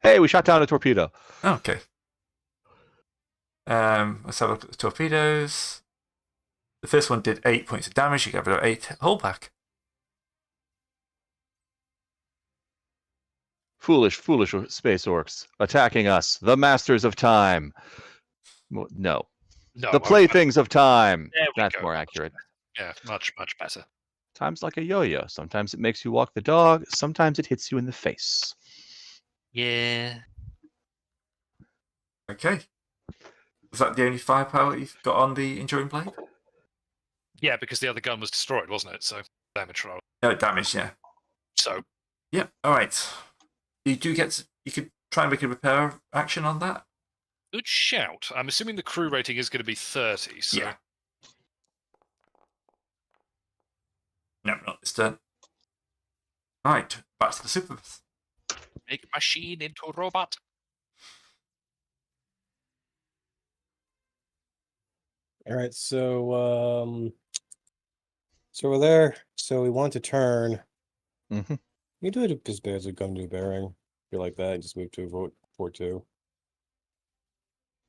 Hey, we shot down a torpedo. Okay. Let's have a look at the torpedoes. The first one did 8 points of damage. You gave it 8 hull back. Foolish space orcs attacking us, the masters of time. No, the playthings of time. That's more accurate. Yeah, much better. Time's like a yo-yo. Sometimes it makes you walk the dog. Sometimes it hits you in the face. Yeah. Okay. Was that the only firepower you've got on the Enduring Blade? Yeah, because the other gun was destroyed, wasn't it? So damage roll. No, damage, yeah. So Yep, alright. You could try and make a repair action on that? good shout. I'm assuming the crew rating is going to be 30. So Yeah. No, not this turn. Right, back to the Superbus. make machine into robot. All right, so we're there. So we want to turn. Mm-hmm. You do it just as a gun to bearing. Feel like that, and just move to vote 4-2.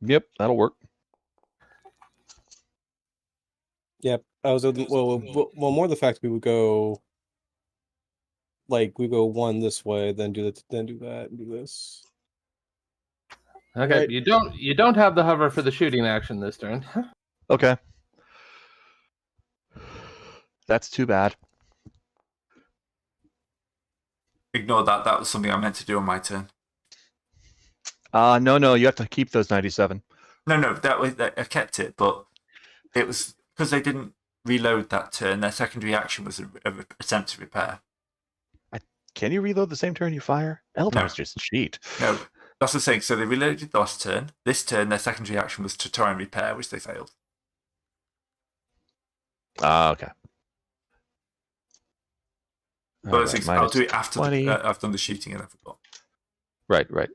Yep, that'll work. Yep, I was well. More the fact we would go. Like we go one this way, then do that, then do that, and do this. Okay, Right. you don't have the hover for the shooting action this turn. Okay. That's too bad. Ignore that. That was something I meant to do on my turn. No, you have to keep those 97. No, I kept it, but it was because they didn't reload that turn. Their secondary action was an attempt to repair. Can you reload the same turn you fire? Eldar's just cheat. No, that's the thing. So they reloaded the last turn. This turn, their secondary action was to try and repair, which they failed. Okay. But I'll do it after 20. I've done the shooting and I forgot. Right.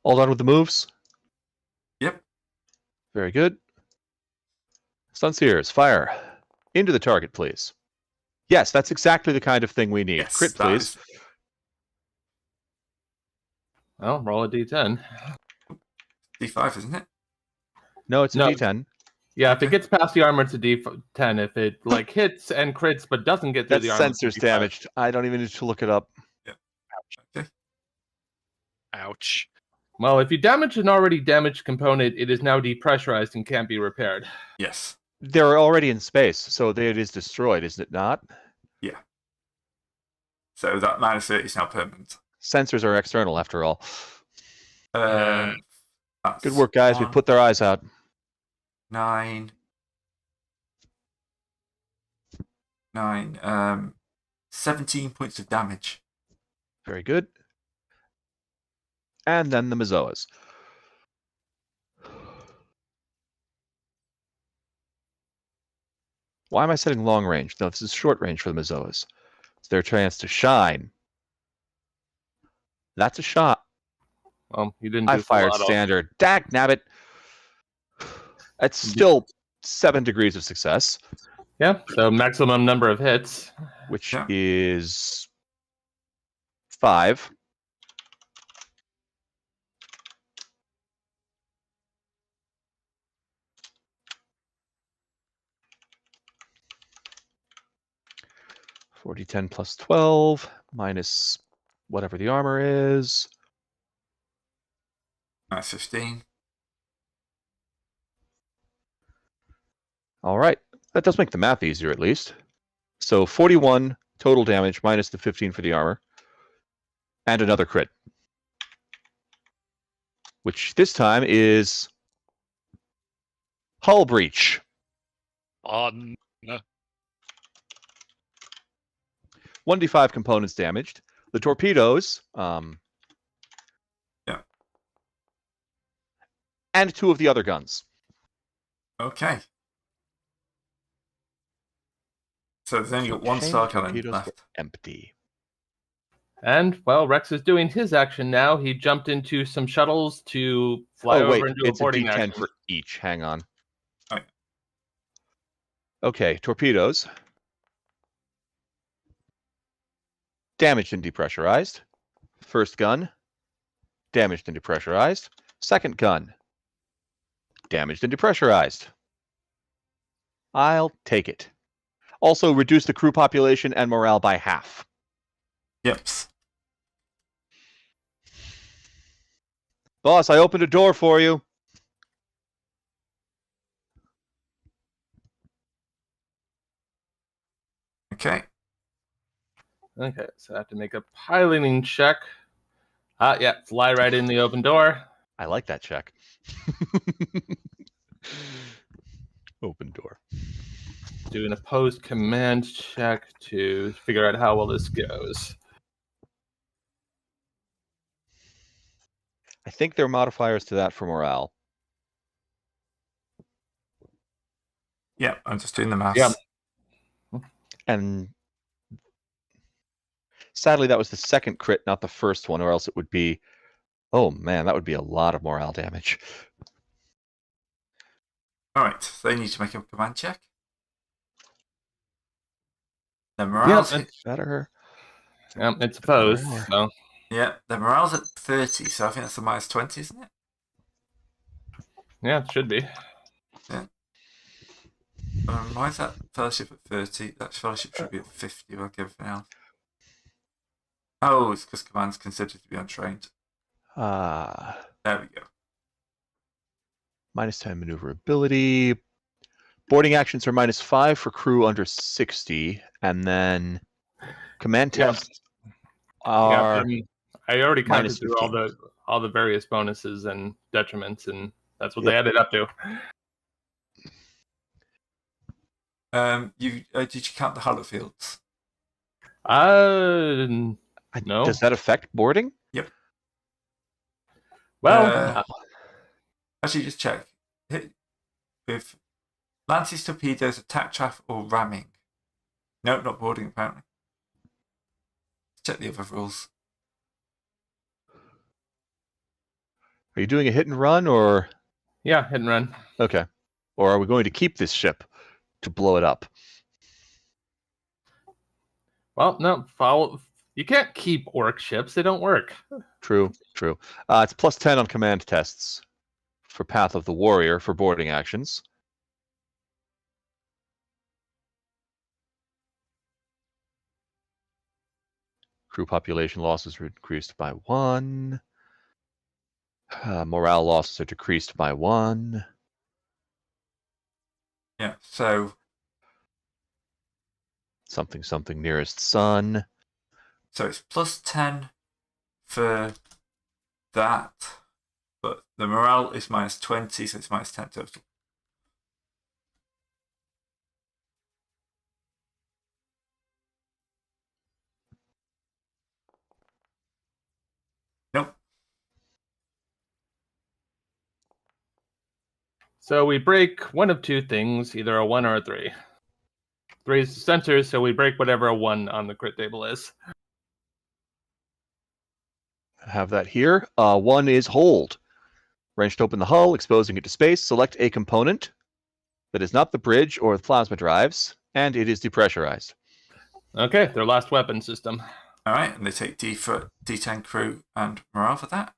All done with the moves? Yep. Very good. Sunseers, fire. Into the target, please. Yes, that's exactly the kind of thing we need. Yes, Crit, that please. is- Well, roll a d10. D5, isn't it? No, it's a No. D10. Yeah, if it gets past the armor, it's a d10. If it hits and crits but doesn't get through That's the armor, it's a sensors D5. damaged. I don't even need to look it up. Okay. Ouch. Well, if you damage an already damaged component, it is now depressurized and can't be repaired. Yes. They're already in space, so it is destroyed, isn't it not? Yeah. So that -30 is now permanent. Sensors are external, after all. That's Good work, guys. We 1, put their eyes out. 9. 17 points of damage. Very good. And then the Mazoas. Why am I setting long range? No, this is short range for the Mazoas. It's their chance to shine. That's a shot. Well, you didn't do I fired full auto. standard. Dag nabbit. That's still 7 degrees of success, Yeah, so maximum number of hits. which Yeah. is 5. $40, 10 plus 12 minus whatever the armor is. -15. All right. That does make the math easier, at least. So 41 total damage minus the 15 for the armor. And another crit. Which this time is hull breach. On 1d5 components damaged. The torpedoes, and 2 of the other guns. Okay. So there's only got one Chain star cannon torpedoes left. were empty. And, well, Rex is doing his action now. He jumped into some shuttles to fly over into it's a boarding a D10 action. for each. Hang on. Right. Okay, torpedoes. Damaged and depressurized. First gun. Damaged and depressurized. Second gun. Damaged and depressurized. I'll take it. Also, reduce the crew population and morale by half. Yep. Boss, I opened a door for you. Okay. Okay, so I have to make a piloting check. Yeah, fly right in the open door. I like that check. Open door. Do an opposed command check to figure out how well this goes. I think there are modifiers to that for morale. Yeah, I'm just doing the maths. Yeah. And sadly, that was the second crit, not the first one, or else it would be, oh man, that would be a lot of morale damage. All right, so they need to make a command check. The morale's Better. Yeah, it's opposed. So. Yeah, the morale's at 30, so I think that's the minus 20, isn't it? Yeah, it should be. Yeah. Why is that fellowship at 30? That fellowship should be at 50, like everything else. Oh, it's because command's considered to be untrained. There we go. Minus 10 maneuverability. Boarding actions are minus 5 for crew under 60, and then command tests are I already counted minus through 15. all the various bonuses and detriments, and that's what they added up to. Did you count the hollow fields? No. Does that affect boarding? Yep. Well, Actually, just check. With Lance's torpedoes, attack trap, or ramming. No, not boarding, apparently. Check the other rules. Are you doing a hit and run, or? yeah, hit and run. Okay. Or are we going to keep this ship to blow it up? Well, no, follow. You can't keep orc ships; they don't work. True. It's plus 10 on command tests for Path of the Warrior for boarding actions. Crew population losses are increased by 1. Morale losses are decreased by 1. Yeah, so Something nearest sun. So it's plus 10 for that, but the morale is minus 20, so it's minus 10 total. Nope. So we break one of two things, either a 1 or a 3. 3 is the center, so we break whatever a 1 on the crit table is. Have that here. 1 is hold. Wrenched open the hull, exposing it to space. Select a component that is not the bridge or the plasma drives, and it is depressurized. Okay, their last weapon system. All right, and they take D for D10 crew and morale for that.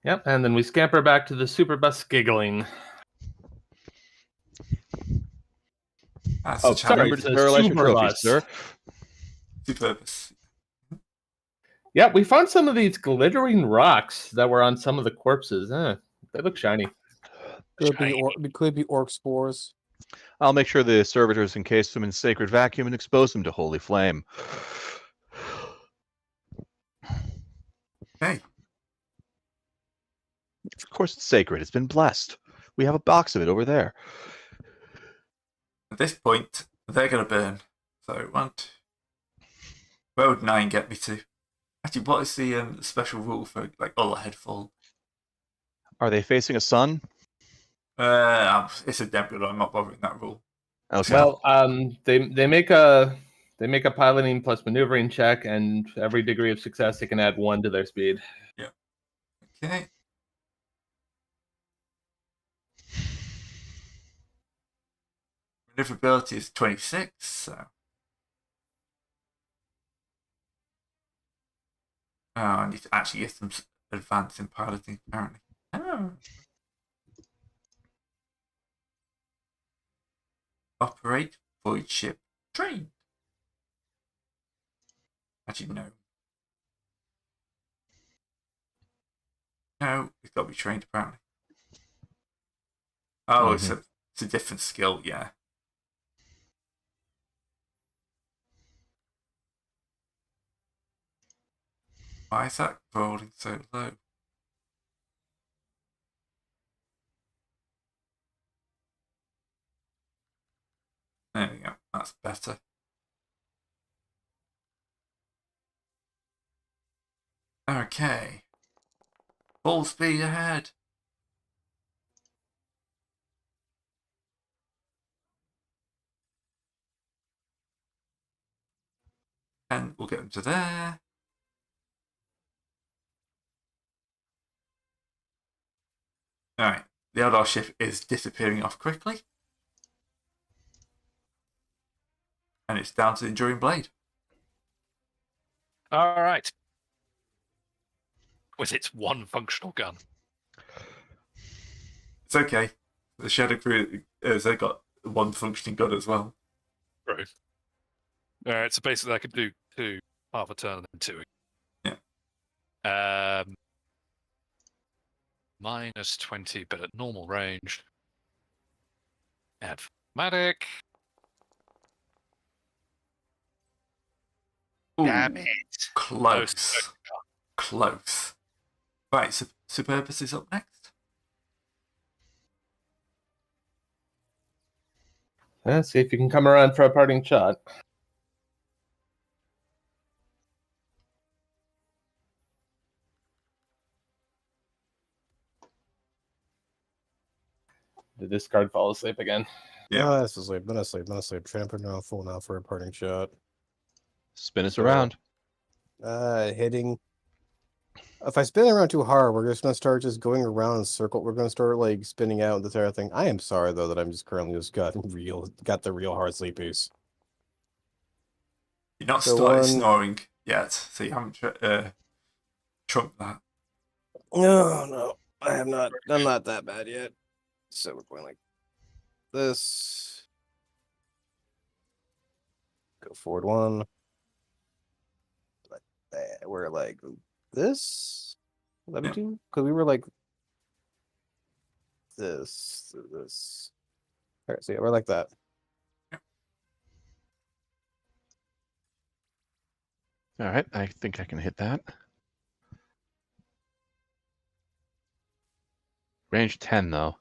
Yep, and then we scamper back to the super bus giggling. That's Oh, the challenge. sorry. Remember to sterilize your trophies, Superbus. sir. Superbus. Yeah, we found some of these glittering rocks that were on some of the corpses. They look shiny. Could be orc spores. I'll make sure the servitors encase them in sacred vacuum and expose them to holy flame. Okay. Of course it's sacred. It's been blessed. We have a box of it over there. At this point, they're going to burn. So, where would 9 get me to? Actually, what is the special rule for like all the headfall? Are they facing a sun? It's a nebula. I'm not bothering that rule. Okay. Well, they make a piloting plus maneuvering check, and every degree of success they can add 1 to their speed. Okay. Maneuverability is 26, so. Oh, I need to actually get some advance in piloting, apparently. Oh. Operate void ship trained. Actually, no. No, it's got to be trained, apparently. Oh, it's a different skill, yeah. Why is that rolling so low? There we go. That's better. Okay. Full speed ahead. And we'll get them to there. Alright. The Eldar ship is disappearing off quickly. And it's down to the Enduring Blade. All right. With its one functional gun. It's okay. The Shadow Crew they got one functioning gun as well. True. All right, so basically I could do 2, half a turn and then 2. Yeah. Minus 20, but at normal range. Add Matic. Ooh, Damn it. close. Close. Right, Superbus is up next. Let's see if you can come around for a parting shot. Did this card fall asleep again? Yeah. Oh, that's asleep. Been asleep. Tramper now full now for a parting shot. Spin us around. Hitting. If I spin around too hard, we're just gonna start just going around in circle. We're gonna start like spinning out this entire thing. I am sorry though that I'm just currently just got the real hard sleepies. You're not So started one- snoring yet, so you haven't trumped that. No, I have not. I'm not that bad yet. So we're going like this. Go forward 1. Like that. We're like this. Let me do because we were like this. All right, so yeah, we're like that. All right, I think I can hit that. Range 10, though.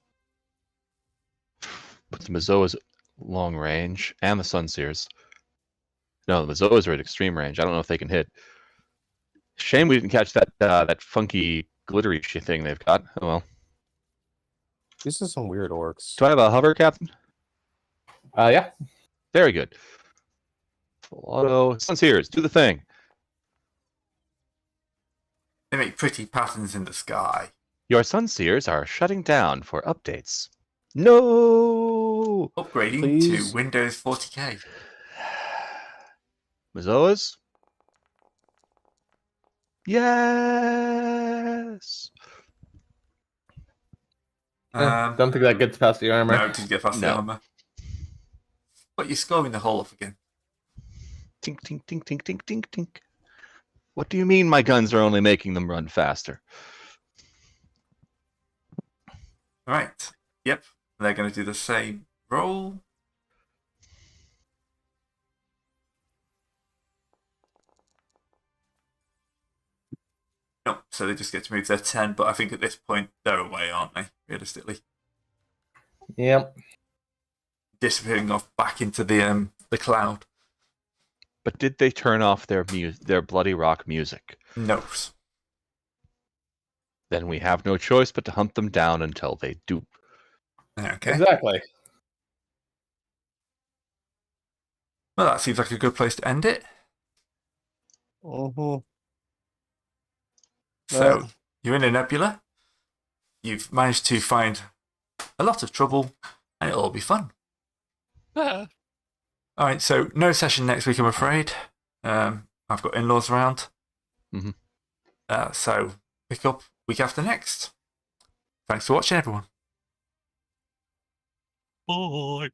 But the Mazoa's long range and the Sunseers. No, the Mazoas are at extreme range. I don't know if they can hit. Shame we didn't catch that funky glittery shit thing they've got. Oh well. These are some weird orcs. Do I have a hover, Captain? Yeah. Very good. Full auto. Sunseers, do the thing. They make pretty patterns in the sky. Your Sunseers are shutting down for updates. No! Upgrading Please. to Windows 40K. Mazoas? Yes! Don't think that gets past the armor. No, it didn't get past the No. armor. But you're scoring the hull off again. Tink, tink, tink, tink, tink, tink, tink. What do you mean my guns are only making them run faster? Right. Yep. They're going to do the same roll. No, so they just get to move their 10, but I think at this point they're away, aren't they? Realistically, Yep. disappearing off back into the cloud. But did they turn off their bloody rock music? No. Then we have no choice but to hunt them down until they do. Okay. Exactly. Well, that seems like a good place to end it. Uh-huh. So you're in a nebula. You've managed to find a lot of trouble, and it'll all be fun. All right, so no session next week, I'm afraid. I've got in-laws around. Mm-hmm. So pick up week after next. Thanks for watching, everyone. Bye.